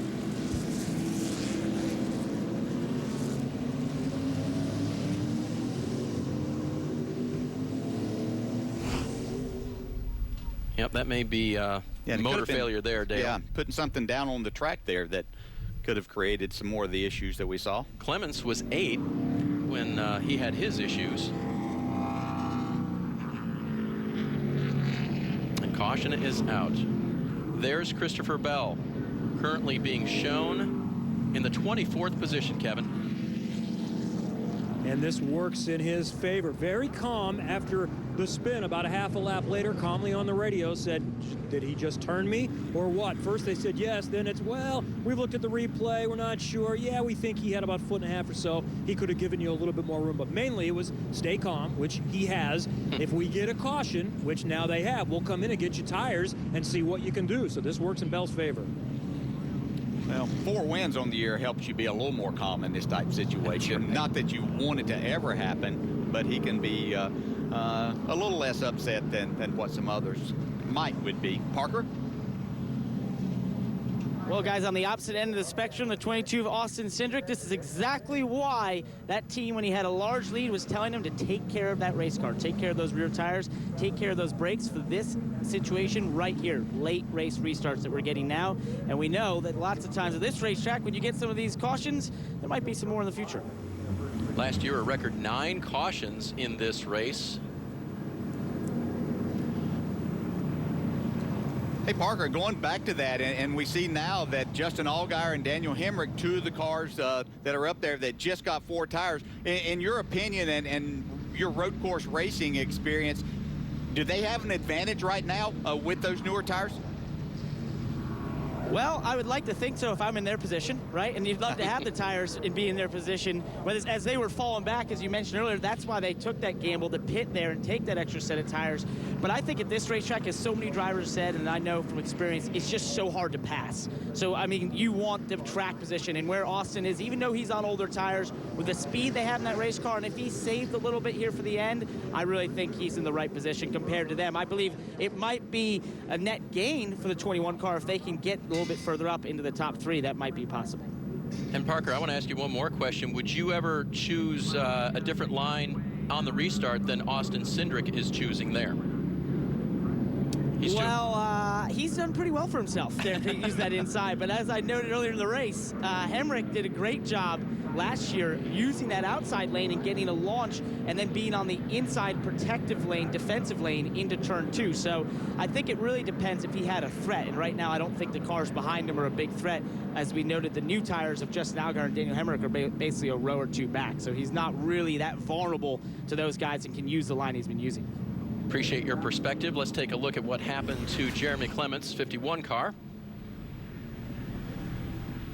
Yep, that may be motor failure there, Dale. Yeah, putting something down on the track there that could have created some more of the issues that we saw. Clements was 8 when he had his issues. And caution is out. There's Christopher Bell, currently being shown in the 24th position, Kevin. And this works in his favor. Very calm after the spin. About a half a lap later, calmly on the radio said, did he just turn me or what? First they said yes, then it's, well, we've looked at the replay, we're not sure. Yeah, we think he had about 1.5 feet or so. He could have given you a little bit more room, but mainly it was stay calm, which he has. If we get a caution, which now they have, we'll come in and get you tires and see what you can do. So this works in Bell's favor. Well, 4 wins on the year helps you be a little more calm in this type of situation. Not that you want it to ever happen, but he can be a little less upset than what some others would be. Parker? Well, guys, on the opposite end of the spectrum, the 22 of Austin Cindric, this is exactly why that team, when he had a large lead, was telling him to take care of that race car, take care of those rear tires, take care of those brakes for this situation right here, late race restarts that we're getting now. And we know that lots of times at this racetrack, when you get some of these cautions, there might be some more in the future. Last year, a record 9 cautions in this race. Hey, Parker, going back to that, and we see now that Justin Allgaier and Daniel Hemrick, 2 of the cars that are up there that just got 4 tires. In your opinion and your road course racing experience, do they have an advantage right now with those newer tires? Well, I would like to think so if I'm in their position, right? And you'd love to have the tires and be in their position. As they were falling back, as you mentioned earlier, that's why they took that gamble to pit there and take that extra set of tires. But I think at this racetrack, as so many drivers said, and I know from experience, it's just so hard to pass. So, I mean, you want the track position, and where Austin is, even though he's on older tires, with the speed they have in that race car, and if he saved a little bit here for the end, I really think he's in the right position compared to them. I believe it might be a net gain for the 21 car if they can get a little bit further up into the top 3. That might be possible. And Parker, I want to ask you one more question. Would you ever choose a different line on the restart than Austin Cindric is choosing there? He's done pretty well for himself there to use that inside. But as I noted earlier in the race, Hemrick did a great job last year using that outside lane and getting a launch and then being on the inside protective lane, defensive lane into turn 2. So I think it really depends if he had a threat. And right now, I don't think the cars behind him are a big threat. As we noted, the new tires of Justin Allgaier and Daniel Hemrick are basically a row or 2 back. So he's not really that vulnerable to those guys and can use the line he's been using. Appreciate your perspective. Let's take a look at what happened to Jeremy Clements' 51 car.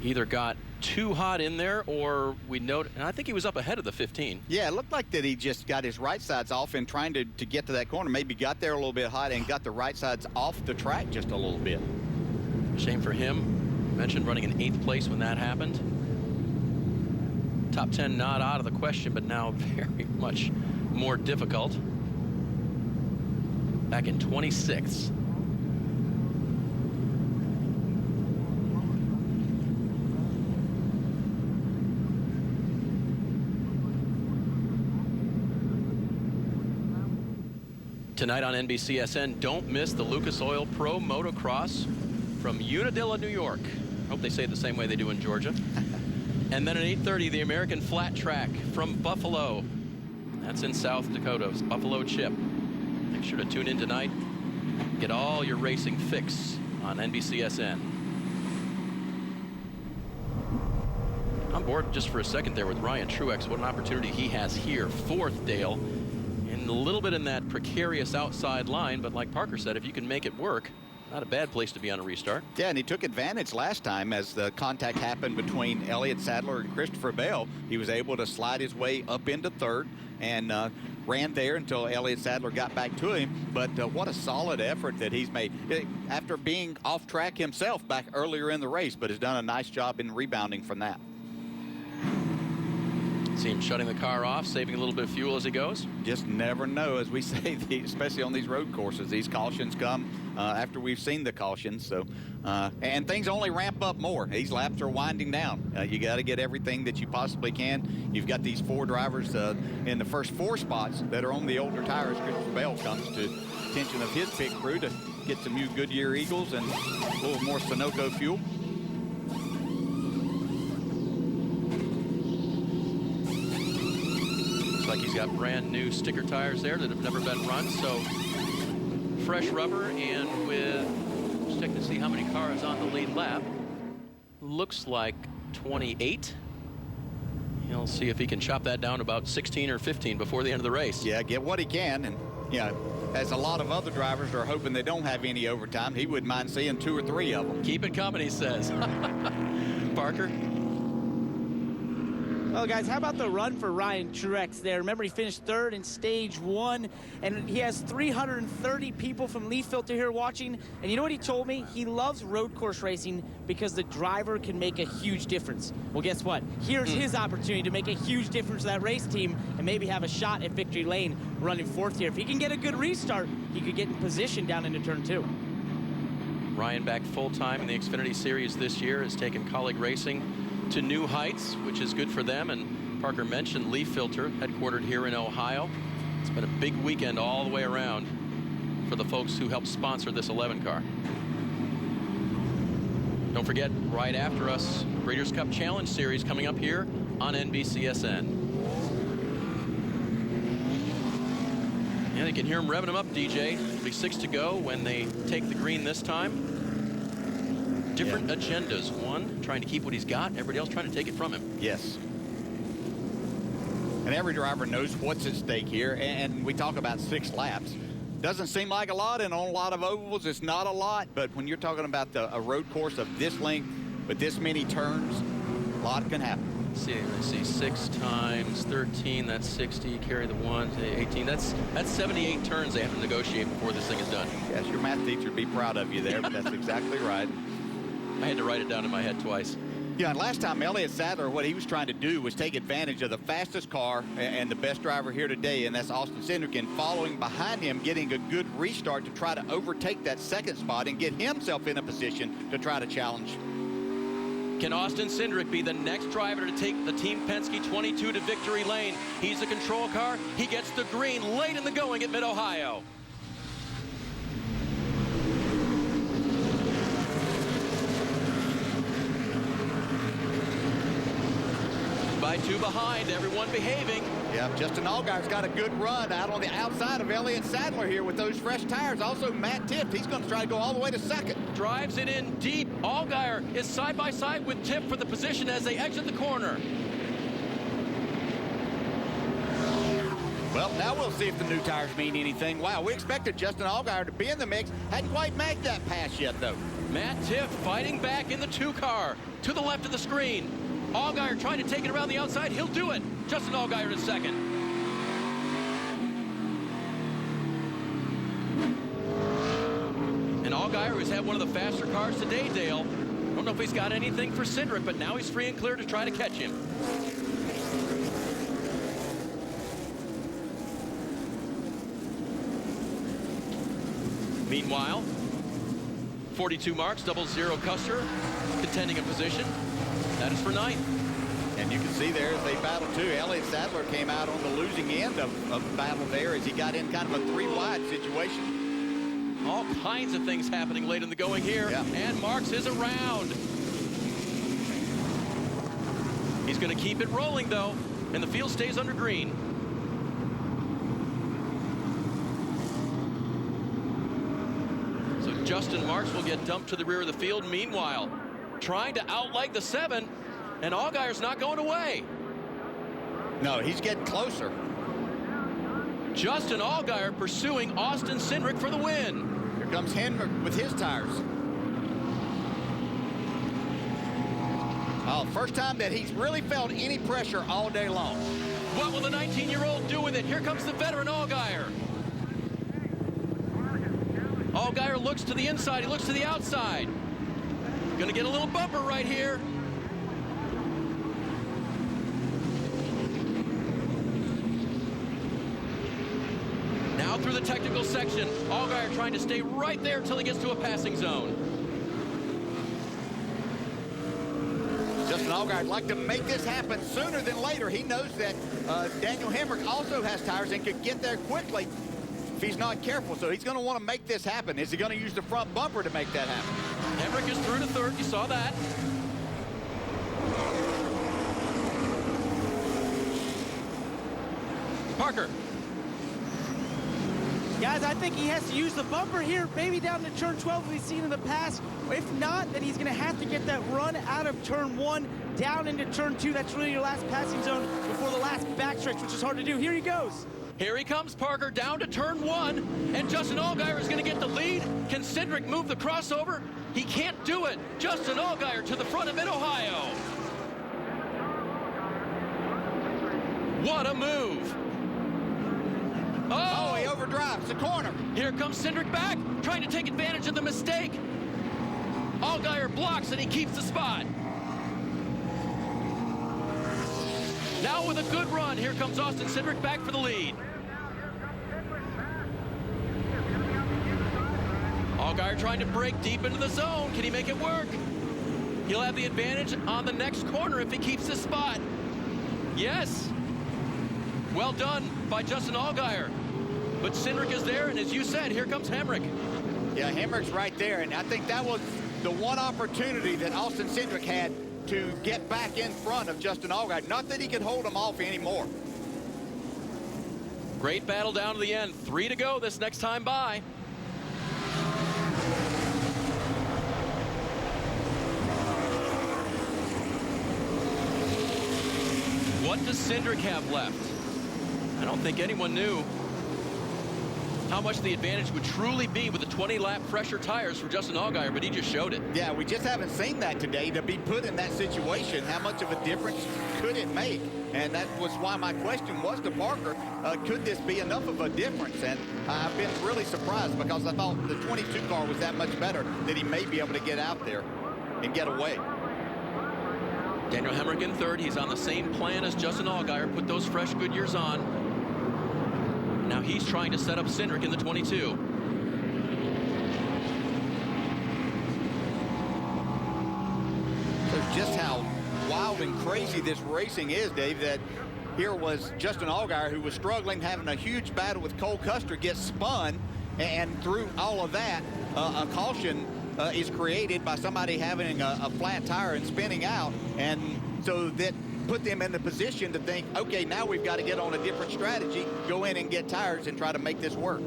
Either got too hot in there, or we note, and I think he was up ahead of the 15. Yeah, it looked like that he just got his right sides off and trying to get to that corner. Maybe got there a little bit hot and got the right sides off the track just a little bit. Shame for him. Mentioned running in 8th place when that happened. Top 10 not out of the question, but now very much more difficult. Back in 26th. Tonight on NBCSN, don't miss the Lucas Oil Pro Motocross from Unadilla, New York. Hope they say it the same way they do in Georgia. And then at 8:30, the American Flat Track from Buffalo. That's in South Dakota's Buffalo Chip. Make sure to tune in tonight. Get all your racing fix on NBCSN. I'm bored just for a second there with Ryan Truex. What an opportunity he has here. 4th, Dale. And a little bit in that precarious outside line, but like Parker said, if you can make it work, not a bad place to be on a restart. Yeah, and he took advantage last time as the contact happened between Elliott Sadler and Christopher Bell. He was able to slide his way up into 3rd and ran there until Elliott Sadler got back to him. But what a solid effort that he's made after being off track himself back earlier in the race, but has done a nice job in rebounding from that. See him shutting the car off, saving a little bit of fuel as he goes. Just never know, as we say, especially on these road courses. These cautions come after we've seen the cautions. So, and things only ramp up more. These laps are winding down. You got to get everything that you possibly can. You've got these 4 drivers in the first 4 spots that are on the older tires. Christopher Bell comes to attention of his pit crew to get some new Goodyear Eagles and a little more Sunoco fuel. Like he's got brand new sticker tires there that have never been run, so fresh rubber. And with, just checking to see how many cars on the lead lap, looks like 28. He'll see if he can chop that down to about 16 or 15 before the end of the race. Yeah, get what he can. And as a lot of other drivers are hoping they don't have any overtime, he wouldn't mind seeing 2 or 3 of them. Keep it coming, he says. Parker. Well, guys, how about the run for Ryan Truex there? Remember, he finished third in stage 1, and he has 330 people from Leaf Filter here watching. And you know what he told me? He loves road course racing because the driver can make a huge difference. Well, guess what? Here's his opportunity to make a huge difference to that race team and maybe have a shot at victory lane running 4th here. If he can get a good restart, he could get in position down into turn 2. Ryan back full-time in the Xfinity Series this year, has taken colleague racing to new heights, which is good for them. And Parker mentioned Leaf Filter, headquartered here in Ohio. It's been a big weekend all the way around for the folks who helped sponsor this 11 car. Don't forget, right after us, Breeders' Cup Challenge Series coming up here on NBCSN. And you can hear them revving them up, DJ. It'll be 6 to go when they take the green this time. Different agendas. One, trying to keep what he's got. Everybody else trying to take it from him. Yes. And every driver knows what's at stake here. And we talk about 6 laps. Doesn't seem like a lot, and on a lot of ovals, it's not a lot. But when you're talking about a road course of this length with this many turns, a lot can happen. Let's see, 6 times 13, that's 60, carry the 1, 18. That's 78 turns they have to negotiate before this thing is done. Yes, your math teacher would be proud of you there, but that's exactly right. I had to write it down in my head twice. Yeah, and last time Elliott Sadler, what he was trying to do was take advantage of the fastest car and the best driver here today, and that's Austin Cindric, and following behind him, getting a good restart to try to overtake that 2nd spot and get himself in a position to try to challenge. Can Austin Cindric be the next driver to take the Team Penske 22 to victory lane? He's a control car. He gets the green late in the going at Mid-Ohio. By 2 behind, everyone behaving. Yeah, Justin Allgaier's got a good run out on the outside of Elliott Sadler here with those fresh tires. Also, Matt Tiff, he's going to try to go all the way to 2nd. Drives it in deep. Allgaier is side by side with Tiff for the position as they exit the corner. Well, now we'll see if the new tires mean anything. Wow, we expected Justin Allgaier to be in the mix. Hadn't quite made that pass yet, though. Matt Tiff fighting back in the 2 car to the left of the screen. Allgaier trying to take it around the outside. He'll do it. Justin Allgaier in 2nd. And Allgaier has had one of the faster cars today, Dale. Don't know if he's got anything for Cindric, but now he's free and clear to try to catch him. Meanwhile, 42 marks, 00 Custer, contending a position. That is for 9th. And you can see there as they battle too. Elliott Sadler came out on the losing end of the battle there as he got in kind of a 3-wide situation. All kinds of things happening late in the going here. Yeah. And Marks is around. He's going to keep it rolling though, and the field stays under green. So Justin Marks will get dumped to the rear of the field. Meanwhile, trying to outleg the 7, and Allgaier's not going away. No, he's getting closer. Justin Allgaier pursuing Austin Cindric for the win. Here comes Hendrick with his tires. Oh, first time that he's really felt any pressure all day long. What will the 19-year-old do with it? Here comes the veteran Allgaier. Allgaier looks to the inside, he looks to the outside. Gonna get a little bumper right here. Now through the technical section, Allgaier trying to stay right there until he gets to a passing zone. Justin Allgaier would like to make this happen sooner than later. He knows that Daniel Hemrick also has tires and could get there quickly if he's not careful. So he's going to want to make this happen. Is he going to use the front bumper to make that happen? Hemrick is through to 3rd. You saw that. Parker. Guys, I think he has to use the bumper here, maybe down to turn 12 we've seen in the past. If not, then he's going to have to get that run out of turn 1 down into turn 2. That's really your last passing zone before the last backstretch, which is hard to do. Here he goes. Here he comes, Parker, down to turn 1, and Justin Allgaier is going to get the lead. Can Cindric move the crossover? He can't do it. Justin Allgaier to the front of Mid-Ohio. What a move. Oh, he overdrives the corner. Here comes Cindric back, trying to take advantage of the mistake. Allgaier blocks and he keeps the spot. Now with a good run, here comes Austin Cindric back for the lead. Allgaier trying to break deep into the zone. Can he make it work? He'll have the advantage on the next corner if he keeps this spot. Yes. Well done by Justin Allgaier. But Cindric is there, and as you said, here comes Hemrick. Yeah, Hemrick's right there, and I think that was the one opportunity that Austin Cindric had to get back in front of Justin Allgaier. Not that he could hold him off anymore. Great battle down to the end. 3 to go this next time by. What does Cindric have left? I don't think anyone knew how much the advantage would truly be with the 20-lap fresher tires for Justin Allgaier, but he just showed it. Yeah, we just haven't seen that today. To be put in that situation, how much of a difference could it make? And that was why my question was to Parker, could this be enough of a difference? And I've been really surprised because I thought the 22 car was that much better that he may be able to get out there and get away. Daniel Hemrick in third. He's on the same plan as Justin Allgaier. Put those fresh Goodyears on. Now he's trying to set up Cindric in the 22. So just how wild and crazy this racing is, Dave, that here was Justin Allgaier, who was struggling, having a huge battle with Cole Custer, gets spun, and through all of that, a caution is created by somebody having a flat tire and spinning out, and so that put them in the position to think, okay, now we've got to get on a different strategy, go in and get tires and try to make this work.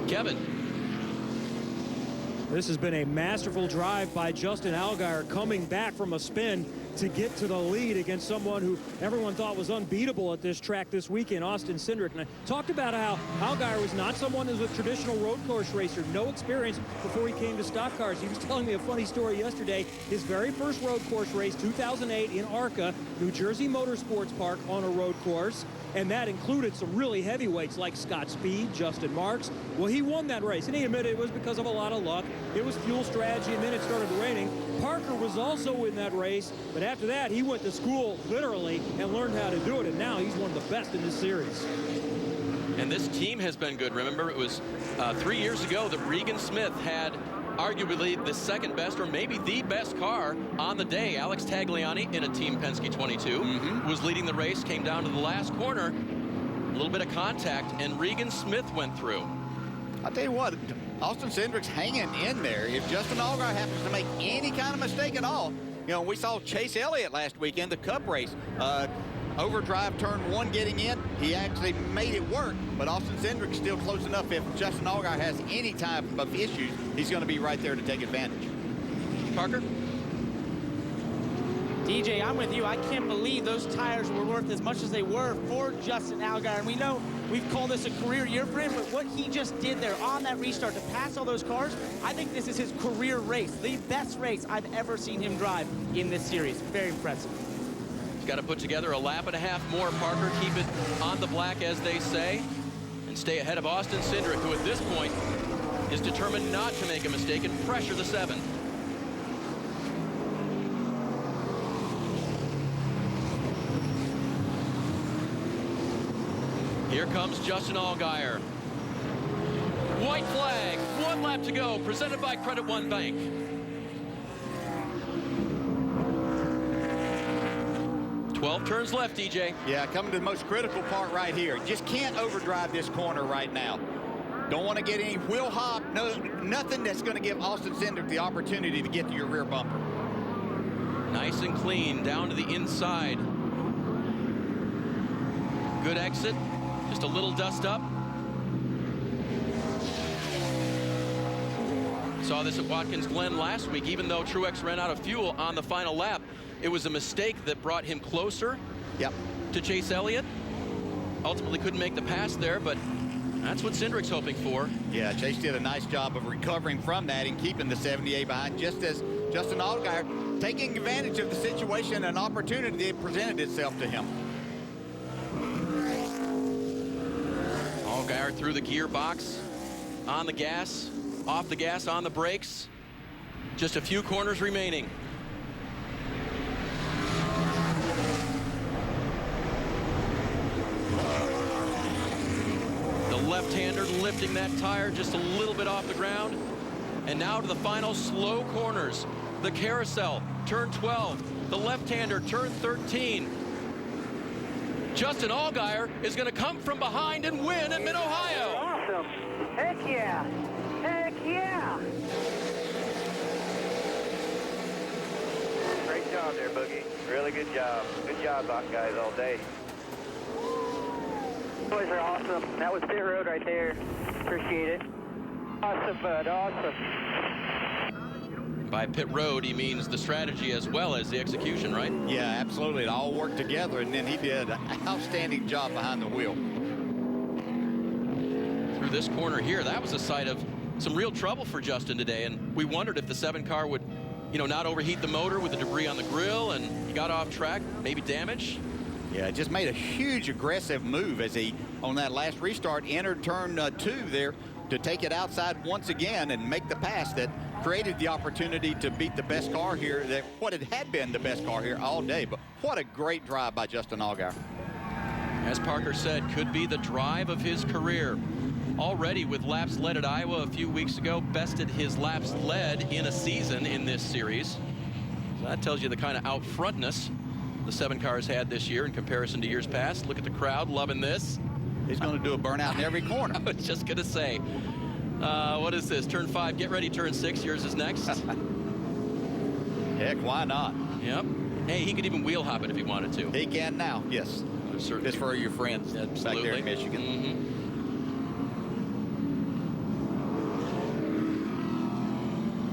Kevin. This has been a masterful drive by Justin Allgaier, coming back from a spin to get to the lead against someone who everyone thought was unbeatable at this track this weekend, Austin Cindric. And I talked about how Allgaier was not someone who was a traditional road course racer, no experience before he came to stock cars. He was telling me a funny story yesterday. His very first road course race, 2008 in ARCA, New Jersey Motorsports Park on a road course. And that included some really heavyweights like Scott Speed, Justin Marks. Well, he won that race, and he admitted it was because of a lot of luck. It was fuel strategy, and then it started raining. Parker was also in that race, but after that, he went to school, literally, and learned how to do it, and now he's one of the best in this series. And this team has been good. Remember, it was 3 years ago that Regan Smith had arguably the second best or maybe the best car on the day. Alex Tagliani in a Team Penske 22 was leading the race, came down to the last corner, a little bit of contact, and Regan Smith went through. I'll tell you what, Austin Cindric's hanging in there. If Justin Allgaier happens to make any kind of mistake at all, you know, we saw Chase Elliott last weekend, the Cup race. Overdrive turn one getting in, he actually made it work, but Austin Cindric's still close enough. If Justin Allgaier has any type of issues, he's going to be right there to take advantage. Parker? DJ, I'm with you. I can't believe those tires were worth as much as they were for Justin Allgaier. And we know we've called this a career year for him, but what he just did there on that restart to pass all those cars, I think this is his career race, the best race I've ever seen him drive in this series. Very impressive. He's got to put together a lap and a half more, Parker. Keep it on the black, as they say, and stay ahead of Austin Cindric, who at this point is determined not to make a mistake and pressure the 7. Here comes Justin Allgaier. White flag, 1 lap to go, presented by Credit One Bank. Twelve turns left, DJ. Yeah, coming to the most critical part right here. Just can't overdrive this corner right now. Don't want to get any wheel hop, nothing that's going to give Austin Cindric the opportunity to get to your rear bumper. Nice and clean down to the inside. Good exit. Just a little dust up. Saw this at Watkins Glen last week. Even though Truex ran out of fuel on the final lap, it was a mistake that brought him closer to Chase Elliott. Ultimately couldn't make the pass there, but that's what Cindric's hoping for. Yeah, Chase did a nice job of recovering from that and keeping the 78 behind, just as Justin Allgaier taking advantage of the situation and opportunity that presented itself to him. Allgaier through the gearbox, on the gas, off the gas, on the brakes. Just a few corners remaining. The left-hander lifting that tire just a little bit off the ground. And now to the final slow corners. The carousel, turn 12. The left-hander, turn 13. Justin Allgaier is going to come from behind and win at Mid-Ohio. Awesome. Heck yeah. Heck yeah. Great job there, Boogie. Really good job. Good job, guys, all day. Boys are awesome. That was pit road right there. Appreciate it. Awesome, bud. Awesome. By pit road, he means the strategy as well as the execution, right? Yeah, absolutely. It all worked together, and then he did an outstanding job behind the wheel. Through this corner here, that was a sight of some real trouble for Justin today, and we wondered if the 7 car would, not overheat the motor with the debris on the grill, and he got off track, maybe damage. Yeah, just made a huge aggressive move as he, on that last restart, entered turn 2 there to take it outside once again and make the pass that created the opportunity to beat the best car here, that what it had been the best car here all day. But what a great drive by Justin Allgaier. As Parker said, could be the drive of his career. Already with laps led at Iowa a few weeks ago, bested his laps led in a season in this series. So that tells you the kind of out frontness the 7 cars had this year in comparison to years past. Look at the crowd loving this. He's going to do a burnout in every corner. I was just going to say, what is this? Turn 5, get ready, turn 6. Yours is next. Heck, why not? Yep. Hey, he could even wheel hop it if he wanted to. He can now, yes. Certainly. Just for your friends back there in Michigan. Mm-hmm.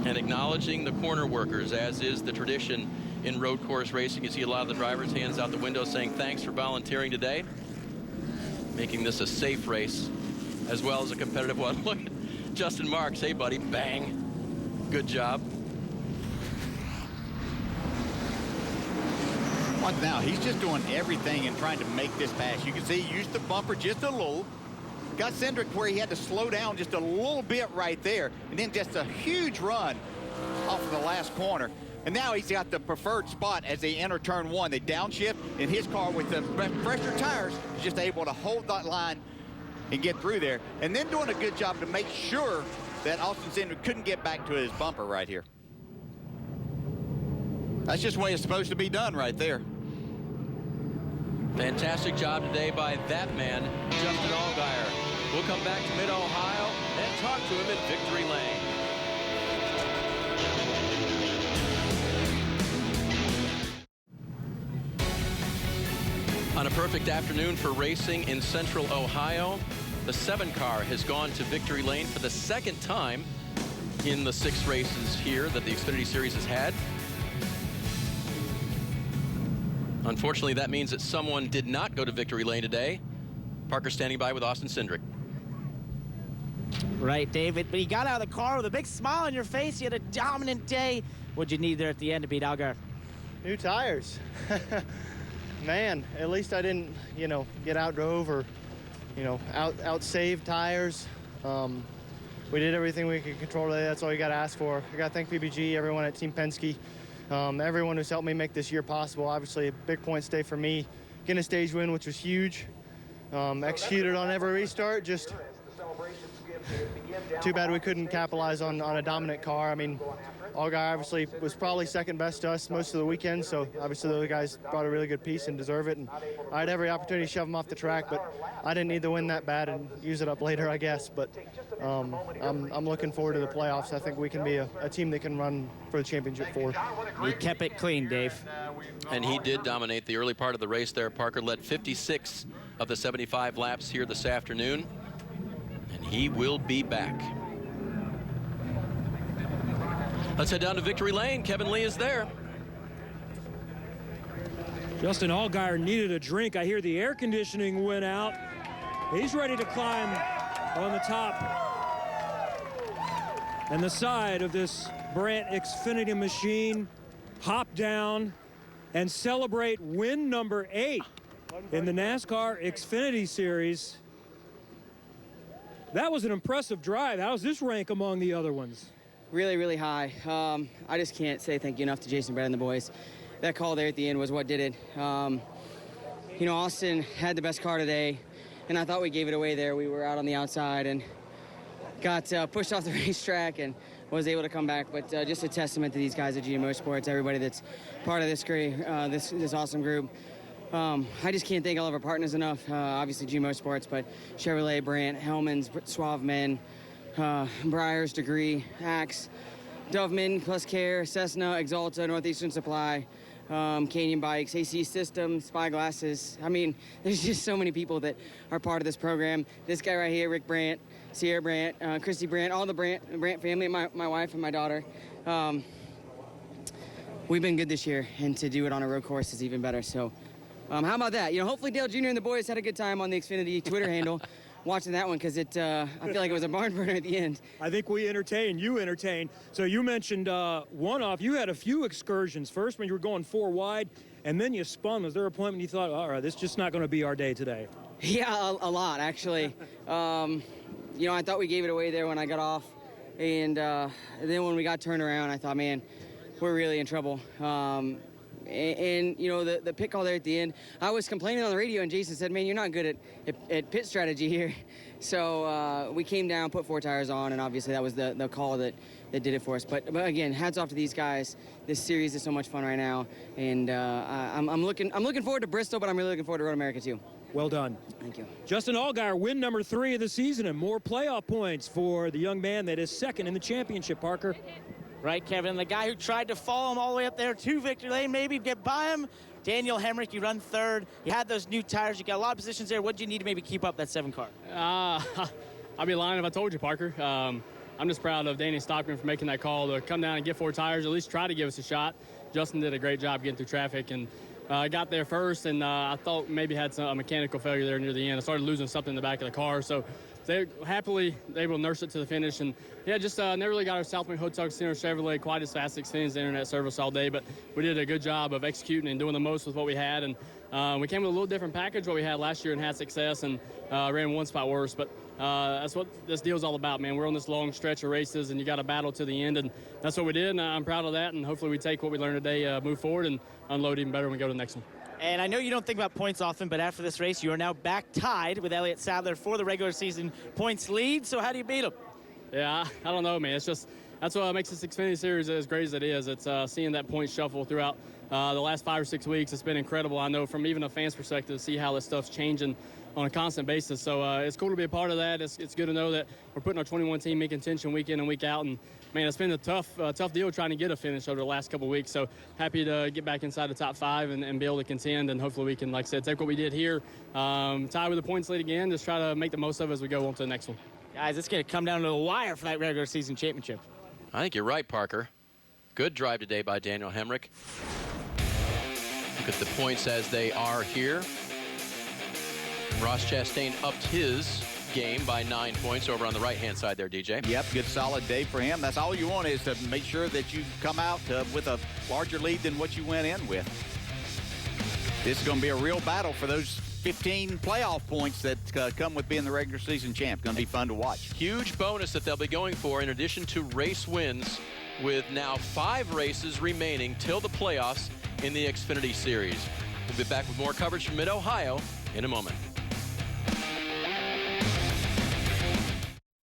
And acknowledging the corner workers, as is the tradition in road course racing. You see a lot of the drivers hands out the window saying thanks for volunteering today, making this a safe race as well as a competitive one. Look at Justin Marks. Hey, buddy. Bang. Good job. Now, he's just doing everything and trying to make this pass. You can see he used the bumper just a little. Got Cindric where he had to slow down just a little bit right there. And then just a huge run off of the last corner. And now he's got the preferred spot as they enter turn 1. They downshift, and his car with the fresher tires is just able to hold that line and get through there. And then doing a good job to make sure that Austin Cindric couldn't get back to his bumper right here. That's just the way it's supposed to be done right there. Fantastic job today by that man, Justin Allgaier. We'll come back to Mid-Ohio and talk to him at Victory Lane. On a perfect afternoon for racing in Central Ohio, the 7 car has gone to Victory Lane for the second time in the 6 races here that the Xfinity Series has had. Unfortunately, that means that someone did not go to Victory Lane today. Parker standing by with Austin Cindric. Right, David, but you got out of the car with a big smile on your face. You had a dominant day. What'd you need there at the end to beat Allgaier? New tires. Man, at least I didn't, get outdrove or, out-saved tires. We did everything we could control today. That's all you got to ask for. I got to thank PBG, everyone at Team Penske, everyone who's helped me make this year possible. Obviously, a big points day for me. Getting a stage win, which was huge. Executed on every restart. Just too bad we couldn't capitalize on a dominant car. I mean, Allgaier obviously was probably second best to us most of the weekend, so obviously the guys brought a really good piece and deserve it. And I had every opportunity to shove them off the track, but I didn't need to win that bad and use it up later, I guess. But I'm looking forward to the playoffs. I think we can be a team that can run for the championship for. You kept it clean, Dave. And he did dominate the early part of the race there. Parker led 56 of the 75 laps here this afternoon, and he will be back. Let's head down to Victory Lane. Kevin Lee is there. Justin Allgaier needed a drink. I hear the air conditioning went out. He's ready to climb on the top and the side of this Brandt Xfinity machine, hop down and celebrate win number 8 in the NASCAR Xfinity Series. That was an impressive drive. How does this rank among the other ones? Really, really high. I just can't say thank you enough to Jason, Brad, and the boys. That call there at the end was what did it. You know, Austin had the best car today, and I thought we gave it away there. We were out on the outside and got pushed off the racetrack and was able to come back. But just a testament to these guys at GM Motorsports, everybody that's part of this this awesome group. I just can't thank all of our partners enough. Obviously GM Motorsports, but Chevrolet, Brandt, Hellman's, Suave Men, Breyers, Degree, Axe, Doveman, Plus Care, Cessna, Exalta, Northeastern Supply, Canyon Bikes, AC Systems, Spyglasses. I mean, there's just so many people that are part of this program. This guy right here, Rick Brandt, Sierra Brandt, Christy Brandt, all the Brandt family, my wife and my daughter. We've been good this year, and to do it on a road course is even better. So how about that? You know, hopefully Dale Jr. and the boys had a good time on the Xfinity Twitter handle watching that one, because I feel like it was a barn burner at the end. I think we entertained, you entertained. So you mentioned one-off. You had a few excursions. First when you were going 4 wide, and then you spun. Was there a point when you thought, all right, this is just not going to be our day today? Yeah, a lot, actually. You know, I thought we gave it away there when I got off. And then when we got turned around, I thought, man, we're really in trouble. And you know, the pit call there at the end, I was complaining on the radio, and Jason said, man, you're not good at pit strategy here. So we came down, put 4 tires on, and obviously that was the call that did it for us. But again, hats off to these guys. This series is so much fun right now, and I'm looking forward to Bristol, but I'm really looking forward to Road America too. Well done. Thank you. Justin Allgaier, win number 3 of the season, and more playoff points for the young man that is second in the championship, Parker. Right, Kevin. The guy who tried to follow him all the way up there to victory lane, maybe get by him. Daniel Hemrick, you run 3rd. You had those new tires. You got a lot of positions there. What do you need to maybe keep up that 7 car? I'd be lying if I told you, Parker. I'm just proud of Danny Stockman for making that call to come down and get 4 tires, at least try to give us a shot. Justin did a great job getting through traffic, and got there first, and I thought maybe had a mechanical failure there near the end. I started losing something in the back of the car, so they happily able to nurse it to the finish. And yeah, just never really got our South Wing Hotug Center Chevrolet quite as fast as Xfinity internet service all day, but we did a good job of executing and doing the most with what we had. And we came with a little different package what we had last year and had success, and ran 1 spot worse. But that's what this deal's all about, man. We're on this long stretch of races, and you got to battle to the end, and that's what we did. And I'm proud of that, and hopefully we take what we learned today, move forward, and unload even better when we go to the next one. And I know you don't think about points often, but after this race, you are now back tied with Elliott Sadler for the regular season points lead. So how do you beat him? Yeah, I don't know, man. It's just, that's what makes this Xfinity Series as great as it is. It's seeing that point shuffle throughout the last 5 or 6 weeks. It's been incredible. I know from even a fan's perspective to see how this stuff's changing on a constant basis. So it's cool to be a part of that. It's good to know that we're putting our 21 team in contention week in and week out. And man, it's been a tough deal trying to get a finish over the last couple of weeks. So happy to get back inside the top 5 and be able to contend. And hopefully we can, like I said, take what we did here, tie with the points lead again, just try to make the most of it as we go on to the next one. Guys, it's going to come down to the wire for that regular season championship. I think you're right, Parker. Good drive today by Daniel Hemrick. Look at the points as they are here. Ross Chastain upped his game by 9 points over on the right-hand side there, DJ. Yep, good solid day for him. That's all you want, is to make sure that you come out with a larger lead than what you went in with. This is going to be a real battle for those 15 playoff points that come with being the regular season champ. Going to be fun to watch. Huge bonus that they'll be going for in addition to race wins, with now 5 races remaining till the playoffs in the Xfinity Series. We'll be back with more coverage from Mid-Ohio in a moment.